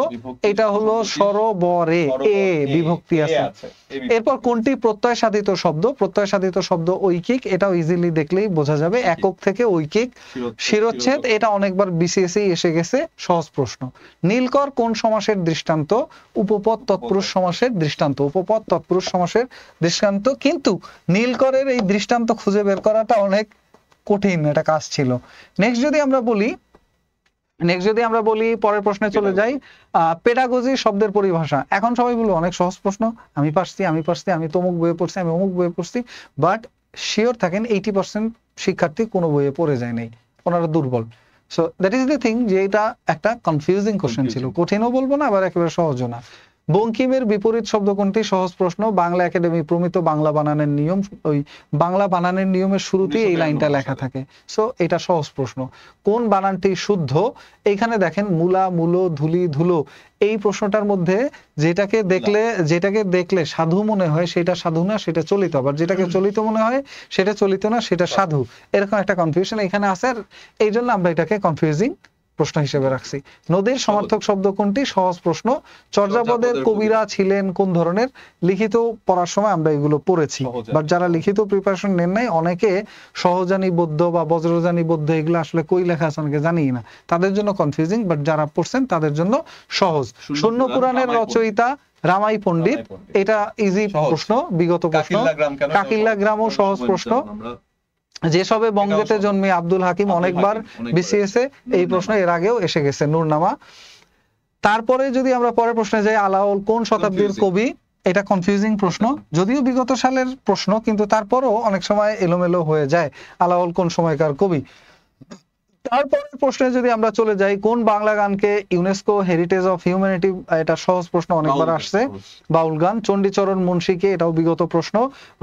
Speaker 1: এটা হলো সরবরে, এ বিভক্তি আছে। এরপর কোনটি প্রত্যয় সাধিত শব্দ? প্রত্যয় সাধিত শব্দ ঐকিক, এটাও ইজিলি দেখলেই বোঝা যাবে, একক থেকে ঐকিক। শিরোচ্ছেদ, এটা অনেকবার বিসিএসই এসে গেছে, সহজ প্রশ্ন। নীলকর কোন সমাসের দৃষ্টান্ত? উপপদ তৎপুরুষ সমাসের দৃষ্টান্ত, উপপদ তৎপুরুষ সমাসের দৃষ্টান্ত। কিন্তু নীলকরের এই দৃষ্টান্ত খুঁজে বের করাটা অনেক কঠিন একটা কাজ ছিল। নেক্সট যদি আমরা বলি পরের প্রশ্নে চলে যাই, পেডাগজি শব্দের পরিভাষা। এখন সবাই বলবো অনেক সহজ প্রশ্ন, আমি পারছি, আমি তমুক বইয়ে পড়ছি, আমি অমুক বইয়ে পড়ছি, বাট শিওর থাকেন 80% শিক্ষার্থী কোনো বইয়ে পড়ে যায় নাই, ওনারা দুর্বল। So that is the thing, যে এটা একটা কনফিউজিং কোশ্চেন ছিল, কঠিনও বলবো না আবার একেবারে সহজও না। বঙ্কিমের বিপরীত শব্দ কোনটি? সহজ প্রশ্ন, বাংলা একাডেমি প্রমিত বাংলা বানানের নিয়ম, ওই বাংলা বানানের নিয়মের শুরুতেই এই লাইনটা লেখা থাকে। সো এটা সহজ প্রশ্ন। কোন বানানটি শুদ্ধ? এইখানে দেখেন মূলা, মূলো, ধুলি, ধুলো, এই প্রশ্নটার মধ্যে যেটাকে দেখলে সাধু মনে হয় সেটা সাধু না, সেটা চলিত, আবার যেটাকে চলিত মনে হয় সেটা চলিত না, সেটা সাধু। এরকম একটা কনফিউশন এখানে আছে, আর এই জন্য আমরা এটাকে কনফিউজিং প্রশ্ন হিসেবে রাখছি। নদীর সমার্থক শব্দ কোনটি? সহজ প্রশ্ন। চর্যাপদের কবিরা ছিলেন কোন ধরনের? লিখিত পড়ার সময় আমরা এগুলো পড়েছি, বাট যারা লিখিত প্রিপারেশন নেন নাই, অনেকে সহজানী বৌদ্ধ বা বজ্রজানী বৌদ্ধ এগুলো আসলে কই লেখা আছে অনেকে জানিই না, তাদের জন্য কনফিউজিং, বাট যারা পড়ছেন তাদের জন্য সহজ। শূন্য পুরাণের রচয়িতা রামাই পণ্ডিত, এটা ইজি প্রশ্ন, বিগত প্রশ্ন। কাকিল্লা গ্রামও সহজ প্রশ্ন। যেসবে বঙ্গেতে জন্মে আব্দুল হাকিম, অনেকবার বিসিএস এ এই প্রশ্ন এর আগেও এসে গেছে, নূরনামা। তারপরে যদি আমরা পরের প্রশ্নে যাই, আলাওল কোন শতাব্দীর কবি? এটা কনফিউজিং প্রশ্ন, যদিও বিগত সালের প্রশ্ন, কিন্তু তারপরও অনেক সময় এলোমেলো হয়ে যায়, আলাওল কোন সময়কার কবি। তারপরের প্রশ্নে যদি আমরা চলে যাই, কোন বাংলা গানকে ইউনেস্কো হেরিটেজ অফ হিউম্যানিটি? এটা সহজ প্রশ্ন, অনেকবার আসছে, বাউল গান। চণ্ডীচরণ মুন্সিকে, এটাও বিগত প্রশ্ন।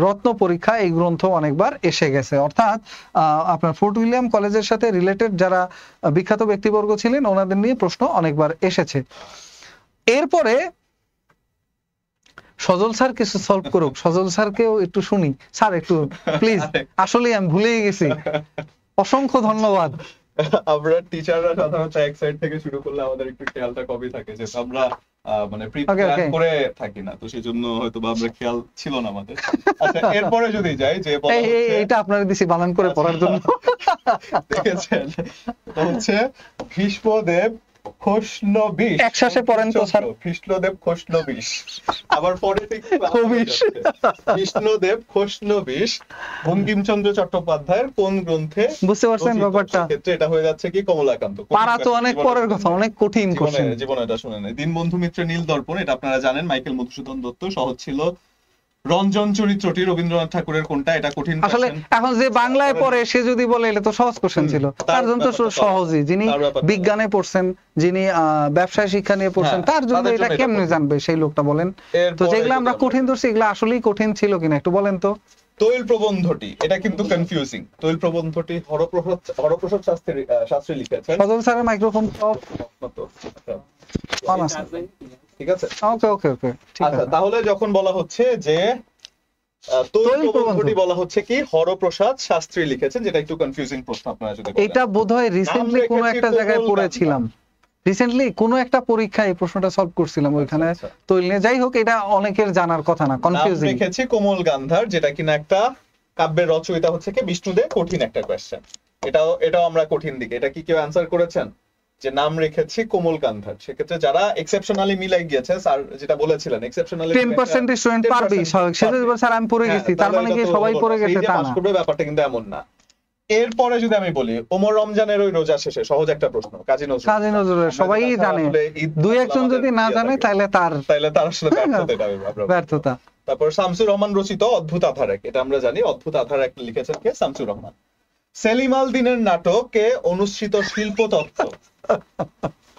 Speaker 1: রত্ন পরীক্ষা, এই গ্রন্থ অনেকবার এসে গেছে। অর্থাৎ আপনার ফোর্ট উইলিয়াম কলেজের সাথে রিলেটেড যারা বিখ্যাত ব্যক্তিবর্গ ছিলেন ওনাদের নিয়ে প্রশ্ন অনেকবার এসেছে। এরপরে সজল স্যার কিছু সলভ করুক, সজল স্যারকেও একটু শুনি, স্যার একটু প্লিজ, আসলে আমি ভুলেই গেছি, অসংখ্য ধন্যবাদ।
Speaker 2: আমরা টিচাররা সাধারণত এক সাইড থেকে শুরু করলে আমাদের একটু খেয়ালটা কমই থাকে, যে আমরা মানে প্রিপেয়ার করে থাকি না, তো সেজন্য হয়তো আমরা খেয়াল ছিল না আমাদের। আচ্ছা, এরপরে যদি যাই, যে
Speaker 1: এইটা আপনারা দিছি বানান করে পড়ার জন্য,
Speaker 2: দেখেছেন, তো হচ্ছে ভীষ্মদেব খোষ্ণবিশ,
Speaker 1: একসাথে পড়েন তো স্যার,
Speaker 2: কৃষ্ণদেব খোষ্ণবিশ, আবার পরে কৃষ্ণদেব খোষ্ণবিশ বঙ্কিমচন্দ্র চট্টোপাধ্যায়ের কোন গ্রন্থে?
Speaker 1: বুঝতে পারছেন ব্যাপারটা?
Speaker 2: ক্ষেত্রে এটা হয়ে যাচ্ছে কি কমলাকান্ত।
Speaker 1: পারা তো অনেক পরের কথা, অনেক কঠিন কোশ্চেন,
Speaker 2: জীবনে এটা শুনে নেই। দীনবন্ধু মিত্র নীল দর্পণ, এটা আপনারা জানেন, মাইকেল মধুসূদন দত্ত। সহজ ছিল। রঞ্জন চরিত্রটি রবীন্দ্রনাথ ঠাকুরের কোনটা? এটা কঠিন।
Speaker 1: আসলে এখন যে বাংলায় পড়ে সে যদি বলে এটা তো সহজ কোশ্চেন ছিল, তার জন্য তো সহজই, যিনি বিজ্ঞানে পড়ছেন, যিনি ব্যবসায় শিক্ষা নিয়ে পড়ছেন, তার জন্য এটা কেমনে জানবে সেই লোকটা, বলেন তো। যেগুলো আমরা কঠিন ধরছি এগুলো আসলেই কঠিন ছিল কিনা একটু বলেন তো।
Speaker 2: তৈল প্রবন্ধটি, এটা কিন্তু কনফিউজিং। তৈল প্রবন্ধটি হরপ্রসাদ শাস্ত্রী লিখেছেন।
Speaker 1: সজল স্যারের মাইক্রোফোন অফ।
Speaker 2: ঠিক আছে,
Speaker 1: ওকে ওকে ওকে, ঠিক
Speaker 2: আচ্ছা
Speaker 1: আছে।
Speaker 2: তাহলে যখন বলা হচ্ছে যে তৈল প্রবন্ধটি বলা হচ্ছে কি হরপ্রসাদ শাস্ত্রী লিখেছেন, যেটা একটু কনফিউজিং প্রশ্ন আপনারা যদি বলেন।
Speaker 1: এটা বোধহয় রিসেন্টলি
Speaker 2: নাম
Speaker 1: কোন
Speaker 2: রেখেছি
Speaker 1: একটা জায়গায়
Speaker 2: কোমল
Speaker 1: পড়েছিলাম, রিসেন্টলি কোন একটা পরীক্ষায় এই প্রশ্নটা সলভ করছিলাম ওইখানে
Speaker 2: আচ্ছা।
Speaker 1: তৈল নিয়ে। যাই হোক, এটা অনেকের জানার কথা না,
Speaker 2: নাম
Speaker 1: কনফিউজিং।
Speaker 2: রেখেছি কোমল গান্ধার, যেটা কিনা একটা কাব্যের রচয়িতা হচ্ছে কি বিষ্ণুদেব। কঠিন একটা কোয়েশ্চেন, এটাও আমরা কঠিন দিকে। এটা কি কেউ অ্যান্সার করেছেন যে নাম রেখেছি কোমল গান্ধার? সেক্ষেত্রে যারা এক্সেপশনালি মিলাই গিয়েছে, স্যার যেটা বলেছিলেন এক্সেপশনালি
Speaker 1: 10% স্টুডেন্ট পারবে, সেটা যদি স্যার আমি পড়ে গেছি তার মানে কি সবাই পড়ে গেছে তা না।
Speaker 2: ব্যাপারটা কিন্তু এমন না। এরপরে যদি আমি বলি ওমর রমজানের ওই রোজা শেষে সহজ একটা প্রশ্ন, কাজী নজরুল।
Speaker 1: কাজী নজরুলের সবাই জানে, দুই একজন যদি না জানে তাহলে তার
Speaker 2: আসলে
Speaker 1: ব্যর্থতা।
Speaker 2: তারপর শামসুর রহমান রচিত অদ্ভুত আধার এক, এটা আমরা জানি। অদ্ভুত আধার এক লিখেছেন কে? শামসুর রহমান। সেলিম আল দিনের নাটকে অনুষ্ঠিত শিল্প তত্ত্ব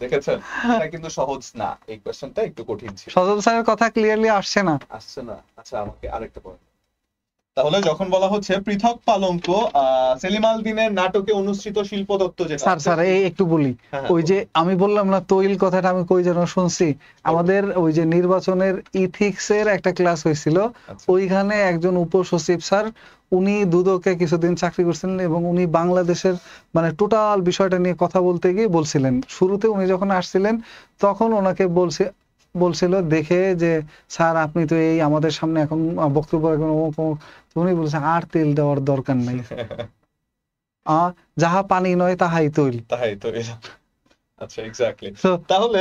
Speaker 2: দেখেছেন? এটা কিন্তু সহজ না, এই কোশ্চেনটা একটু কঠিন ছিল।
Speaker 1: সজল স্যারের কথা ক্লিয়ারলি আসছে না।
Speaker 2: আচ্ছা আমাকে আরেকটা পয়েন্ট। তাহলে যখন বলা হচ্ছে পৃথক পালঙ্ক সেলিম আল দিনের নাটকে অনুষ্ঠিত শিল্প তত্ত্ব, যেটা
Speaker 1: স্যার এই একটু বলি, ওই যে আমি বললাম না তৈল কথাটা আমি কই যেন শুনছি, আমাদের ওই যে নির্বাচনের ইথিক্স এর একটা ক্লাস হয়েছিল, ওইখানে একজন উপসচিব স্যার, উনি দুদকে কিছুদিন চাকরি করছিলেন এবং উনি বাংলাদেশের মানে টোটাল বিষয়টা নিয়ে কথা বলতে গিয়ে বলছিলেন, শুরুতে উনি যখন আসছিলেন তখন ওনাকে বলছিল দেখে যে স্যার আপনি তো এই আমাদের সামনে এখন বক্তব্য রাখবেন, উনি বলছে আর তেল দেওয়ার দরকার নাই, যাহা পানি নয় তাহাই তৈল।
Speaker 2: আচ্ছা এক্স্যাক্টলি। তাহলে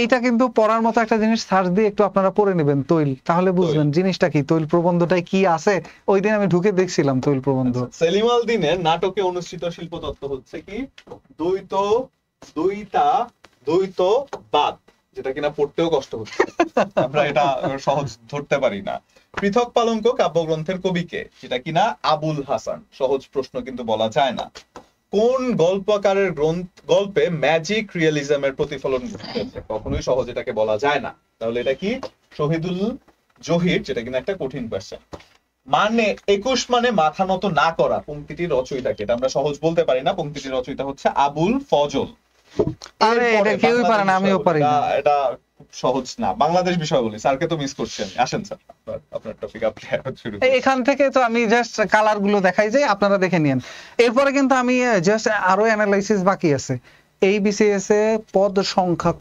Speaker 1: এইটা কিন্তু পড়ার মতো একটা জিনিস, সার্চ দিয়ে একটু আপনারা পড়ে নেবেন তৈল, তাহলে বুঝবেন জিনিসটা কি, তৈল প্রবন্ধটাই কি আছে। ওই দিন আমি ঢুকে দেখছিলাম তৈল প্রবন্ধ।
Speaker 2: সেলিম আল দিনের নাটকে অনুষ্ঠিত শিল্প তত্ত্ব হচ্ছে কি দ্বৈতবাদ, যেটা কিনা পড়তেও কষ্ট হচ্ছে, আমরা এটা সহজ ধরতে পারি না। পৃথক পালঙ্ক কাব্যগ্রন্থের কবিকে, যেটা কিনা আবুল হাসান। সহজ প্রশ্ন কিন্তু বলা যায় না। কোন গল্পকারের গল্পে ম্যাজিক রিয়েলিজমের প্রতিফলন ঘটেছে? কখনোই সহজ এটাকে বলা যায় না। তাহলে এটা কি? শহীদুল জহির, যেটা কিনা একটা কঠিন কোয়েশ্চেন। মানে 21 মানে মাথা নত না করা, পংক্তিটির রচয়িতাকে, এটা আমরা সহজ বলতে পারি না। পংক্তিটির রচয়িতা হচ্ছে আবুল ফজল।
Speaker 1: আরে এটা কেউই পারে না, আমিও পারি না।
Speaker 2: এটা খুব সহজ না। বাংলাদেশ বিষয় বলি, স্যারকে তো মিস করছি আমি। আসেন স্যার, আপনার টপিক আপনি শুরু করুন।
Speaker 1: এখান থেকে তো আমি জাস্ট কালার গুলো দেখাই যে আপনারা দেখে নিন। এরপরে কিন্তু আমি জাস্ট আরো অ্যানালাইসিস বাকি আছে। এই বিসিএস এ পদ সংখ্যা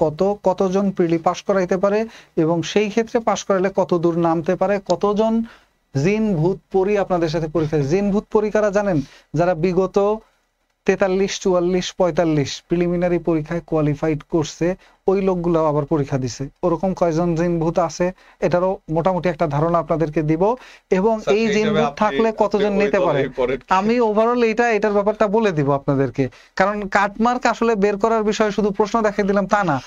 Speaker 1: কতজন প্রিলি পাস করাইতে পারে, এবং সেই ক্ষেত্রে পাস করালে কত দূর নামতে পারে, কতজন জিন ভূত পরি আপনাদের সাথে পরীক্ষা। জিন ভূত পরি কারা জানেন? যারা বিগত 43, 44, 45 প্রিলিমিনারি পরীক্ষায় কোয়ালিফাইড করছে, ওই লোকগুলো আবার পরীক্ষা দিছে। ওরকম কয়জন জিন ভূত আছে এটারও মোটামুটি একটা ধারণা আপনাদেরকে দিব, এবং এই জিন ভূত থাকলে কতজন নিতে পারে আমি ওভারঅল এটার ব্যাপারটা বলে দিব আপনাদেরকে। কারণ কাটমার্ক আসলে বের করার বিষয়ে শুধু প্রশ্ন দেখিয়ে দিলাম তা না,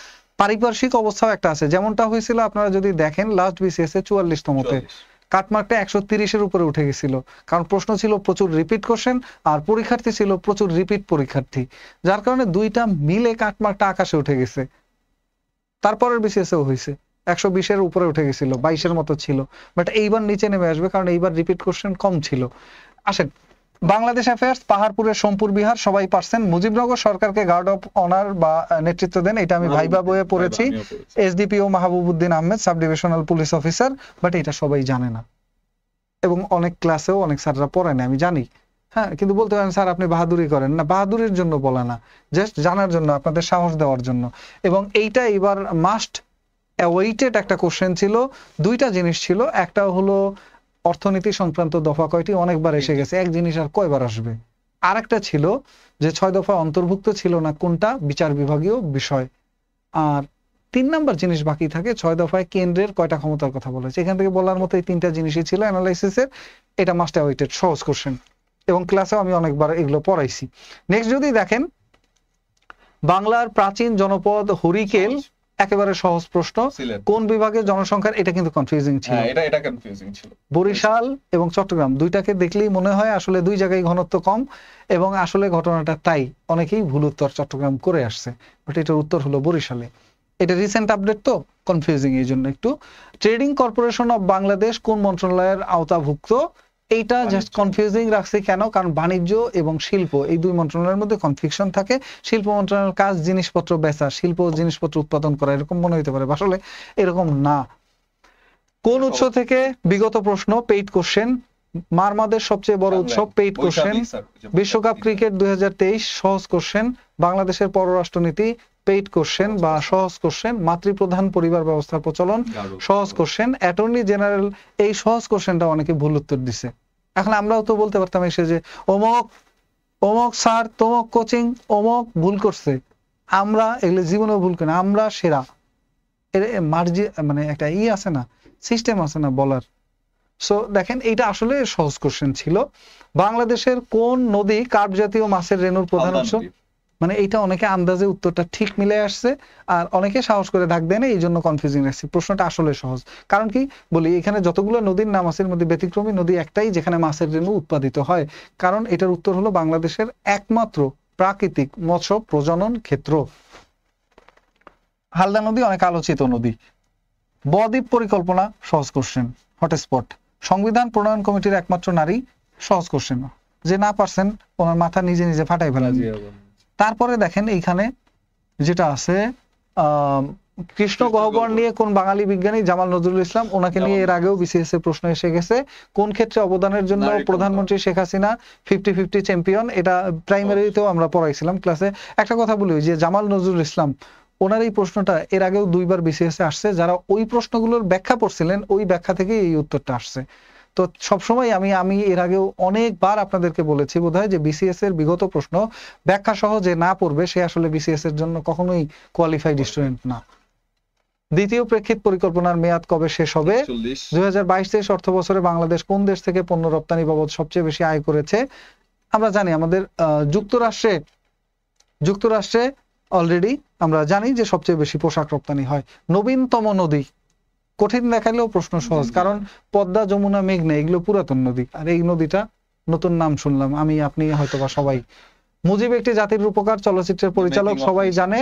Speaker 1: পারিপার্শ্বিক অবস্থাও একটা আছে। যেমনটা হয়েছিল আপনারা যদি দেখেন লাস্ট বিসিএস এ 44তমতে কাটমার্কটা 130-এর উপরে উঠে গেছিল, কারণ প্রশ্ন ছিল প্রচুর রিপিট কোশ্চেন আর পরীক্ষার্থী ছিল প্রচুর রিপিট পরীক্ষার্থী, যার কারণে দুইটা মিলে কাটমার্কটা আকাশে উঠে গেছে। তারপরের বিসিএসও হয়েছে 120-এর উপরে উঠে গেছিল, 22-এর মতো ছিল, বাট এইবার নিচে নেমে আসবে কারণ এইবার রিপিট কোশ্চেন কম ছিল। আসেন, বাংলাদেশ অ্যাফেয়ার্স, পাহাড়পুরের সোমপুর বিহার সবাই পারছেন। মুজিবনগর সরকারকে গার্ড অফ অনার বা নেতৃত্ব দেন, এটা আমি ভাইবা বইয়ে পড়েছি। SDPO Mahbubuddin Ahmed, sub divisional police officer, but এটা সবাই জানে না এবং অনেক ক্লাসেও অনেক স্যাররা পড়ে না, আমি জানি। হ্যাঁ, কিন্তু বলতে পারেন স্যার আপনি বাহাদুরি করেন না, বাহাদুরির জন্য বলে না, জাস্ট জানার জন্য, আপনাদের সাহস দেওয়ার জন্য। এবং এইটা এবার মাস্ট অ্যাওয়েটেড একটা কোশ্চেন ছিল। দুইটা জিনিস ছিল, একটা হলো অর্থনীতি সংক্রান্ত দফা কয়টি, অনেকবার এসে গেছে, এক জিনিস আর কয়বার আসবে। আর একটা ছিল যে 6 দফা অন্তর্ভুক্ত ছিল না কোনটা, বিচার বিভাগীয় বিষয়। আর 3 নাম্বার জিনিস বাকি থাকে, 6 দফায় কেন্দ্রের কয়টা ক্ষমতার কথা বলেছে। এখান থেকে বলার মতো এই 3টা জিনিসই ছিল অ্যানালাইসিসের। এটা মাস্ট অ্যাওয়েটেড সহজ কোশ্চেন, এবং ক্লাসেও আমি অনেকবার এগুলো পড়াইছি। নেক্সট যদি দেখেন, বাংলার প্রাচীন জনপদ হরিকেল, একেবারে সহজ প্রশ্ন। কোন বিভাগের জনসংখ্যার, এটা কিন্তু কনফিউজিং ছিল।
Speaker 2: এটা কনফিউজিং ছিল।
Speaker 1: বরিশাল এবং চট্টগ্রাম দুইটাকে দেখলেই মনে হয় আসলে দুই জায়গায় ঘনত্ব কম, এবং আসলে ঘটনাটা তাই। অনেকেই ভুল উত্তর চট্টগ্রাম করে আসছে, বাট এটার উত্তর হলো বরিশালে। এটা রিসেন্ট আপডেট তো কনফিউজিং এই জন্য একটু। ট্রেডিং কর্পোরেশন অফ বাংলাদেশ কোন মন্ত্রণালয়ের আওতাভুক্ত? এইটা জাস্ট কনফিউজিং রাখছি কেন, কারণ বাণিজ্য এবং শিল্প এই দুই মন্ত্রণালয়ের মধ্যে কনফিউশন থাকে। শিল্প মন্ত্রণালয়ের কাজ জিনিসপত্র বেচা, শিল্প জিনিসপত্র উৎপাদন করা, এরকম মনে হতে পারে, আসলে এরকম না। কোন উৎস থেকে বিগত প্রশ্ন, পেইড কোশ্চেন। মারমাদের সবচেয়ে বড় উৎসব, পেইড কোশ্চেন। বিশ্বকাপ ক্রিকেট 2023 সহজ কোশ্চেন। বাংলাদেশের পররাষ্ট্রনীতি, পেইড কোশ্চেন বা সহজ কোশ্চেন। মাতৃপ্রধান পরিবার ব্যবস্থার প্রচলন, সহজ কোশ্চেন। অ্যাটর্নি জেনারেল, এই সহজ কোশ্চেনটা অনেকে ভুল উত্তর দিছে। এখন আমরাও তো বলতে পারতাম এসে যে অমুক অমুক স্যার তমুক কোচিং অমুক ভুল করছে, আমরা এগুলো জীবনেও ভুল করি না, আমরা সেরা। এর মার্জি মানে একটা আছে না, সিস্টেম আছে না বলার। সো দেখেন এইটা আসলে সহজ কোশ্চেন ছিল। বাংলাদেশের কোন নদী কার্প জাতীয় মাছের রেণুর প্রধান উৎস? মানে এইটা অনেকে আন্দাজে উত্তরটা ঠিক মিলে আসছে, আর অনেকে সাহস করে দাগ দেয় না, এই জন্য কনফিউজিং রাখছি। প্রশ্নটা আসলে সহজ। কারণ কি বলি, এখানে যতগুলো নদীর নাম আছে এর মধ্যে ব্যতিক্রমী নদী একটাই যেখানে মাছের রেণু উৎপাদিত হয়, কারণ এটার উত্তর হলো বাংলাদেশের একমাত্র প্রাকৃতিক মৎস্য প্রজনন ক্ষেত্র। হালদা নদী অনেক আলোচিত নদী। বদ্বীপ পরিকল্পনা, সহজ কোশ্চেন, হটস্পট। সংবিধান প্রণয়ন কমিটির একমাত্র নারী, সহজ কোশ্চেন। যে না পারছেন ওনার মাথা নিজে নিজে ফাটাই ফেলেন। তারপরে দেখেন এইখানে যেটা আছে, কৃষ্ণ গহ্বর নিয়ে কোন বাঙালি বিজ্ঞানী? জামাল নজরুল ইসলাম। ওনাকে নিয়ে এর আগেও বিসিএস এর প্রশ্ন এসে গেছে। কোন ক্ষেত্রে অবদানের জন্য প্রধানমন্ত্রী শেখ হাসিনা 50-50 চ্যাম্পিয়ন? এটা প্রাইমারিতেও আমরা পড়াইছিলাম ক্লাসে। একটা কথা বলি, যে জামাল নজরুল ইসলাম ওনার এই প্রশ্নটা এর আগেও 2বার বিসিএস এ আসছে। যারা ওই প্রশ্নগুলোর ব্যাখ্যা পড়ছিলেন ওই ব্যাখ্যা থেকে এই উত্তরটা আসছে। তো সবসময় আমি এর আগেও অনেকবার আপনাদেরকে বলেছি বোধহয়, যে বিসিএস এর বিগত প্রশ্ন ব্যাখ্যা সহ যে না পড়বে সে আসলে বিসিএস এর জন্য কখনোই কোয়ালিফাইড স্টুডেন্ট না। দ্বিতীয় প্রেক্ষিত পরিকল্পনার মেয়াদ কবে শেষ হবে? 2022-23 অর্থ বছরে বাংলাদেশ কোন দেশ থেকে পণ্য রপ্তানি বাবদ সবচেয়ে বেশি আয় করেছে? আমরা জানি আমাদের যুক্তরাষ্ট্রে অলরেডি আমরা জানি যে সবচেয়ে বেশি পোশাক রপ্তানি হয়। নবীনতম নদী, কঠিন দেখালেও প্রশ্ন সহজ, কারণ পদ্মা, যমুনা, মেঘনা এগুলো পুরাতন নদী, আর এই নদীটা নতুন নাম শুনলাম আমি, আপনি হয়তোবা সবাই। মুজিব একটি জাতির রূপকার, চলচ্চিত্রের পরিচালক, সবাই জানে।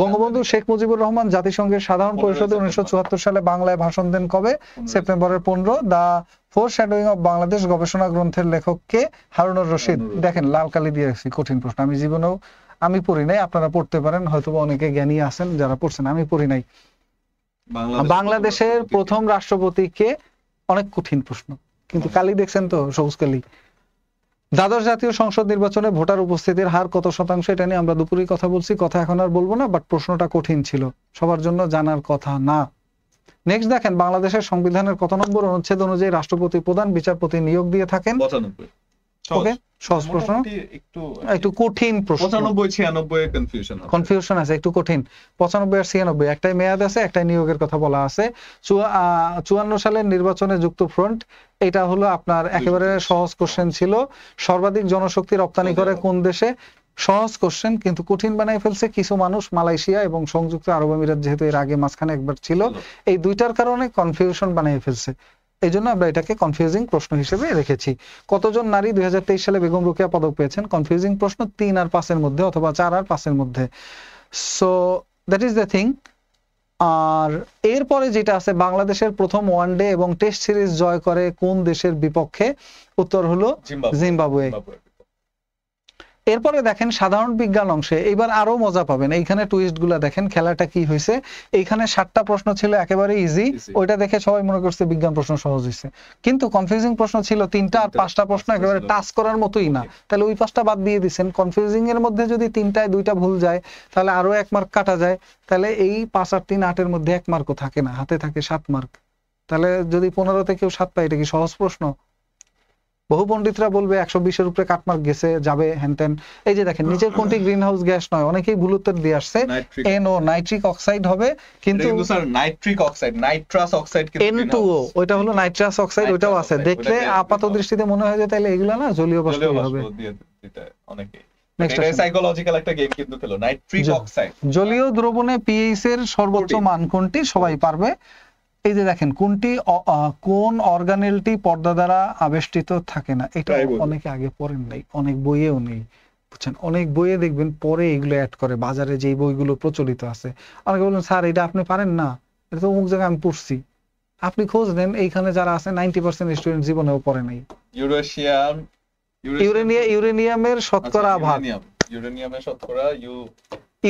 Speaker 1: বঙ্গবন্ধু শেখ মুজিবুর রহমান জাতিসংঘের সাধারণ পরিষদে 1974 সালে বাংলায় ভাষণ দেন কবে? সেপ্টেম্বরের 15। দা ফোরশ্যাডোয়িং অফ বাংলাদেশ গবেষণা গ্রন্থের লেখক কে? হারুনুর রশিদ। দেখেন লাল কালি দিয়ে রাখছি, কঠিন প্রশ্ন। আমি জীবনেও পড়ি নাই, আপনারা পড়তে পারেন, হয়তোবা অনেকে জ্ঞানী আছেন যারা পড়ছেন, আমি পড়ি নাই। বাংলাদেশের প্রথম রাষ্ট্রপতি কে? অনেক কঠিন প্রশ্ন, কিন্তু কালি দেখছেন তো, সবুজ কালি। দ্বাদশ জাতীয় সংসদ নির্বাচনে ভোটার উপস্থিতির হার কত শতাংশ? এটা নিয়ে আমরা দুপুরেই কথা বলছি, কথা এখন আর বলবো না, বাট প্রশ্নটা কঠিন ছিল, সবার জন্য জানার কথা না। নেক্সট দেখেন, বাংলাদেশের সংবিধানের কত নম্বর অনুচ্ছেদ অনুযায়ী রাষ্ট্রপতি প্রধান বিচারপতি নিয়োগ দিয়ে থাকেন?
Speaker 2: 95।
Speaker 1: ওকে, সহজ প্রশ্ন, একটু কঠিন প্রশ্ন।
Speaker 2: 95-96
Speaker 1: কনফিউশন আছে, একটু কঠিন। 95 আর 96 একটাই মেয়াদ আছে, একটাই নিয়োগের কথা বলা আছে। 54 সালের নির্বাচনে যুক্ত ফ্রন্ট, এটা হলো আপনার একেবারে সহজ কোশ্চেন ছিল। সর্বাধিক জনশক্তি রপ্তানি করে কোন দেশে? সহজ কোশ্চেন, কিন্তু কঠিন বানাই ফেলছে কিছু মানুষ, মালয়েশিয়া এবং সংযুক্ত আরব আমিরাত, যেহেতু এর আগে মাঝখানে একবার ছিল, এই দুইটার কারণে কনফিউশন বানিয়ে ফেলছে। এই জন্য আমরা এটাকে কনফিউজিং প্রশ্ন হিসেবে রেখেছি। কতজন নারী 2023 সালে বেগম রোকেয়া পদক পেয়েছেন? কনফিউজিং প্রশ্ন, 3 আর 5 এর মধ্যে, অথবা 4 আর 5 এর মধ্যে। So that is the thing. আর এরপরে যেটা আছে, বাংলাদেশের প্রথম ওয়ানডে এবং টেস্ট সিরিজ জয় করে কোন দেশের বিপক্ষে? উত্তর হলো জিম্বাবুয়ে। এরপরে দেখেন সাধারণ বিজ্ঞান অংশে এবার আরো মজা পাবেন, এইখানে টুইস্ট গুলা দেখেন, খেলাটা কি হয়েছে। এইখানে 7টা প্রশ্ন ছিল একেবারে ইজি, ওইটা দেখে সবাই মনে করছে বিজ্ঞান প্রশ্ন সহজ হয়েছে, কিন্তু কনফিউজিং প্রশ্ন ছিল 3টা, আর 5টা প্রশ্ন একেবারে টাচ করার মতোই না। তাহলে ওই 5টা বাদ দিয়ে দিচ্ছেন। কনফিউজিং এর মধ্যে যদি 3টায় 2টা ভুল যায় তাহলে আরো 1 মার্ক কাটা যায়। তাহলে এই 5 আর 3 8 এর মধ্যে 1 মার্কও থাকে না, হাতে থাকে 7 মার্ক। তাহলে যদি 15 থেকে কেউ 7 পায়, এটা কি সহজ প্রশ্ন? বহু পণ্ডিতরা বলবে 120 এর উপরে কাটমার্ক গেছে, যাবে হ্যানতেন। এই যে দেখেন, নিচের কোনটি গ্রিন হাউস গ্যাস নয়? অনেকেই ভুল উত্তর দিয়ে আসছে, NO, নাইট্রিক অক্সাইড হবে, কিন্তু
Speaker 2: sir nitric oxide, nitrous oxide, কিন্তু
Speaker 1: N2O ওইটা হলো নাইট্রাস অক্সাইড, ওইটাও আছে। দেখলে আপাত দৃষ্টিতে মনে হয় যে তাহলে এগুলা না জলীয় বাষ্প হবে।
Speaker 2: অনেকে এটা সাইকোলজিক্যাল একটা গেম কিন্তু খেলো। নাইট্রিক অক্সাইড,
Speaker 1: জলীয় দ্রবণে পিএইচ এর সর্বোচ্চ মান কোনটি? সবাই পারবে। এই যে দেখেন, কোন অর্গানেলটি পর্দা দ্বারা আবেষ্টিত থাকে না? এটা অনেকে আগে পড়েন নাই, অনেক বইয়েও নেই, বুঝছেন? অনেক বইয়ে দেখবেন পরে এগুলো অ্যাড করে, বাজারে যে বইগুলো প্রচলিত আছে। অনেকে বলেন স্যার এটা আপনি পারেন না, এটা তো অমুক জায়গায় আমি পড়ছি। আপনি খোঁজ নেন এইখানে যারা আছে 90% স্টুডেন্ট জীবনেও পড়ে নাই। ইউরেনিয়ামের শতকরা ভাগ,
Speaker 2: ইউরেনিয়ামের শতকরা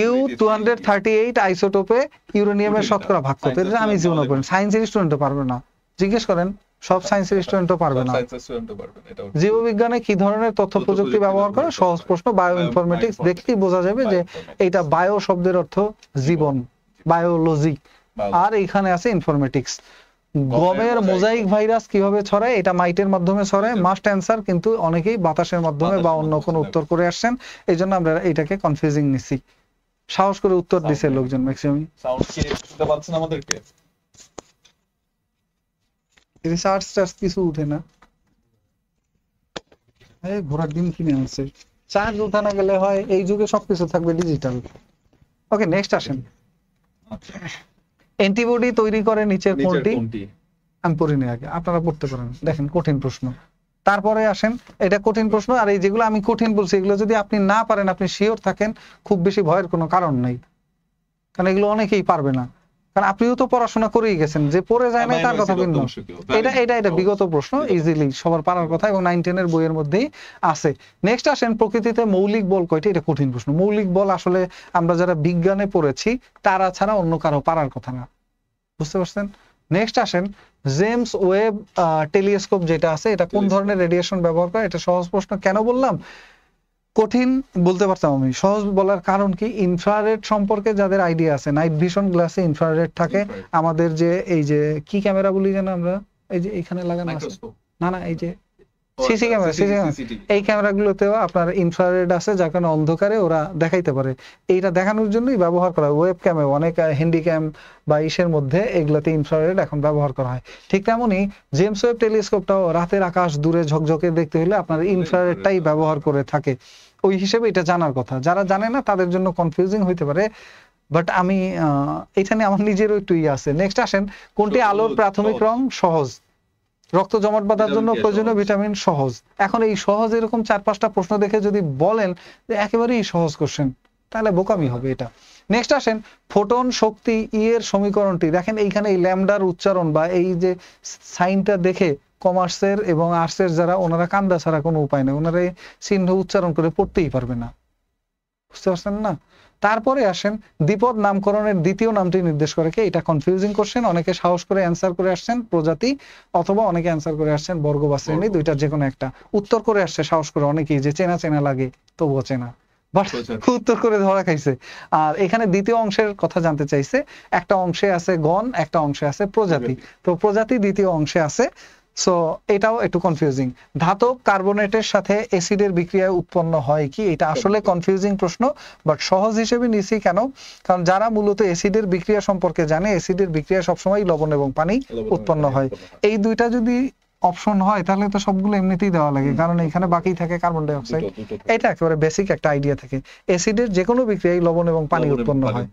Speaker 1: U238 আইসোটোপে ইউরেনিয়ামের শতকরা ভাগ কত, এটা আমি জীবনে পড়ি, সায়েন্সের স্টুডেন্টও পারবে না, জিজ্ঞেস করেন সব সায়েন্সের স্টুডেন্টও পারবে না। জীববিজ্ঞানে কি ধরনের তথ্য প্রযুক্তি ব্যবহার করে, সহজ প্রশ্ন, বায়ো ইনফরমেটিক্স দেখলেই বোঝা যাবে যে এইটা বায়ো শব্দের অর্থ জীবন, বায়োলজি, আর এইখানে আছে ইনফরমেটিক্স। গমের মোজাইক ভাইরাস কিভাবে ছড়ায়, এটা মাইটের মাধ্যমে ছড়ায়, মাস্ট অ্যান্সার, কিন্তু অনেকেই বাতাসের মাধ্যমে বা অন্য কোনো উত্তর করে আসছেন, এই জন্য আমরা এটাকে কনফিউজিং নিছি, সাহস করে উত্তর দিছে লোকজন ম্যাক্সিমাম।
Speaker 2: সাউন্ড কি শুনতে পাচ্ছেন আমাদেরকে?
Speaker 1: রিসার্চ টার্চ কিছু উঠে না, এই ঘোড়ার ডিম কিনে আনছে, চার্জ উঠানো গেলে হয়, এই যুগে সবকিছু থাকবে ডিজিটাল। ওকে, নেক্সট আসেন। অ্যান্টিবডি তৈরি করে নিচের কোনটি? আমি পড়িনি আগে, আপনারা পড়তে পারেন, দেখেন কঠিন প্রশ্ন। তারপরে আসেন, এটা কঠিন প্রশ্ন, আর এই যেগুলো আমি কঠিন বলছি এগুলো যদি আপনি না পারেন, আপনি শিওর থাকেন, খুব বেশি ভয়ের কোনো কারণ নাই, কারণ এগুলো অনেকেই পারবে না, কারণ আপনিও তো পড়াশোনা করেই গেছেন, যে পড়ে যায় না তার কথা ভিন্ন। এটা বিগত প্রশ্ন, ইজিলি সবার পারার কথা, এবং 9-10 এর বইয়ের মধ্যেই আছে। নেক্সট আসেন, প্রকৃতিতে মৌলিক বল কয়টি? এটা কঠিন প্রশ্ন। মৌলিক বল আসলে আমরা যারা বিজ্ঞানে পড়েছি তারা ছাড়া অন্য কারো পারার কথা না, বুঝতে পারছেন? নেক্সট আসেন, জেমস ওয়েব টেলিস্কোপ যেটা আছে, এটা কোন ধরনের রেডিয়েশন ব্যবহার করে? এটা সহজ প্রশ্ন। কেন বললাম কঠিন বলতে পারতাম আমি, সহজ বলার কারণ কি, ইনফ্রারেড সম্পর্কে যাদের আইডিয়া আছে, নাইট ভিশন গ্লাসে ইনফ্রারেড থাকে, আমাদের যে এই যে কি ক্যামেরা বলি যেন আমরা, এই যে এখানে লাগানো আছে, না এই যে সিসি ক্যামেরা, এই ক্যামেরাগুলোতেও আপনার ইনফ্রারেড আছে, যার কারণে অন্ধকারে ওরা দেখাইতে পারে, এইটা দেখানোর জন্যই ব্যবহার করা হয়। ওয়েব ক্যামে অনেক হ্যান্ডিক্যাম বা ইসের মধ্যে এগুলাতে ইনফ্রারেড এখন ব্যবহার করা হয়। ঠিক তেমনই জেমস ওয়েব টেলিস্কোপটাও রাতের আকাশ দূরে ঝকঝকে দেখতে হলে আপনার ইনফ্রারেডটাই ব্যবহার করে থাকে, ওই হিসেবে এটা জানার কথা। যারা জানে না তাদের জন্য কনফিউজিং হইতে পারে, বাট আমি এখানে আমার নিজেরও একটু আছে। নেক্সট আসেন, কোনটি আলোর প্রাথমিক রং? সহজ। রক্ত জমাট বাঁধার জন্য প্রয়োজনীয় ভিটামিন? সহজ। এখন এই সহজ এরকম 4-5টা প্রশ্ন দেখে যদি বলেন যে একেবারেই সহজ কোশ্চেন, তাহলে বোকামি হবে এটা। নেক্সট আসেন, ফোটন শক্তি ই এর সমীকরণটি, দেখেন এইখানে এই ল্যামডার উচ্চারণ বা এই যে সাইনটা দেখে কমার্সের এবং আর্টসের যারা, ওনারা কান্দা ছাড়া কোনো উপায় নেই, ওনারা এই চিহ্ন উচ্চারণ করে পড়তেই পারবে না, বুঝতে পারছেন না? তারপরে আসেন, দ্বিপদ নামকরণের দ্বিতীয় নামটি নির্দেশ করে কে? এটা কনফিউজিং কোশ্চেন, অনেকে সাহস করে অ্যান্সার করে আসছেন প্রজাতি, অথবা অনেকে অ্যান্সার করে আসছেন বর্গ বা শ্রেণী, দুইটার যে কোনো একটা উত্তর করে আসছে সাহস করে অনেকেই, যে চেনা চেনা লাগে তবুও চেনা, বাট উত্তর করে ধরা খাইছে। আর এখানে দ্বিতীয় অংশের কথা জানতে চাইছে, একটা অংশে আছে গণ, একটা অংশে আছে প্রজাতি, তো প্রজাতি দ্বিতীয় অংশে আছে, সো এটাও একটু কনফিউজিং। ধাতব কার্বনেটের সাথে অ্যাসিডের বিক্রিয়ায় উৎপন্ন হয় কি? এটা আসলে কনফিউজিং প্রশ্ন, বাট সহজ হিসেবে নিছি কেন, কারণ যারা মূলত অ্যাসিডের বিক্রিয়া সম্পর্কে জানে, অ্যাসিডের বিক্রিয়া সবসময় লবণ এবং পানি উৎপন্ন হয়। এই দুইটা যদি অপশন হয় তাহলে তো সবগুলো এমনিতেই দেওয়া লাগে, কারণ এখানে বাকি থাকে কার্বন ডাই অক্সাইড। এটা একেবারে বেসিক একটা আইডিয়া থাকে, অ্যাসিডের যে কোনো বিক্রিয়ায় লবণ এবং পানি উৎপন্ন হয়।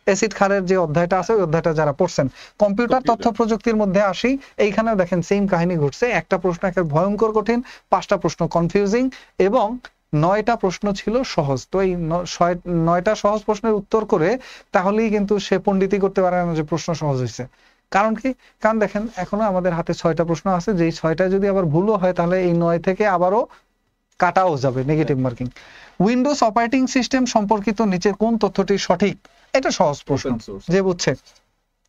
Speaker 1: অ্যাসিড ক্ষারের যে অধ্যায়টা আছে ওই অধ্যায়টা যারা পড়ছেন। কম্পিউটার তথ্য প্রযুক্তির মধ্যে আসি, এইখানেও দেখেন সেম কাহিনী ঘটছে, একটা প্রশ্ন একেবারে ভয়ঙ্কর কঠিন, 5টা প্রশ্ন কনফিউজিং, এবং 9টা প্রশ্ন ছিল সহজ। তো এই 9টা সহজ প্রশ্নের উত্তর করে তাহলেই কিন্তু সে পণ্ডিতি করতে পারে না যে প্রশ্ন সহজ হয়েছে। কারণ কি? কারণ দেখেন এখনো আমাদের হাতে 6টা প্রশ্ন আছে, যেই 6টা যদি আবার ভুলও হয় তাহলে এই 9 থেকে আবারও কাটাও যাবে, negative marking. Windows operating system সম্পর্কিত নিচের কোন তথ্যটি সঠিক? এটা সহজ প্রশ্ন, যে বুঝছে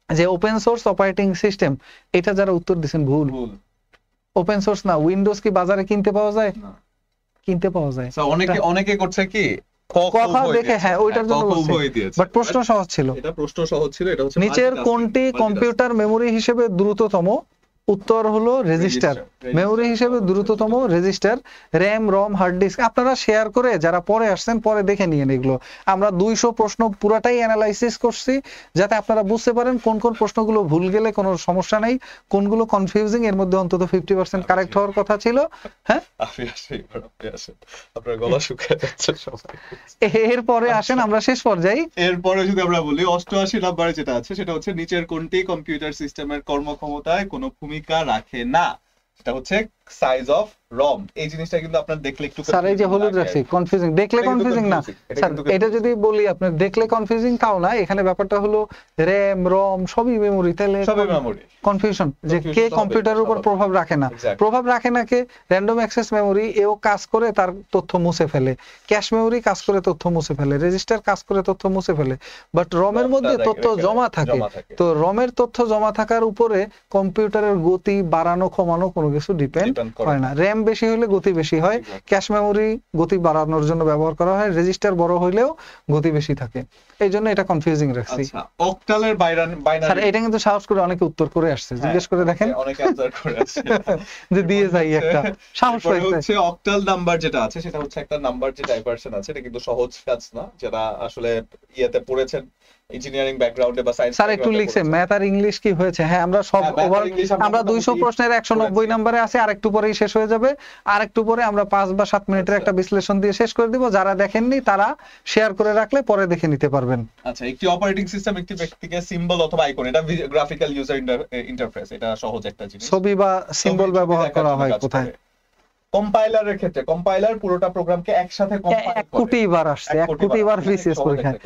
Speaker 1: যে ওপেন সোর্স অপারেটিং সিস্টেম, এটা যারা উত্তর দিচ্ছেন ভুল। ওপেন সোর্স না, উইন্ডোজ কি বাজারে কিনতে পাওয়া যায়? কিনতে পাওয়া যায়।
Speaker 2: অনেকে করছে কি
Speaker 1: কথা দেখে, হ্যাঁ ওইটার জন্য বলছি, বাট প্রশ্ন সহজ ছিল।
Speaker 2: এটা প্রশ্ন সহজ ছিল, এটা হচ্ছে
Speaker 1: নিচের কোনটি কম্পিউটার মেমোরি হিসেবে দ্রুততম? উত্তর হলো রেজিস্টার। মেমোরি হিসেবে দ্রুততম রেজিস্টার। র্যাম, রম, হার্ড ডিস্ক আপনারা শেয়ার করে যারা পরে আসছেন পরে দেখে নিয়েন। এগুলো আমরা 200 প্রশ্ন পুরাটাই অ্যানালাইসিস করছি, যাতে আপনারা বুঝতে পারেন কোন কোন প্রশ্নগুলো ভুল গেলে কোনো সমস্যা নাই, কোনগুলো কনফিউজিং, এর মধ্যে অন্তত 50% কারেক্ট হওয়ার কথা ছিল। হ্যাঁ,
Speaker 2: আপনার গলা শুকিয়ে যাচ্ছে সবাই।
Speaker 1: এরপরে আসেন আমরা শেষ পর্যায়ে।
Speaker 2: এরপরে যদি আমরা বলি 88 নম্বরে যেটা আছে সেটা হচ্ছে নিচের কোনটি কম্পিউটার সিস্টেমের কর্মক্ষমতায় কোনো ভূমিকা রাখে না? সেটা হচ্ছে সাইজ অফ রম, এই জিনিসটা কিন্তু আপনার দেখলে একটু
Speaker 1: স্যার এই যে
Speaker 2: confusing
Speaker 1: হলুদ
Speaker 2: লাগে
Speaker 1: রাখছি
Speaker 2: আর কি।
Speaker 1: কনফিউজিং, দেখলে
Speaker 2: এটা কিন্তু
Speaker 1: কনফিউজিং না
Speaker 2: confusing, এটা
Speaker 1: স্যার,
Speaker 2: কিন্তু
Speaker 1: এটা যদি বলি আপনার দেখলে কনফিউজিং তাও না, এখানে ব্যাপারটা হলো র্যাম রম সবই মেমোরি, তাহলে
Speaker 2: সবই মেমোরি।
Speaker 1: কনফিউশন যে
Speaker 2: Confusion
Speaker 1: কে
Speaker 2: তো হবেই,
Speaker 1: কম্পিউটারের উপর
Speaker 2: স্বাভাবিক।
Speaker 1: প্রভাব রাখে না,
Speaker 2: Exactly.
Speaker 1: প্রভাব রাখে না কে, র্যান্ডম অ্যাক্সেস মেমোরি এও কাজ করে তার তথ্য মুছে ফেলে, ক্যাশ মেমোরি কাজ করে তথ্য মুছে ফেলে, রেজিস্টার কাজ করে তথ্য মুছে ফেলে, বাট রমের মধ্যে তথ্য জমা থাকে। তো রমের তথ্য জমা থাকার উপরে কম্পিউটারের গতি বাড়ানো কমানো কোনো কিছু ডিপেন্ড
Speaker 2: Depend করে
Speaker 1: হয় না। র্যাম বেশি হলে গতি বেশি হয়,
Speaker 2: Exactly.
Speaker 1: ক্যাশ মেমোরি গতি বাড়ানোর জন্য ব্যবহার করা হয়, রেজিস্টার বড় হইলেও গতি বেশি থাকে, এই জন্য এটা কনফিউজিং রাখছি।
Speaker 2: আচ্ছা, অক্টালের
Speaker 1: স্যার
Speaker 2: বাইনারি,
Speaker 1: এটা কিন্তু সাহস করে অনেকে উত্তর করে আসছে, জিজ্ঞেস করে দেখেন
Speaker 2: অনেক অ্যানসার করে আছে।
Speaker 1: যে দিয়ে যাই একটা সাহস
Speaker 2: এরপরে
Speaker 1: পাইছে।
Speaker 2: হচ্ছে অক্টাল নাম্বার যেটা আছে সেটা হচ্ছে একটা নাম্বার যে ডাইভার্সন আছে, এটা কিন্তু সহজ কাজ না, যারা আসলে ইয়েতে পড়েছেন ইঞ্জিনিয়ারিং ব্যাকগ্রাউন্ডে বা সায়েন্স
Speaker 1: স্যার একটু লিখছে ম্যাথ আর ইংলিশ কি হয়েছে, হ্যাঁ আমরা সব
Speaker 2: হ্যাঁ, math আর
Speaker 1: ওভার
Speaker 2: English আমরা
Speaker 1: আমরা 200
Speaker 2: মোটামুটি
Speaker 1: প্রশ্নের 190 নম্বরে আছে, আরেকটু পরেই শেষ হয়ে যাবে, আরেকটু পরে আমরা 5 বা 7 মিনিটের একটা বিশ্লেষণ দিয়ে শেষ করে দিব, যারা দেখেননি তারা শেয়ার করে রাখলে পরে দেখে নিতে পারবেন।
Speaker 2: আচ্ছা, একটি অপারেটিং সিস্টেম একটি ব্যক্তিকে সিম্বল অথবা আইকন, এটা গ্রাফিক্যাল ইউজার ইন্টারফেস, এটা সহজ একটা জিনিস।
Speaker 1: ছবি বা সিম্বল
Speaker 2: ছবি
Speaker 1: ব্যবহার
Speaker 2: দেখার
Speaker 1: করা
Speaker 2: জন্য
Speaker 1: হয়
Speaker 2: কাজ
Speaker 1: কোথায়?
Speaker 2: করে। কম্পাইলারের ক্ষেত্রে কম্পাইলার পুরোটা প্রোগ্রামকে একসাথে কম্পাইল
Speaker 1: 1 কোটি বার আসছে, 1 কোটি বার বিসিএস পরীক্ষায়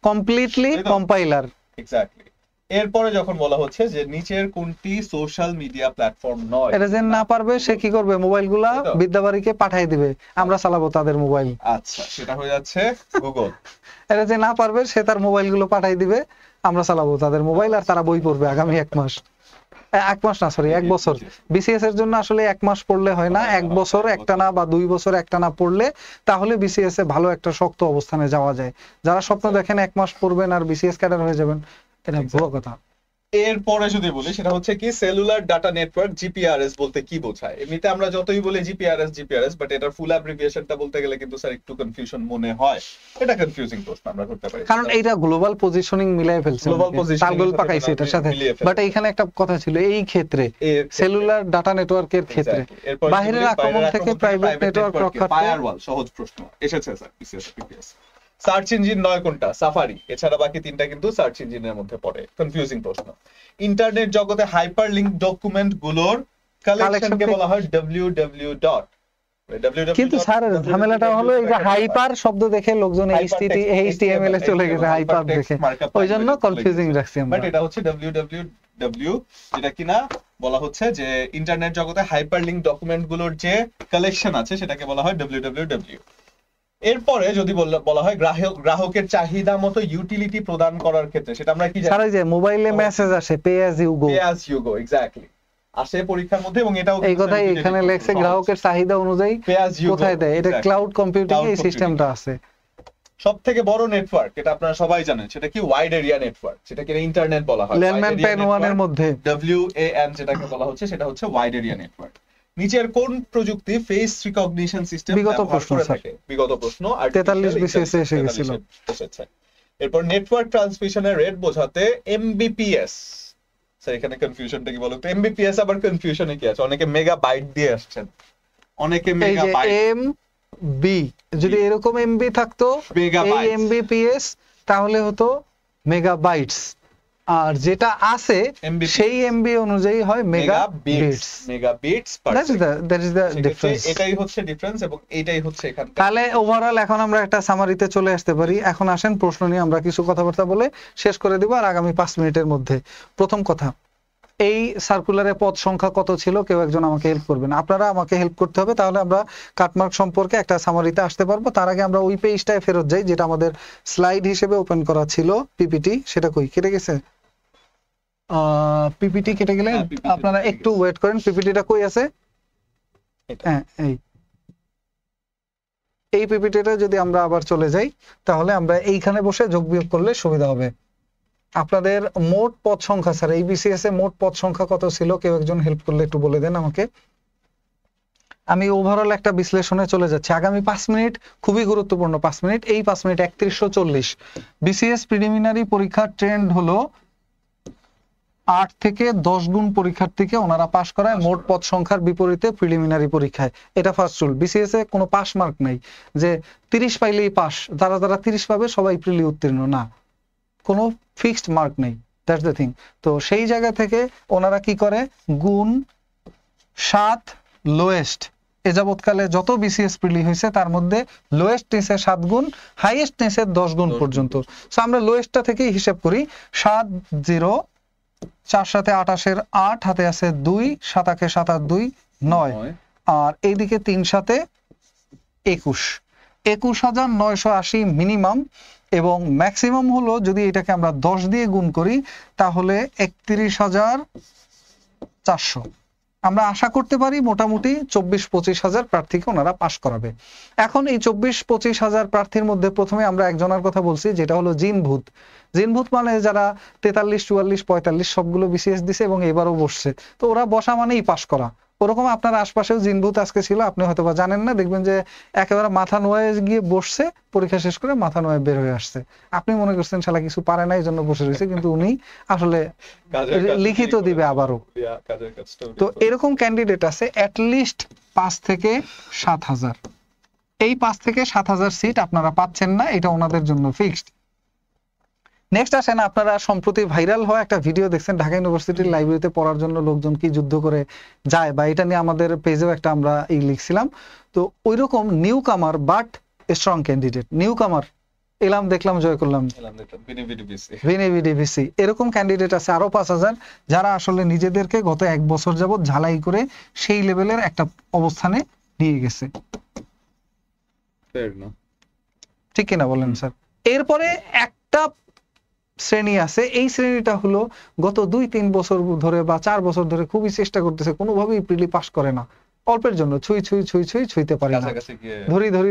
Speaker 1: কমপ্লিটলি
Speaker 2: তাই তো?
Speaker 1: কম্পাইলার।
Speaker 2: এক্স্যাক্টলি। এরপরে যখন বলা হচ্ছে যে নিচের কোনটি সোশ্যাল মিডিয়া প্ল্যাটফর্ম নয়,
Speaker 1: এটা যে না পারবে সে কি করবে, মোবাইলগুলা
Speaker 2: তাই তো?
Speaker 1: বিদ্যাবাড়িকে পাঠিয়ে দিবে, আমরা চালাবো তাদের মোবাইল।
Speaker 2: আচ্ছা, সেটা হয়ে যাচ্ছে গুগল।
Speaker 1: এটা যে না পারবে সে তার মোবাইলগুলো পাঠিয়ে দিবে, আমরা চালাবো তাদের মোবাইল, আর তারা বই পড়বে আগামী 1 মাস, 1 মাস না সরি 1 বছর। বিসিএস এর জন্য আসলে 1 মাস পড়লে হয় না, 1 বছর একটানা বা 2 বছর একটানা পড়লে তাহলে বিসিএস এ ভালো একটা শক্ত অবস্থানে যাওয়া যায়। যারা স্বপ্ন দেখেন 1 মাস পড়বেন আর বিসিএস ক্যাডার হয়ে যাবেন, এটা ভুল কথা।
Speaker 2: এরপরে যদি বলি সেটা হচ্ছে কি সেলুলার ডাটা নেটওয়ার্ক, জিপিআরএস বলতে কি বোঝায়? এমনিতে আমরা যতই বলি জিপিআরএস, বাট এটার ফুল অ্যাব্রিভিয়েশনটা বলতে গেলে কিন্তু স্যার একটু কনফিউশন মনে হয়, এটা কনফিউজিং প্রশ্ন আমরা করতে পারি,
Speaker 1: কারণ এইটা গ্লোবাল পজিশনিং মিলাই ফেলছে,
Speaker 2: Global positioning
Speaker 1: তালগোল
Speaker 2: এর
Speaker 1: পাকাইছে
Speaker 2: সাথে
Speaker 1: এটার সাথে।
Speaker 2: মিলিয়ে ফেলছে।
Speaker 1: বাট এইখানে একটা কথা ছিল, এই ক্ষেত্রে সেলুলার ডাটা নেটওয়ার্কের ক্ষেত্রে বাহিরের আক্রমণ থেকে প্রাইভেট নেটওয়ার্ক রক্ষার্থে
Speaker 2: ফায়ারওয়াল, সহজ প্রশ্ন এসেছে sir BCS PPS. Search engine নয় কোনটা? সাফারি, এছাড়া বাকি তিনটা কিন্তু সার্চ ইঞ্জিনের মধ্যে পড়ে, কনফিউজিং প্রশ্ন। ইন্টারনেট জগতে হাইপারলিংক ডকুমেন্ট গুলোর কালেকশনকে বলা হয় www ডট।
Speaker 1: কিন্তু স্যার ঝামেলাটা হলো এই যে হাইপার শব্দ দেখে লোকজন HTML এ চলে গেছে, হাইপার দেখে, ওই জন্য কনফিউজিং রাখছি আমরা।
Speaker 2: বাট এটা হচ্ছে www, যেটা কিনা বলা হচ্ছে যে ইন্টারনেট জগতে হাইপারলিংক ডকুমেন্ট গুলোর যে কালেকশন আছে সেটাকে বলা হয় www। এরপরে যদি বলা হয় গ্রাহকের চাহিদা মতো ইউটিলিটি প্রদান করার ক্ষেত্রে, সেটা আমরা কি জানি?
Speaker 1: স্যার এই যে মোবাইলে মেসেজ আসে pay as you go,
Speaker 2: pay as you go, exactly, আসে পরীক্ষার মধ্যে, এবং এটাও
Speaker 1: এই কথাই এখানে লেখছে গ্রাহকের চাহিদা অনুযায়ী কোথায় দেয়, এটা ক্লাউড কম্পিউটিং এই সিস্টেমটা আছে।
Speaker 2: সব থেকে বড় নেটওয়ার্ক, এটা আপনারা সবাই জানেন, সেটা কি ওয়াইড এরিয়া নেটওয়ার্ক, সেটাকে ইন্টারনেট বলা হয়।
Speaker 1: ল্যান্ডম্যান প্যান 1 এর মধ্যে
Speaker 2: WAN যেটাকে বলা হচ্ছে সেটা হচ্ছে ওয়াইড এরিয়া নেটওয়ার্ক। নিচের কোন প্রযুক্তি ফেস রিকগনিশন সিস্টেম
Speaker 1: বিগত
Speaker 2: ব্যবহার
Speaker 1: প্রশ্ন
Speaker 2: করে
Speaker 1: স্যার।
Speaker 2: থাকে? বিগত প্রশ্ন,
Speaker 1: 43 BCS এ এসে গেছিল।
Speaker 2: এসেছে। এরপর নেটওয়ার্ক ট্রান্সমিশনের রেট বোঝাতে এমবিপিএস, স্যার এখানে কনফিউশনটা কি বলতো? এমবিপিএস আবার কনফিউশনে কি আছে? অনেকে মেগাবাইট দিয়ে আসছেন, অনেকে
Speaker 1: এই যে
Speaker 2: মেগাবাইট,
Speaker 1: এমবি, যদি এরকম এমবি থাকতো এই
Speaker 2: মেগাবাইট,
Speaker 1: এমবিপিএস তাহলে হতো মেগাবাইটস, আর যেটা আছে
Speaker 2: MBPS
Speaker 1: সেই এমবি অনুযায়ী হয় মেগাবিটস।
Speaker 2: মেগাবিটস per second.
Speaker 1: That is the difference.
Speaker 2: এটাই হচ্ছে ডিফারেন্স, এবং এটাই হচ্ছে এখানকার।
Speaker 1: তাহলে ওভারঅল এখন আমরা একটা সামারিতে চলে আসতে পারি। এখন আসেন প্রশ্ন নিয়ে আমরা কিছু কথাবার্তা বলে শেষ করে দিব আর আগামী 5 মিনিটের মধ্যে। প্রথম কথা, এই সার্কুলারে পদ সংখ্যা কত ছিল? কেউ একজন আমাকে হেল্প করবেন, আপনারা আমাকে হেল্প করতে হবে, তাহলে আমরা কাটমার্ক সম্পর্কে একটা সামারিতে আসতে পারবো। তার আগে আমরা ওই পেজটায় ফেরত যাই যেটা আমাদের স্লাইড হিসেবে ওপেন করা ছিল, পিপিটি, সেটা কই কেটে গেছে? পিপিটি কেটে গেলে
Speaker 2: হ্যাঁ, PPT
Speaker 1: আপনারা
Speaker 2: কেটে
Speaker 1: একটু ওয়েট করেন, পিপিটিটা কই আছে? হ্যাঁ, এই পিপিটিটা যদি আমরা আবার চলে যাই তাহলে আমরা এইখানে বসে যোগ বিয়োগ করলে সুবিধা হবে। আপনাদের মোট পদ সংখ্যা, স্যার এই বিসিএস এ মোট পদ সংখ্যা কত ছিল? কেউ একজন হেল্প করলে একটু বলে দেন আমাকে। আমি ওভারঅল একটা বিশ্লেষণে চলে যাচ্ছি। আগামী 5 মিনিট খুবই গুরুত্বপূর্ণ 5 মিনিট। এই 5 মিনিট 3140 বিসিএস প্রিলিমিনারি পরীক্ষার ট্রেন্ড হলো 8 থেকে 10 গুণ পরীক্ষার্থীকে ওনারা পাশ করায় মোট পদ সংখ্যার বিপরীতে প্রিলিমিনারি পরীক্ষায়। এটা ফার্স্ট রুল। বিসিএস এ কোনো পাস মার্ক নাই যে 30 পাইলেই পাস, যারা 30 পাবে সবাই প্রিলি উত্তীর্ণ, না, কোনো ফিক্সড মার্ক নেই, দ্যাটস দ্য থিং। তো সেই জায়গা থেকে ওনারা কি করে, গুণ 7 লোয়েস্ট, এ যাবৎকালে যত বিসিএস প্রিলি হয়েছে তার মধ্যে লোয়েস্ট নিচে 7 গুণ, হাইয়েস্ট নিচে 10 গুণ পর্যন্ত। সো আমরা লোয়েস্টটা থেকেই হিসাব করি। 7 0, 4 7 28 8, হাতে আছে 2, 7 8 7 8 2 9, আর এইদিকে 3 7 21, 21,980 মিনিমাম, এবং ম্যাক্সিমাম হলো যদি এটাকে আমরা 10 দিয়ে গুণ করি তাহলে 31,400। আমরা আশা করতে পারি মোটামুটি 24-25 হাজার প্রার্থীকে ওনারা পাশ করাবে। এখন এই 24-25 হাজার প্রার্থীর মধ্যে প্রথমে আমরা একজনের কথা বলছি, যেটা হলো জিনভূত। জিনভূত মানে যারা 43 44 45 সবগুলো বিসিএস দিছে এবং এবারও বসছে, তো ওরা বসা মানেই পাশ করা। ওরকম আপনার আশপাশেও জিনভূত আজকে ছিল, আপনি হয়তো বা জানেন না, দেখবেন যে একেবারে মাথা নোয়ে গিয়ে বসছে, পরীক্ষা শেষ করে মাথা নোয়ে বের হয়ে আসছে। আপনি মনে করছেন শালা কিছু পারে না এই জন্য বসে রয়েছে, কিন্তু উনি আসলে লিখিত দিবে আবারও। তো এরকম ক্যান্ডিডেট আছে অ্যাটলিস্ট 5 থেকে 7 হাজার। এই 5 থেকে 7 হাজার সিট আপনারা পাচ্ছেন না, এটা ওনাদের জন্য ফিক্সড। নেক্সট আসেন, আপনারা সম্প্রতি ভাইরাল হওয়া একটা ভিডিও দেখছেন, ঢাকা ইউনিভার্সিটির লাইব্রেরিতে পড়ার জন্য লোকজন কি যুদ্ধ করে যায়, বা এটা নিয়ে আমাদের পেজেও একটা আমরা লিখছিলাম। তো ওইরকম নিউ কামার বাট স্ট্রং ক্যান্ডিডেট, নিউ কামার এলাম দেখলাম জয় করলাম ভিনিভিডিভিসি, এরকম ক্যান্ডিডেট আছে আরো 5 হাজার, যারা আসলে নিজেদেরকে গত 1 বছর যাবত ঝালাই করে সেই লেভেলের একটা অবস্থানে নিয়ে গেছে। ঠিক কিনা বলেন স্যার? এরপরে একটা শ্রেণী আছে, এই শ্রেণীটা হলো গত 2-3 বছর ধরে বা 4 বছর ধরে খুবই চেষ্টা করতেছে, কোনোভাবেই প্রিলি পাস করে না, অল্পের জন্য ছুঁইতে পারি না,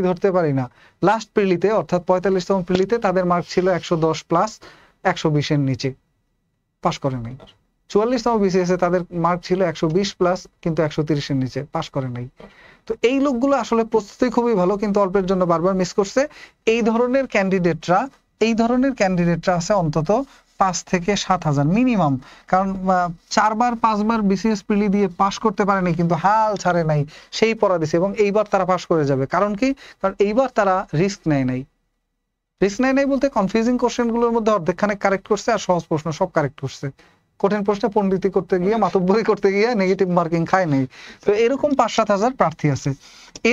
Speaker 1: ধরতে পারি না। লাস্ট প্রিলিতে অর্থাৎ 45তম প্রিলিতে তাদের মার্ক ছিল 110 প্লাস, 120 এর নিচে, পাস করে নাই। 44তম বিসিএস এ তাদের মার্ক ছিল 120 প্লাস, কিন্তু 130 এর নিচে, পাস করে নাই। তো এই লোকগুলো আসলে প্রস্তুতি খুবই ভালো, কিন্তু অল্পের জন্য বারবার মিস করছে। এই ধরনের ক্যান্ডিডেটরা আছে অন্তত 5 থেকে 7 হাজার মিনিমাম, কারণ 4বার 5বার বিসিএস প্রিলি দিয়ে পাস করতে পারেনি, কিন্তু হাল ছাড়ে নাই, সেই পড়া দিছে, এবং এইবার তারা পাস করে যাবে। কারণ কি? কারণ এইবার তারা রিস্ক নেয় নাই বলতে কনফিউজিং কোশ্চেন গুলোর মধ্যে অর্ধেকখানে কারেক্ট করছে, আর সহজ প্রশ্ন সব কারেক্ট করছে। কঠিন প্রশ্নে পণ্ডিতি করতে গিয়ে, মাতব্বরি করতে গিয়ে নেগেটিভ মার্কিং খায় নেই। তো এরকম 5-7 হাজার প্রার্থী আছে।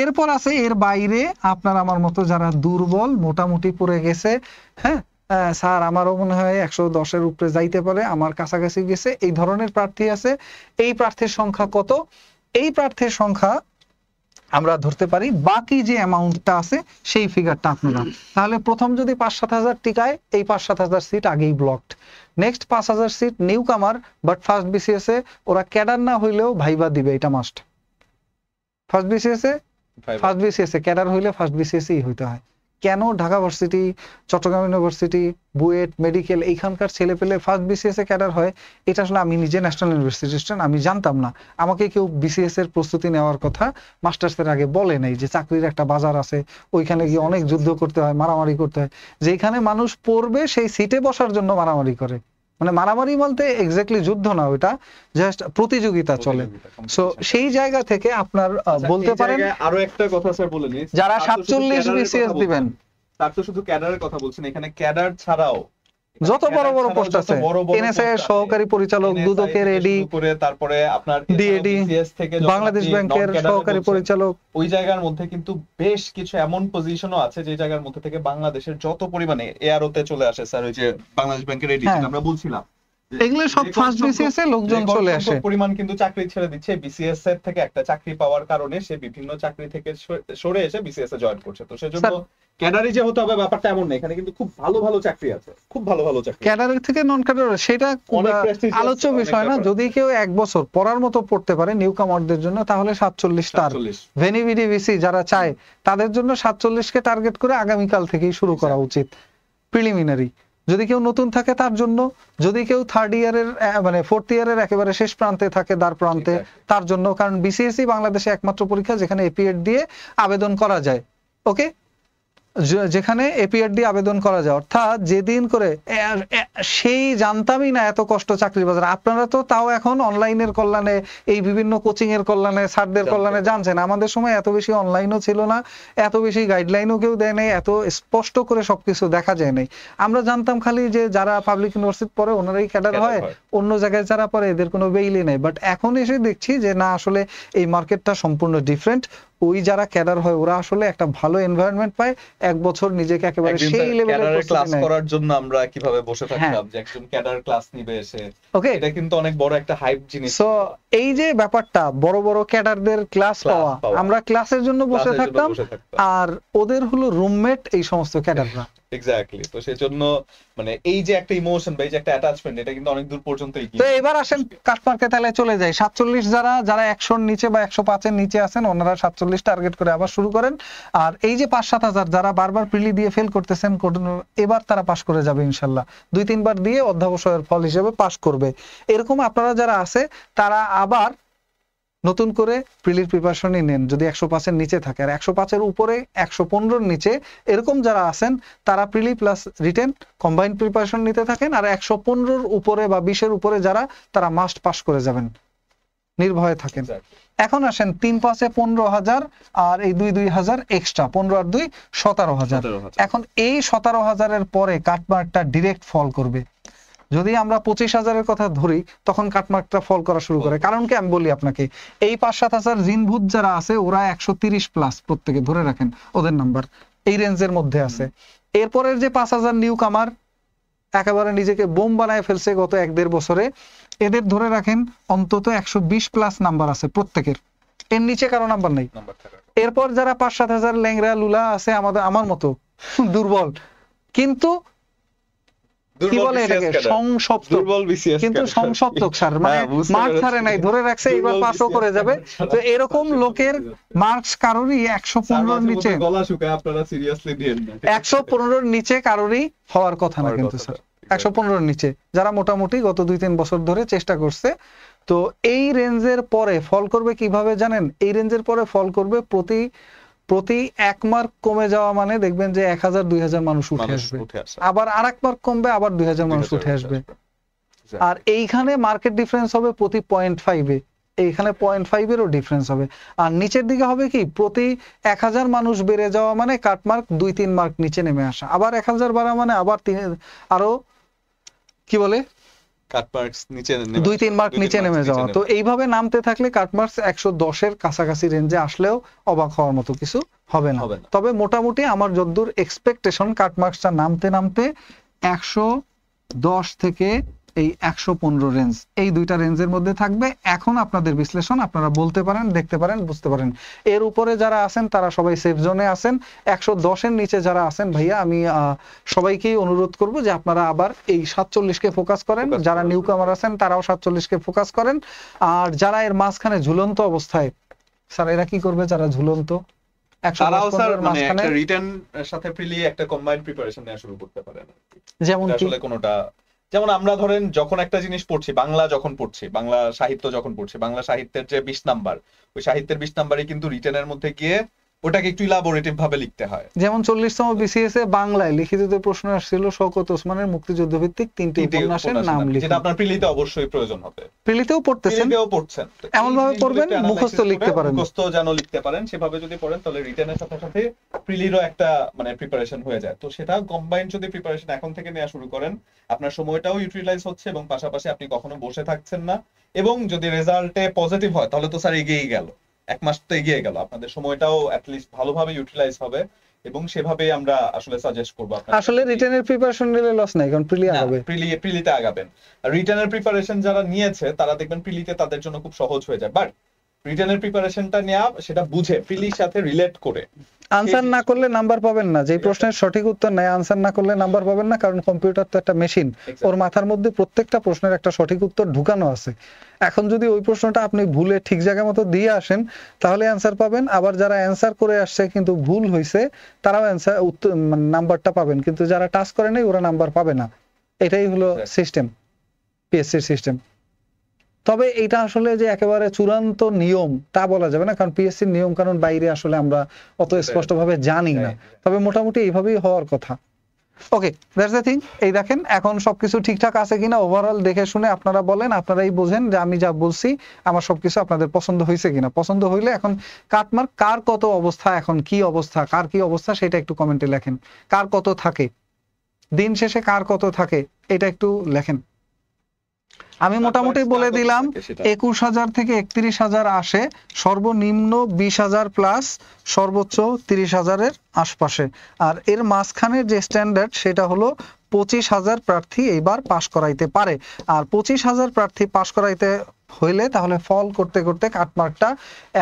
Speaker 1: এরপর আছে এর বাইরে আপনার আমার মতো যারা দুর্বল, মোটামুটি পড়ে গেছে, হ্যাঁ স্যার আমারও মনে হয় 110-এর উপরে যাইতে পারে, আমার কাছাকাছি গেছে, এই ধরনের প্রার্থী আছে। এই প্রার্থীর সংখ্যা কত? এই প্রার্থীর সংখ্যা আমরা ধরতে পারি বাকি যে অ্যামাউন্টটা আছে সেই ফিগারটা আপনারা, তাহলে প্রথম যদি 5-7 হাজার টিকায়, এই 5-7 হাজার সিট আগেই ব্লকড। নেক্সট 5 হাজার seat newcomer, but first BCS এ ওরা ক্যাডার না হইলেও ভাইবা দিবে, এটা মাস্ট। ফার্স্ট বিসিএস এ ক্যাডার হইলে ফার্স্ট বিসিএস ই হইতে হয়। কেন Dhaka varsity, Chittagong university, BUET, medical এইখানকার ছেলে পেলে ফার্স্ট বিসিএস এ ক্যাডার হয়, এটা আসলে আমি নিজে ন্যাশনাল ইউনিভার্সিটি স্টুডেন্ট, আমি জানতাম না। আমাকে কেউ বিসিএস এর প্রস্তুতি নেওয়ার কথা মাস্টার্সের আগে বলে নাই, যে চাকরির একটা বাজার আছে, ওইখানে গিয়ে অনেক যুদ্ধ করতে হয়, মারামারি করতে হয়। যেখানে মানুষ পড়বে সেই সিটে বসার জন্য মারামারি করে, মানে মারামারি বলতে এক্স্যাক্টলি যুদ্ধ না, ওটা জাস্ট প্রতিযোগিতা চলে। সো সেই জায়গা থেকে আপনার বলতে পারেন,
Speaker 2: আরো একটা কথা স্যার বলে নিই,
Speaker 1: যারা 47 বিসিএস দিবেন,
Speaker 2: তার তো শুধু ক্যাডারের কথা বলছেন, এখানে ক্যাডার ছাড়াও
Speaker 1: যত বড় বড় পোস্ট আছে, এনএসএ এর সহকারী পরিচালক, দুদকের এডি,
Speaker 2: তারপরে আপনার
Speaker 1: ডিএডি, বাংলাদেশ ব্যাংকের সহকারী পরিচালক,
Speaker 2: ওই জায়গার মধ্যে কিন্তু বেশ কিছু এমন পজিশনও আছে যে জায়গার মধ্যে থেকে বাংলাদেশের যত পরিমাণে এআরওতে চলে আসে স্যার, ওই যে বাংলাদেশ ব্যাংকের এডি যেটা আমরা বলছিলাম,
Speaker 1: এগুলো সব ফার্স্ট বিসিএস এ লোকজন চলে আসে।
Speaker 2: পরিমাণ কিন্তু চাকরি ছেড়ে দিচ্ছে বিসিএস এর থেকে, একটা চাকরি পাওয়ার কারণে সে বিভিন্ন চাকরি থেকে সরে এসে বিসিএস এ জয়েন করছে। তো সেজন্য ক্যাডারি যে হতে হবে ব্যাপারটা এমন না, এখানে কিন্তু খুব ভালো ভালো চাকরি আছে, খুব ভালো ভালো চাকরি।
Speaker 1: ক্যাডারের থেকে নন ক্যাডার সেটা আলোচ্য বিষয় না। যদি কেউ 1 বছর পড়ার মতো পড়তে পারে নিউ কামারদের জন্য, তাহলে 47 তার ভেনিভিডিভিসি যারা চায় তাদের জন্য 47 কে টার্গেট করে আগামীকাল থেকেই শুরু করা উচিত প্রিলিমিনারি। যদি কেউ নতুন থাকে তার জন্য, যদি কেউ 3rd ইয়ারের মানে 4th ইয়ারের একেবারে শেষ প্রান্তে থাকে, দ্বার প্রান্তে, তার জন্য। কারণ বিসিএসই বাংলাদেশে একমাত্র পরীক্ষা যেখানে এপিএড দিয়ে আবেদন করা যায়। ওকে, যেখানে এপিআরডি আবেদন করা যায়, অর্থাৎ যেদিন করে সেই জানতামই না এত কষ্ট চাকরির বাজারে। আপনারা তো তাও এখন অনলাইনের কল্যাণে, এই বিভিন্ন কোচিং এর কল্যাণে, স্যারদের কল্যাণে জানছেন। আমাদের সময় এত বেশি অনলাইনও ছিল না, এত বেশি গাইডলাইনও কেউ দেয় নাই, এত স্পষ্ট করে সবকিছু দেখা যায় নাই। আমরা জানতাম খালি যে যারা পাবলিক ইউনিভার্সিটি পড়ে ওনারাই ক্যাডার হয়, অন্য জায়গায় যারা পড়ে এদের কোনো বেইলি নেই। বাট এখন এসে দেখছি যে না, আসলে এই মার্কেটটা সম্পূর্ণ ডিফারেন্ট। ওই যারা ক্যাডার হয় ওরা আসলে একটা ভালো এনভায়রনমেন্ট পায়, এক বছর নিজেকে একেবারে সেই লেভেলের
Speaker 2: ক্লাস করার জন্য আমরা কিভাবে বসে থাকতাম যে একজন ক্যাডার ক্লাস নিবে এসে,
Speaker 1: ওকে,
Speaker 2: এটা কিন্তু অনেক বড় একটা হাইপ জিনিস।
Speaker 1: সো এই যে ব্যাপারটা, বড় বড় ক্যাডারদের ক্লাস পাওয়া, আমরা ক্লাসের জন্য বসে থাকতাম, আর ওদের হলো রুমমেট এই সমস্ত ক্যাডাররা।
Speaker 2: এক্স্যাক্টলি। তো সেজন্য মানে এই যে একটা ইমোশন বা এই যে একটা অ্যাটাচমেন্ট, এটা কিন্তু অনেক দূর পর্যন্ত এগিয়ে।
Speaker 1: তো এবার আসেন কাটমার্কে তাহলে চলে যাই। 47 যারা 100 এর নিচে বা 105 এর নিচে আছেন, ওনারা 47 টার্গেট করে আবার শুরু করেন। আর এই যে 5-7 হাজার যারা বারবার প্রিলি দিয়ে ফেল করতেছেন, এবার তারা পাস করে যাবে ইনশাল্লাহ। 2-3 বার দিয়ে অধ্যাবসায়ের ফল হিসেবে পাস করবে। এরকম আপনারা যারা আছে তারা আবার নতুন করে প্রিলির প্রিপারেশনই নেন যদি 105 এর নিচে থাকে। আর 105 এর উপরে, 115 এর নিচে এরকম যারা আছেন তারা প্রিলি প্লাস রিটেন কম্বাইন্ড প্রিপারেশন নিতে থাকেন। আর 115 এর উপরে বা 20 এর উপরে যারা, তারা মাস্ট পাস করে যাবেন, নির্ভয়ে থাকেন। এখন আসেন 3-5-এ 15,000 আর এই 2-2,000 এক্সট্রা, 15 আর 2 17,000। এখন এই 17,000 পরে কাটমার্কটা ডিরেক্ট ফল করবে। যদি আমরা 25,000-এর কথা ধরি তখন কাটমার্কটা ফল করা শুরু করে। কারণ কি আমি বলি আপনাকে, এই 5-7 হাজার জিনভূত যারা আছে ওরা 130 প্লাস প্রত্যেকে ধরে রাখেন, ওদের নাম্বার এই রেঞ্জের মধ্যে আছে। এরপরের যে 5,000 নিউ কামার একেবারে নিজেকে বোম বানায় ফেলছে গত 1-1.5 বছরে, এদের ধরে রাখেন অন্তত 120 প্লাস নাম্বার আছে প্রত্যেকের, এর নিচে কারো নাম্বার নেই। এরপর যারা 5-7 হাজার ল্যাংরা লুলা আছে আমার মতো দুর্বল, কিন্তু কি বলে এটাকে, কিন্তু সংসপ্তক স্যার, মানে মার্কস ছাড়ে নাই, ধরে রাখছে এবার পাসও করে যাবে। তো এরকম লোকের মার্কস কারোরই 115 এর নিচে, 115 এর নিচে কারোরই হওয়ার কথা না কিন্তু স্যার। 115 এর নিচে যারা মোটামুটি গত 2-3 বছর ধরে চেষ্টা করছে। তো এই রেঞ্জের পরে ফল করবে কিভাবে জানেন? এই রেঞ্জের পরে ফল করবে প্রতি 1 মার্ক কমে যাওয়া মানে দেখবেন যে 1,000-2,000 মানুষ উঠে আসবে, আবার আর 1 মার্ক কমবে আবার 2,000 মানুষ উঠে আসবে। আর এইখানে মার্কেট ডিফারেন্স হবে প্রতি 0.5-এ, এইখানে 0.5 এরও ডিফারেন্স হবে। আর নিচের দিকে হবে কি, প্রতি 1,000 মানুষ বেড়ে যাওয়া মানে কাটমার্ক 2-3 মার্ক নিচে নেমে আসা, আবার 1,000 বাড়া মানে আবার আরো কি বলে
Speaker 2: কাটমার্কস নিচে
Speaker 1: 2-3 মার্ক নিচে নেমে যাওয়া। তো এইভাবে নামতে থাকলে কাটমার্কস 110-এর কাছাকাছি রেঞ্জে আসলেও অবাক হওয়ার মতো কিছু হবে না। তবে মোটামুটি আমার যতদূর এক্সপেকটেশন, কাটমার্কসটা নামতে নামতে 110 থেকে এই 115 রেঞ্জ, এই দুইটা রেঞ্জের মধ্যে থাকবে। এখন আপনাদের বিশ্লেষণ, আপনারা বলতে পারেন, দেখতে পারেন, বুঝতে পারেন। এর উপরে যারা আছেন তারা সবাই সেফ জোনে আছেন। 110-এর নিচে যারা আছেন ভাইয়া, আমি সবাইকেই অনুরোধ করব যে আপনারা আবার এই 47-কে ফোকাস করেন। যারা নিউ কামার আছেন তারাও 47-কে ফোকাস করেন। আর যারা এর মাঝখানে ঝুলন্ত অবস্থায়, স্যার এরা কি করবে? যারা ঝুলন্ত,
Speaker 2: তারাও স্যার মানে একটা রিটেন সাথে প্রিলি একটা কম্বাইন্ড প্রিপারেশন নেওয়া শুরু করতে পারেন। যেমন আসলে কোনটা, যেমন আমরা ধরেন যখন একটা জিনিস পড়ছি, বাংলা যখন পড়ছি, বাংলা সাহিত্য যখন পড়ছি, বাংলা সাহিত্যের যে 20 নাম্বার, ওই সাহিত্যের 20 নাম্বারই কিন্তু রিটেনের মধ্যে গিয়ে ওটাকে একটু ইলাবোরেটিভ ভাবে লিখতে হয়।
Speaker 1: যেমন 40তম বিসিএস এ বাংলায় লিখিত প্রশ্ন আসছিল শওকত ওসমানের মুক্তিযুদ্ধ ভিত্তিক 3টি উপন্যাসের নাম লিখুন,
Speaker 2: যেটা আপনার প্রিলিতে অবশ্যই প্রয়োজন হবে।
Speaker 1: প্রিলিতেও পড়তেছেন, এমন ভাবে পড়বেন মুখস্থ লিখতে পারেন,
Speaker 2: মুখস্থ যেন লিখতে পারেন, সেভাবে যদি পড়েন তাহলে রিটেনের সাথে সাথে প্রিলিরও একটা মানে প্রিপারেশন হয়ে যায়। তো সেটা কম্বাইন্ড যদি প্রিপারেশন এখন থেকে নেওয়া শুরু করেন, আপনার সময়টাও ইউটিলাইজ হচ্ছে এবং পাশাপাশি আপনি কখনো বসে থাকছেন না। এবং যদি রেজাল্টে পজিটিভ হয় তাহলে তো স্যার এগিয়েই গেল, 1 মাস তো এগিয়ে গেল, আপনাদের সময়টাও অ্যাটলিস্ট ভালোভাবে ইউটিলাইজ হবে। এবং সেভাবেই আমরা আসলে সাজেস্ট করব আপনাদের।
Speaker 1: আসলে রিটেনের প্রিপারেশন নিলে লস নাই, কারণ প্রিলি আগাবে,
Speaker 2: প্রিলিতে আগাবেন। রিটেনের প্রিপারেশন যারা নিয়েছে তারা দেখবেন প্রিলিতে তাদের জন্য খুব সহজ হয়ে যায়। বাট রিটেনের প্রিপারেশনটা নেওয়া, সেটা বুঝে প্রিলির সাথে রিলেট করে
Speaker 1: আনসার না করলে নাম্বার পাবেন না। যে প্রশ্নের সঠিক উত্তর নাই, আনসার না করলে নাম্বার পাবেন না, কারণ কম্পিউটার তো একটা মেশিন, ওর মাথার মধ্যে প্রত্যেকটা প্রশ্নের একটা সঠিক উত্তর ঢুকানো আছে। এখন যদি ওই প্রশ্নটা আপনি ভুলে ঠিক জায়গা মতো দিয়ে আসেন তাহলে অ্যান্সার পাবেন। আবার যারা অ্যান্সার করে আসছে কিন্তু ভুল হয়েছে তারাও অ্যান্সার নাম্বারটা পাবেন, কিন্তু যারা টাচ করে নাই ওরা নাম্বার পাবে না। এটাই হলো সিস্টেম, পিএসসির সিস্টেম। তবে এটা আসলে যে একেবারে চূড়ান্ত নিয়ম তা বলা যাবে না, কারণ পিএসসির নিয়ম কানুন বাইরে আসলে আমরা অত স্পষ্টভাবে জানি না, তবে মোটামুটি এইভাবেই হওয়ার কথা। ওকে, দ্যাটস দ্য থিং। এই দেখেন এখন সবকিছু ঠিকঠাক আছে কিনা ওভারঅল দেখে শুনে আপনারা বলেন, আপনারাই বোঝেন যে আমি যা বলছি আমার সবকিছু আপনাদের পছন্দ হয়েছে কিনা। পছন্দ হইলে এখন কাটমার্ক কার কত অবস্থা, এখন কি অবস্থা, কার কি অবস্থা সেটা একটু কমেন্টে লেখেন। কার কত থাকে, দিন শেষে কার কত থাকে এটা একটু লেখেন। আমি মোটামুটি বলে দিলাম 21,000 থেকে 31,000 আসে, সর্বনিম্ন 20,000 প্লাস, সর্বোচ্চ 30,000-এর আশপাশে। আর এর মাঝখানের যে স্ট্যান্ডার্ড সেটা হলো 25,000 প্রার্থী এইবার পাশ করাইতে পারে। আর 25,000 প্রার্থী পাশ করাইতে হইলে তাহলে ফল করতে করতে কাটমার্কটা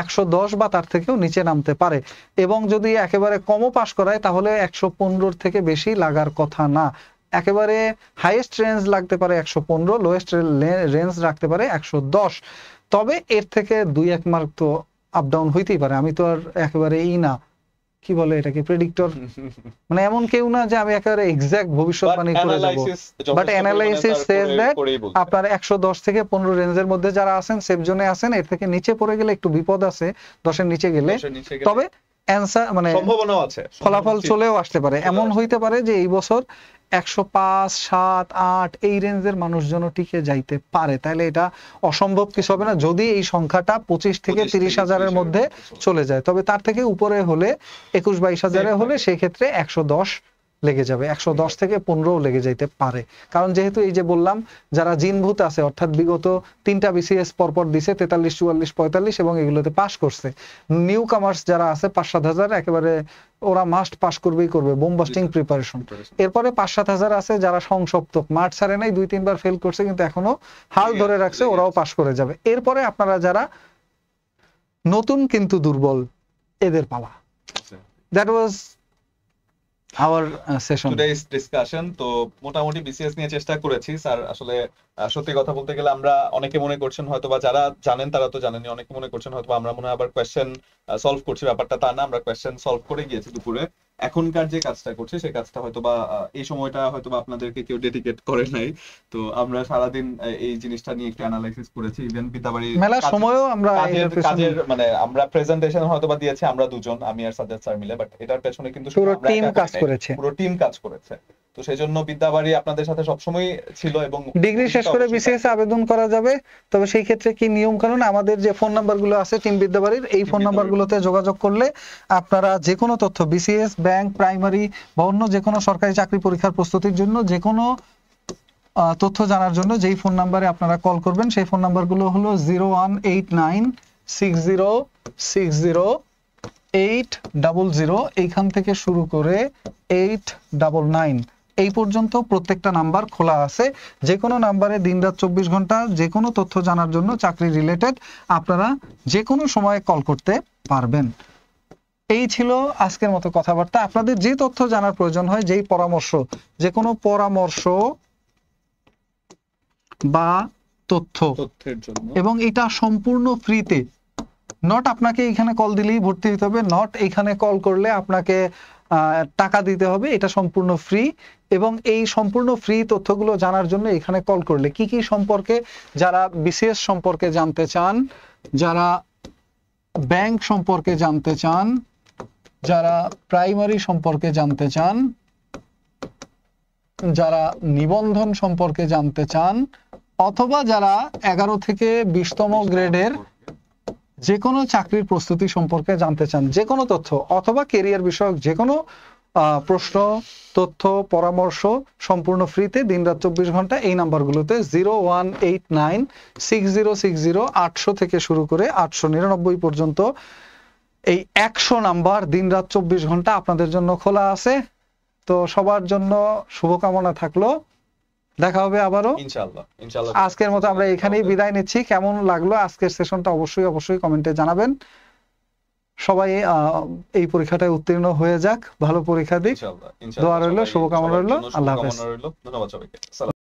Speaker 1: 110 বা তার থেকেও নিচে নামতে পারে। এবং যদি একেবারে কমও পাশ করায় তাহলে 115 থেকে বেশি লাগার কথা না। একেবারে হাইয়েস্ট রেঞ্জ লাগতে পারে 115, লোয়েস্ট রেঞ্জ রাখতে পারে 110। তবে এর থেকে 2-1 মার্ক তো আপ ডাউন হইতেই পারে। আমি তো আর একেবারে না কি বলে এটাকে প্রেডিক্টর, মানে এমন কেউ না যে আমি একেবারে এক্সাক্ট ভবিষ্যৎবাণী করে যাব। বাট অ্যানালাইসিস সেজ দ্যাট আপনার 110 থেকে 15 রেঞ্জের মধ্যে যারা আছেন সেফ জোনে আছেন। এর থেকে নিচে পড়ে গেলে একটু বিপদ আছে 10-এর নিচে গেলে, তবে অ্যানসার মানে
Speaker 2: সম্ভাবনা আছে,
Speaker 1: ফলাফল চলেও আসতে পারে। এমন হইতে পারে যে এই বছর 105, 7, 8 এই রেঞ্জের মানুষজন টিকে যাইতে পারে। তাহলে এটা অসম্ভব কিছু হবে না যদি এই সংখ্যাটা 25 থেকে 30,000-এর মধ্যে চলে যায়। তবে তার থেকে উপরে হলে 21-22,000-এ হলে সেই ক্ষেত্রে 110 লেগে যাবে, 110 থেকে 15 লেগে যাইতে পারে। কারণ যেহেতু এই যে বললাম যারা জিনভূত আছে, অর্থাৎ বিগত 3টা বিসিএস পরপর দিছে 43, 44, 45 এবং এগুলোতে পাস করছে, নিউ কামার্স যারা আছে 5-7,000 একেবারে ওরা মাস্ট পাস করবেই করবে, বোমবাস্টিং প্রিপারেশন। এরপরে 5-7,000 আছে যারা সংসপ্তক, মাঠ ছাড়ে নাই, 2-3 বার ফেল করছে কিন্তু এখনো হাল ধরে রাখছে, ওরাও পাস করে যাবে। এরপরে আপনারা যারা নতুন কিন্তু দুর্বল এদের পালা। That was our session,
Speaker 2: today's discussion. তো মোটামুটি বিসিএস নিয়ে চেষ্টা করেছি স্যার। আসলে সত্যি কথা বলতে গেলে আমরা অনেকে মনে করছেন হয়তো বা যারা জানেন তারা তো জানেনি, অনেকে মনে করছেন হয়তো আমরা মনে হয় আবার কোয়েশ্চেন সলভ করছি, ব্যাপারটা তা না। আমরা কোয়েশ্চেন সলভ করে গিয়েছি দুপুরে। এখনকার যে কাজটা করছি সেই কাজটা হয়তো বা এই সময়টা হয়তো বা আপনাদেরকে কেউ ডেডিকেট করে নাই। তো আমরা সারাদিন এই জিনিসটা নিয়ে একটু অ্যানালাইসিস করেছি। ইভেন বিদ্যাবাড়ি
Speaker 1: মেলার সময়ও আমরা
Speaker 2: কাজের মানে আমরা প্রেজেন্টেশন হয়তো বা দিয়েছি আমরা দুজন, আমি আর সাজ্জাদ স্যার মিলে, বাট এটার পেছনে কিন্তু
Speaker 1: পুরো টিম কাজ করেছে,
Speaker 2: পুরো টিম কাজ করেছে। তো সেই জন্য বিদ্যাবাড়ি আপনাদের সাথে সবসময় ছিল। এবং
Speaker 1: ডিগ্রি শেষ করে বিসিএস আবেদন করা যাবে। তবে সেই ক্ষেত্রে কি নিয়ম কানুন, আমাদের যে ফোন নাম্বারগুলো আছে টিম বিদ্যাবাড়ির, এই ফোন নাম্বারগুলোতে যোগাযোগ করলে আপনারা যে কোনো তথ্য, বিসিএস, ব্যাংক, প্রাইমারি বা অন্য যে কোনো সরকারি চাকরি পরীক্ষার প্রস্তুতির জন্য যে কোনো তথ্য জানার জন্য যেই ফোন নাম্বারে আপনারা কল করবেন সেই ফোন নাম্বারগুলো হলো 018960608000, এইখান থেকে শুরু করে 899 এই পর্যন্ত প্রত্যেকটা নাম্বার খোলা আছে। যে কোনো নাম্বারে দিনরাত 24 ঘন্টা যে কোনো তথ্য জানার জন্য চাকরি রিলেটেড আপনারা যে কোনো সময় কল করতে পারবেন। এই ছিল আজকের মতো কথাবার্তা। আপনাদের যে তথ্য জানার প্রয়োজন হয়, যেই পরামর্শ, যে কোনো পরামর্শ বা তথ্যের জন্য, এবং এটা সম্পূর্ণ ফ্রিতে, নট আপনাকে এখানে কল দিলেই ভর্তি হতে হবে, নট এখানে কল করলে আপনাকে টাকা দিতে হবে, এটা সম্পূর্ণ ফ্রি। এবং এই সম্পূর্ণ ফ্রি তথ্যগুলো জানার জন্য এখানে কল করলে কি কি সম্পর্কে, যারা বিসিএস সম্পর্কে জানতে চান, যারা ব্যাংক সম্পর্কে জানতে চান, যারা প্রাইমারি সম্পর্কে জানতে চান, যারা নিবন্ধন সম্পর্কে জানতে চান, অথবা যারা 11 থেকে 20তম গ্রেডের যে কোনো চাকরির প্রস্তুতি সম্পর্কে জানতে চান, যে কোনো তথ্য অথবা কেরিয়ার বিষয়ক যে কোনো প্রশ্ন, তথ্য, পরামর্শ সম্পূর্ণ ফ্রিতে দিনরাত 24 ঘন্টা এই নাম্বারগুলোতে 018960608000 থেকে শুরু করে 899 পর্যন্ত এই 100 নাম্বার দিনরাত 24 ঘন্টা আপনাদের জন্য খোলা আছে। তো সবার জন্য শুভকামনা থাকলো, দেখা হবে আবারও ইনশাআল্লাহ। আজকের মতো আমরা এখানেই বিদায় নিচ্ছি। কেমন লাগলো আজকের সেশনটা অবশ্যই কমেন্টে জানাবেন। সবাই এই পরীক্ষাটায় উত্তীর্ণ হয়ে যাক, ভালো পরীক্ষা দিক, দোয়া রইল, শুভকামনা রইল। আল্লাহ হাফেজ।
Speaker 2: ধন্যবাদ সবাইকে।